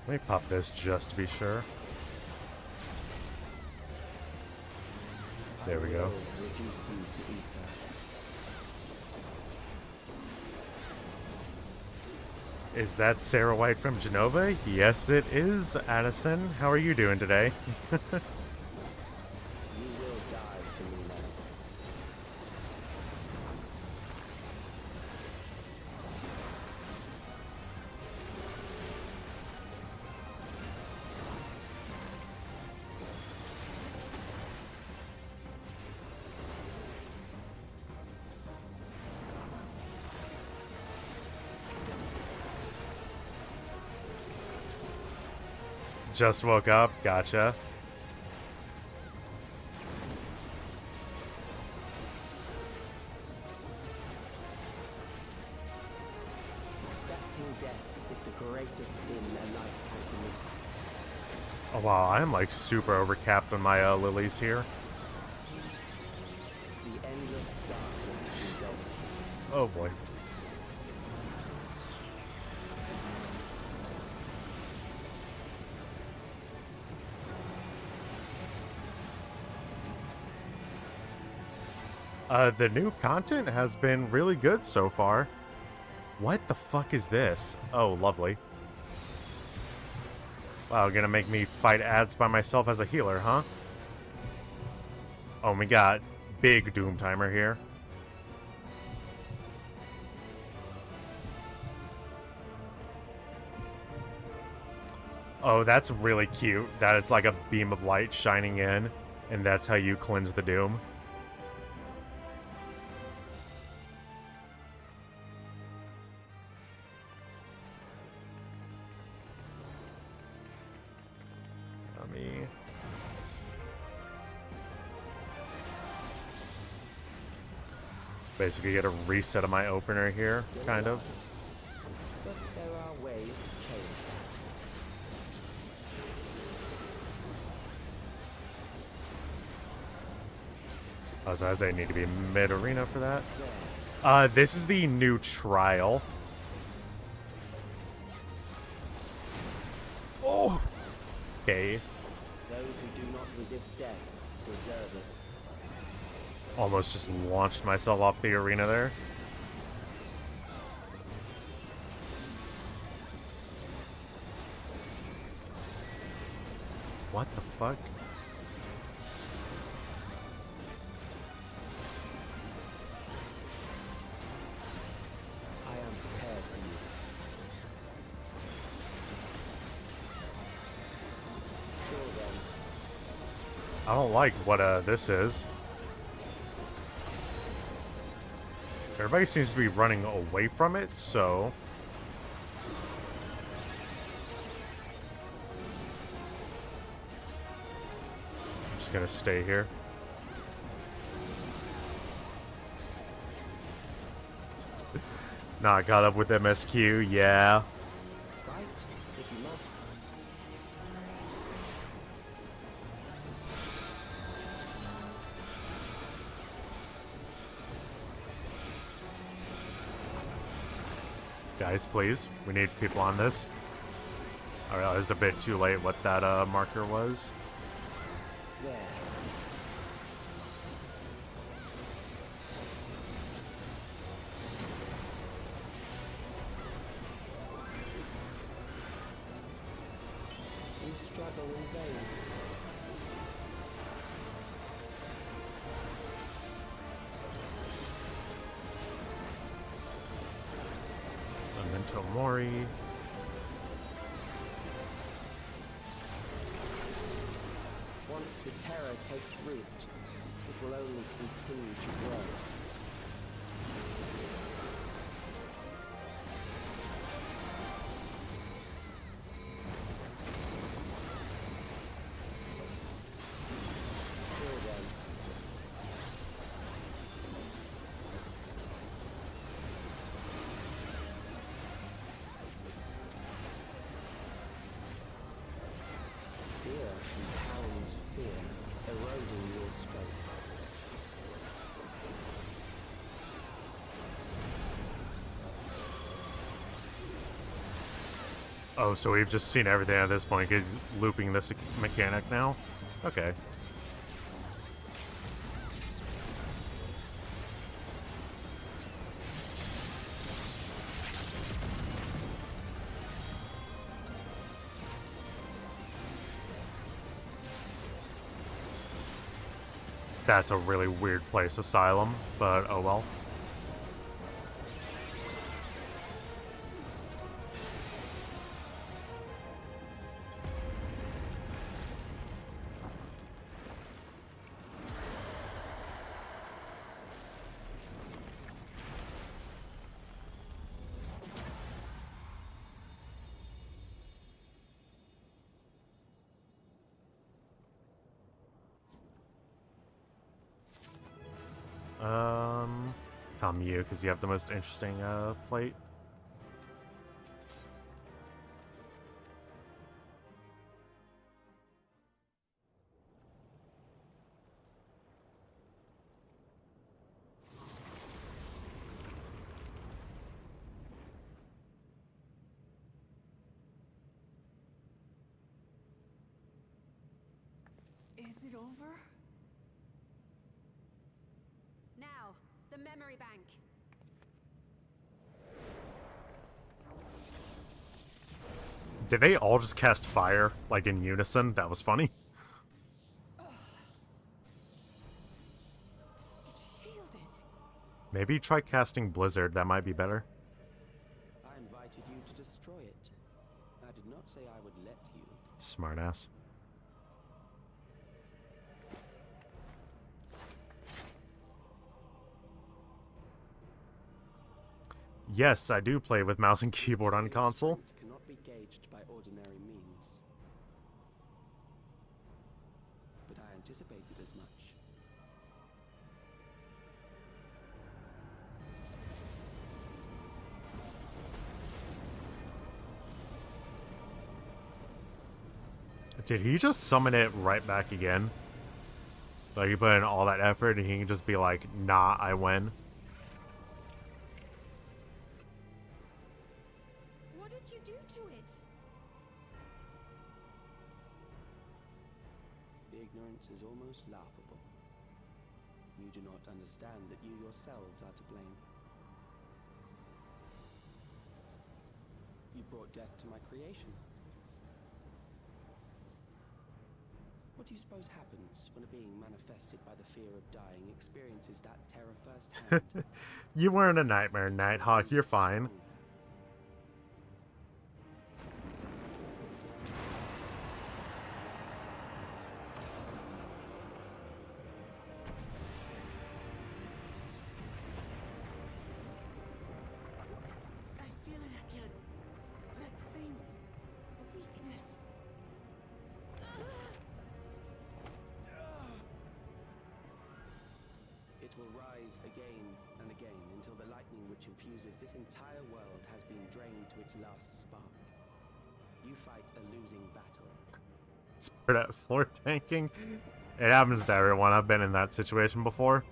Let me pop this just to be sure. There we go. Reduce you to ether. Is that Sarah White from Genova? Yes, it is, Addison. How are you doing today? You will die to me now. Just woke up. Gotcha. Accepting death is the greatest sin a life can commit. Oh wow, I'm like super overcapped on my lilies here. The endless darkness engulfs you. Oh boy. The new content has been really good so far. What the fuck is this? Oh, lovely. Wow, gonna make me fight ads by myself as a healer, huh? Oh, we got big Doom Timer here. Oh, that's really cute. That it's like a beam of light shining in, and that's how you cleanse the Doom. Basically get a reset of my opener here, kind of. But there are ways to change that. Oh, so I need to be mid-arena for that. This is the new trial. Oh! Okay. Those who do not resist death deserve it. Almost just launched myself off the arena there. What the fuck? I am prepared for you. Kill them. I don't like what this is. Everybody seems to be running away from it, so... I'm just gonna stay here. Nah, got up with MSQ, yeah. Fight if you must. Guys, please. We need people on this. I realized a bit too late what that marker was. There. You struggle in vain. Memento Mori. Once the terror takes root, it will only continue to grow. Kill them. Fear compounds fear. Oh, so we've just seen everything at this point. He's looping this mechanic now? Okay. That's a really weird place, Asylum, but oh well. Come you, because you have the most interesting plate. Is it over? Now, the memory bank. Did they all just cast fire, like in unison? That was funny. It's shielded. Maybe try casting Blizzard, that might be better. I invited you to destroy it. I did not say I would let you. Smartass. Yes, I do play with mouse and keyboard on console. Cannot be gauged by ordinary means. But I anticipated as much. Did he just summon it right back again? Like, he put in all that effort and he can just be like, nah, I win. What did you do to it? The ignorance is almost laughable. You do not understand that you yourselves are to blame. You brought death to my creation. What do you suppose happens when a being manifested by the fear of dying experiences that terror firsthand? You weren't a nightmare, Nighthawk. You're fine. I feel it again. That same weakness. It will rise again and again until the lightning which infuses this entire world has been drained to its last spark. You fight a losing battle. Spirit at floor tanking. It happens to everyone. I've been in that situation before.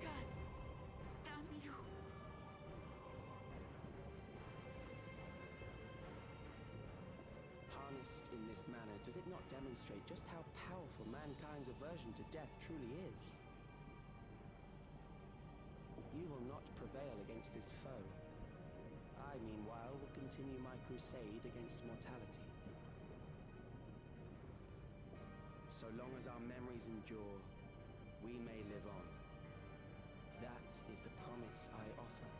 Harnessed in this manner, does it not demonstrate just how powerful mankind's aversion to death truly is? You will not prevail against this foe. I, meanwhile, will continue my crusade against mortality. So long as our memories endure, we may live on. That is the promise I offer.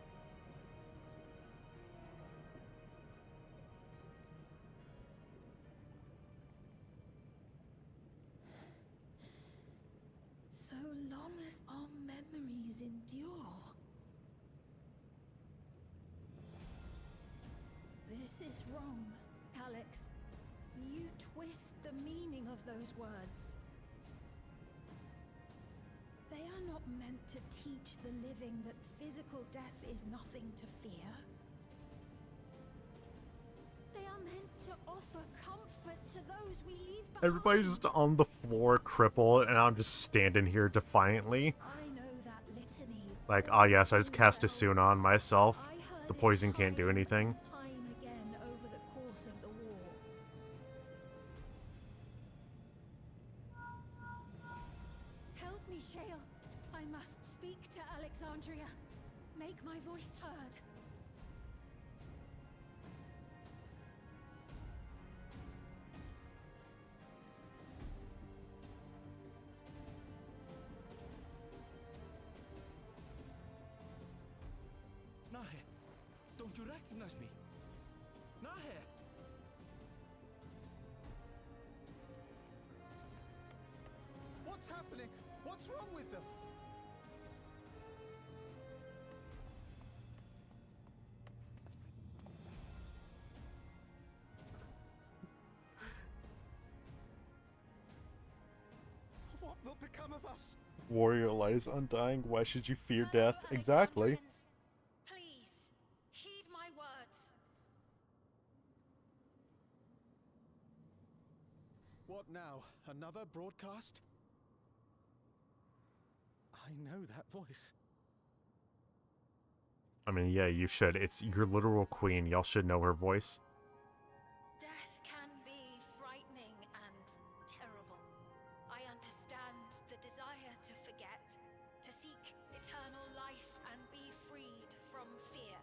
So long as our memories endure. This is wrong, Alex. You twist the meaning of those words. They are not meant to teach the living that physical death is nothing to fear. They are meant to offer comfort to those we leave behind. Everybody's just on the floor, crippled, and I'm just standing here defiantly. I know that litany. Like, ah, yes, I just cast a Asuna on myself. The poison can't do anything. Time again over the course of the war. I must speak to Alexandria. Make my voice heard. Nahe, don't you recognize me? Nahe! What's happening? What's wrong with them? What will become of us? Warrior light is undying. Why should you fear death? Exactly. Please, heed my words. What now? Another broadcast? I know that voice. I mean, yeah, you should. It's your literal queen. Y'all should know her voice. Death can be frightening and terrible. I understand the desire to forget, to seek eternal life and be freed from fear.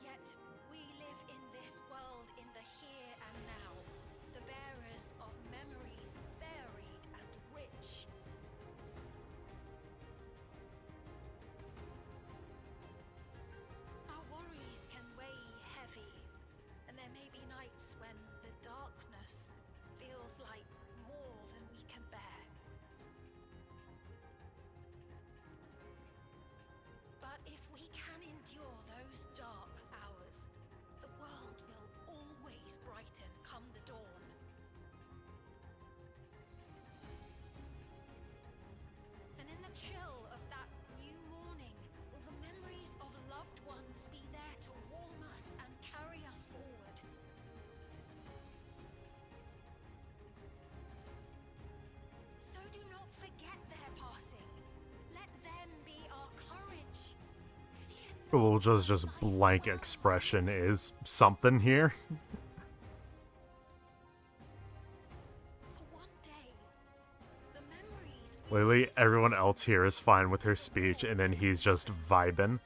Yet, we live in this world in the here and now, the bearers of memories varied and rich. Our worries can weigh heavy, and there may be nights when the darkness feels like more than we can bear. But if we can endure those dark hours, the world will always brighten come the dawn. And in the chill of that new morning, will the memories of loved ones be there to warm us and carry us forward? So do not forget their passing. Let them be our courage. Well, just blank expression is something here. Literally, everyone else here is fine with her speech, and then he's just vibing.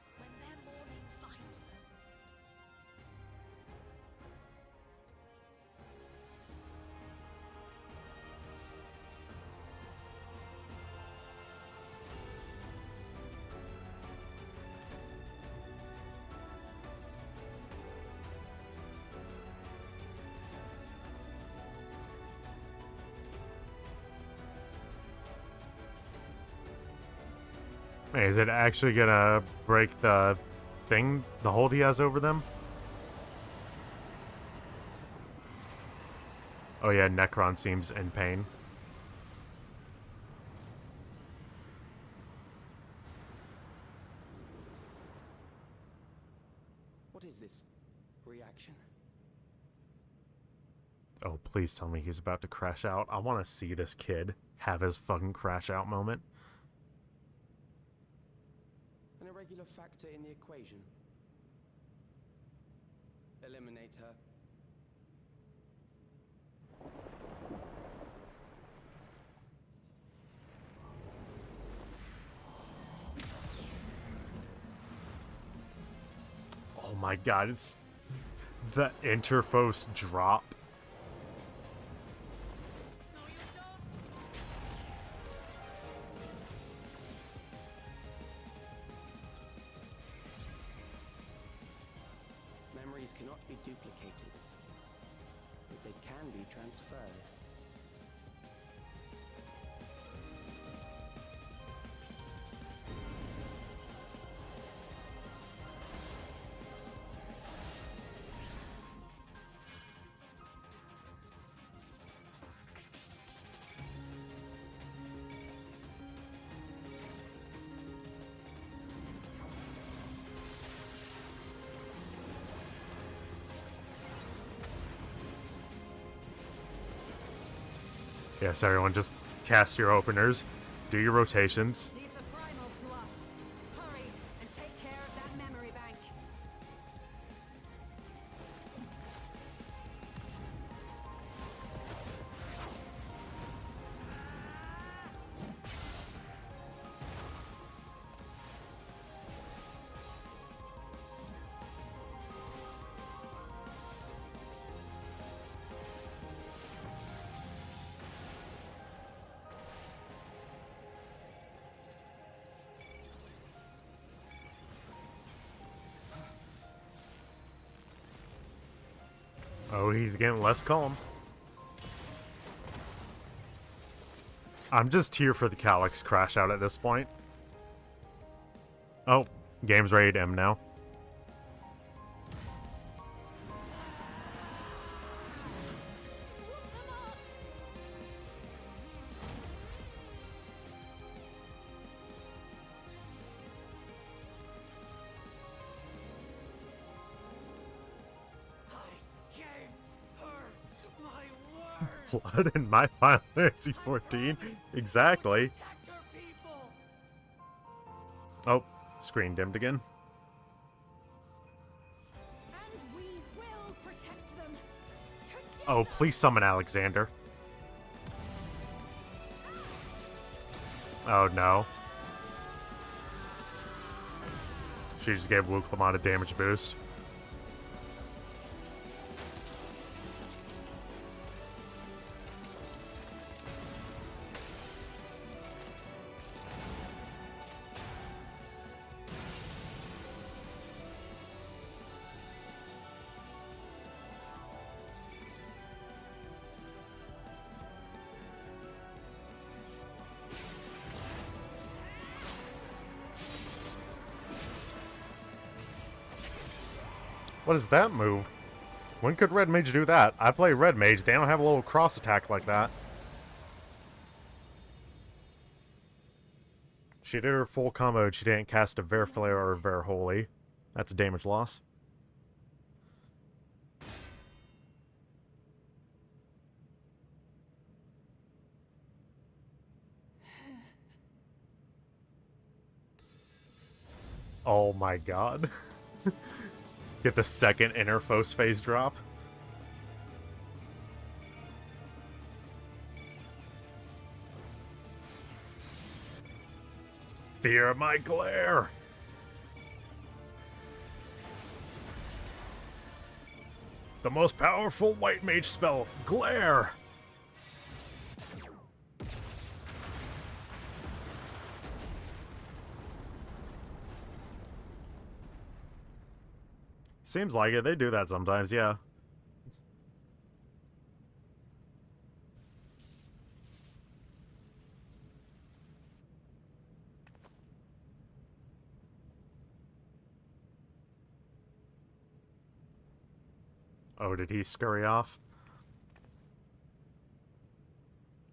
Wait, is it actually gonna break the thing, the hold he has over them? Oh yeah, Necron seems in pain. What is this reaction? Oh, please tell me he's about to crash out. I want to see this kid have his fucking crash out moment. An irregular factor in the equation. Eliminate her. Oh my god, it's the Interphos drop. Memories cannot be duplicated, but they can be transferred. Yes, everyone, just cast your openers, do your rotations. Leave the primal to us. Hurry and take care of that memory bank. Oh, he's getting less calm. I'm just here for the Calyx crash out at this point. Oh, game's ready to end now. Blood in my Final Fantasy 14. Exactly. Oh, screen dimmed again. Oh, please summon Alexander. Oh no. She just gave Wu Clement a damage boost. What is that move? When could Red Mage do that? I play Red Mage, they don't have a little cross attack like that. She did her full combo and she didn't cast a Ver Flare or a Ver Holy. That's a damage loss. Oh my god. Get the second inner Phos phase drop. Fear my glare. The most powerful white mage spell, Glare. Seems like it. They do that sometimes, yeah. Oh, did he scurry off?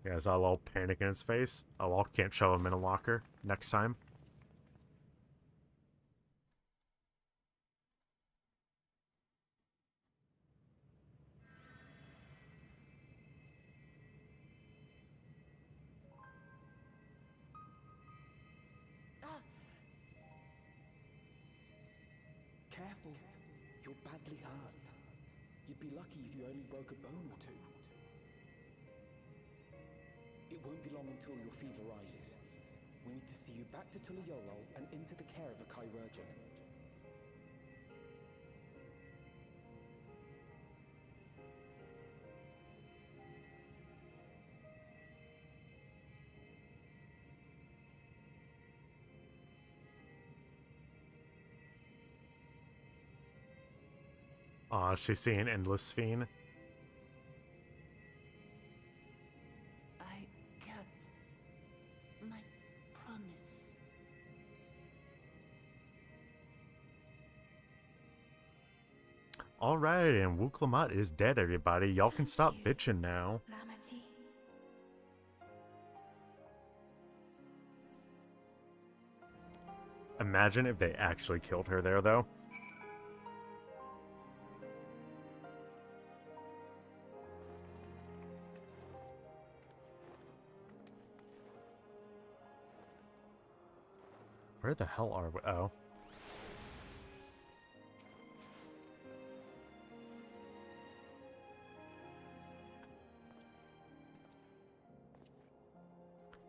Yeah, I saw a little panic in his face. Oh, well, can't show him in a locker next time. Careful. You're badly hurt. You'd be lucky if you only broke a bone or two. It won't be long until your fever rises. We need to see you back to Tulayolo and into the care of a chirurgeon. Aw, she's seeing Endless Fiend. I kept my promise. Alright, and Wu Clement is dead, everybody. Y'all can stop bitching now. Imagine if they actually killed her there, though. Where the hell are we? Oh.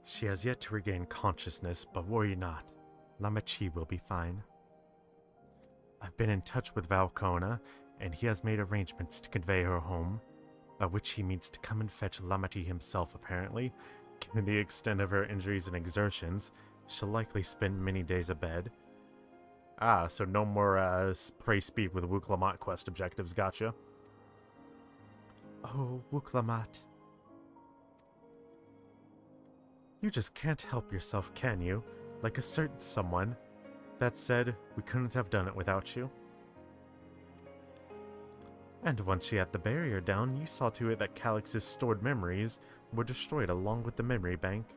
She has yet to regain consciousness, but worry not. Lamachi will be fine. I've been in touch with Valcona, and he has made arrangements to convey her home, by which he means to come and fetch Lamachi himself, apparently. Given the extent of her injuries and exertions, she'll likely spend many days abed. Ah, so no more pray speak with Wu Clement quest objectives, gotcha. Oh, Wuklamat. You just can't help yourself, can you? Like a certain someone. That said, we couldn't have done it without you. And once she had the barrier down, you saw to it that Calix's stored memories were destroyed along with the memory bank.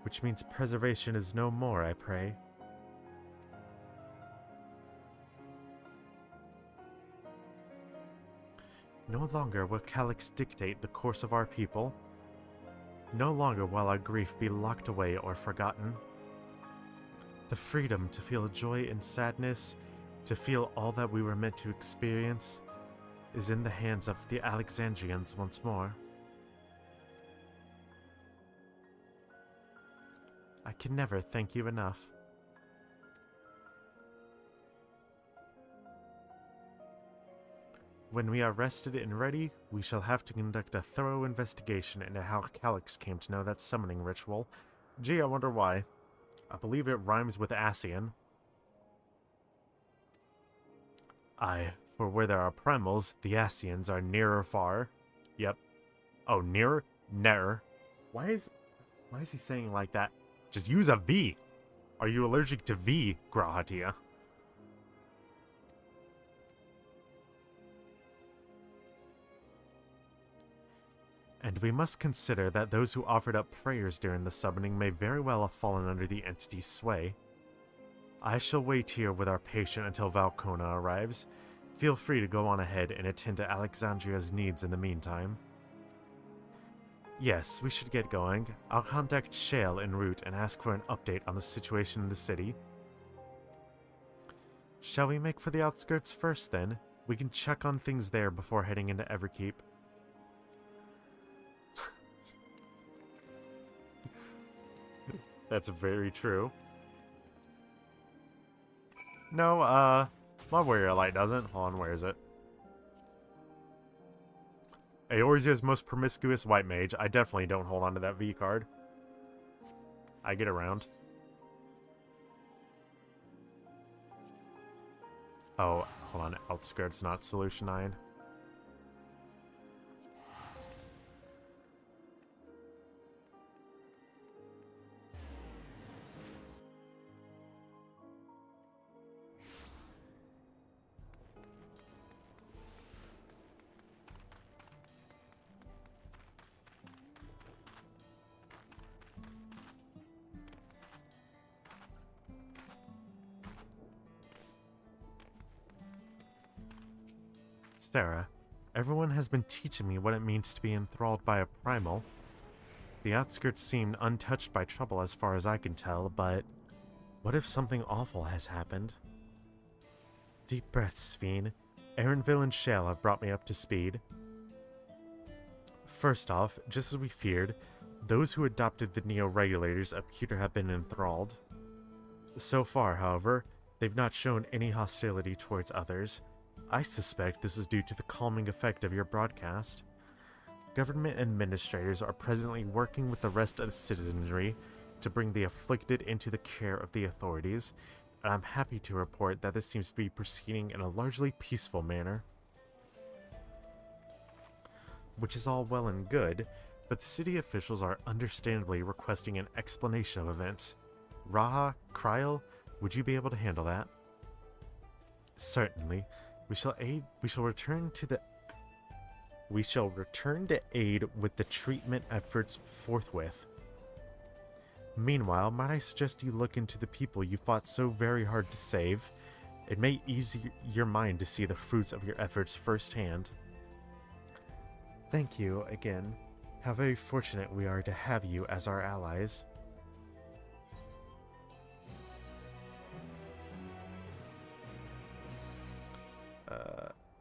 Which means preservation is no more, I pray. No longer will Calix dictate the course of our people. No longer will our grief be locked away or forgotten. The freedom to feel joy and sadness, to feel all that we were meant to experience, is in the hands of the Alexandrians once more. I can never thank you enough. When we are rested and ready, we shall have to conduct a thorough investigation into how Calix came to know that summoning ritual. Gee, I wonder why. I believe it rhymes with Asian. Aye, for where there are primals, the Asians are nearer far. Yep. Oh, nearer? Ne'er. Why is he saying like that? Just use a V! Are you allergic to V, Grahatia? And we must consider that those who offered up prayers during the summoning may very well have fallen under the entity's sway. I shall wait here with our patient until Valcona arrives. Feel free to go on ahead and attend to Alexandria's needs in the meantime. Yes, we should get going. I'll contact Shale en route and ask for an update on the situation in the city. Shall we make for the outskirts first, then? We can check on things there before heading into Everkeep. That's very true. No, my warrior light doesn't. Hold on, where is it? Eorzea's most promiscuous white mage. I definitely don't hold on to that V card. I get around. Oh, hold on. Outskirts, not Solution 9. Sarah, everyone has been teaching me what it means to be enthralled by a primal. The outskirts seem untouched by trouble as far as I can tell, but what if something awful has happened? Deep breaths, Ffxiv. Erinville and Shale have brought me up to speed. First off, just as we feared, those who adopted the Neo-Regulators appear to have been enthralled. So far, however, they've not shown any hostility towards others. I suspect this is due to the calming effect of your broadcast. Government administrators are presently working with the rest of the citizenry to bring the afflicted into the care of the authorities, and I'm happy to report that this seems to be proceeding in a largely peaceful manner. Which is all well and good, but the city officials are understandably requesting an explanation of events. Raha, Kryl, would you be able to handle that? Certainly. We shall return to aid with the treatment efforts forthwith. Meanwhile, might I suggest you look into the people you fought so very hard to save? It may ease your mind to see the fruits of your efforts firsthand. Thank you again. How very fortunate we are to have you as our allies.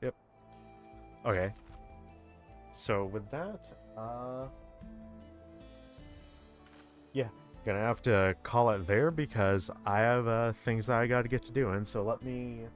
Yep. Okay. So with that, yeah, gonna have to call it there because I have things that I gotta get to doing. So let me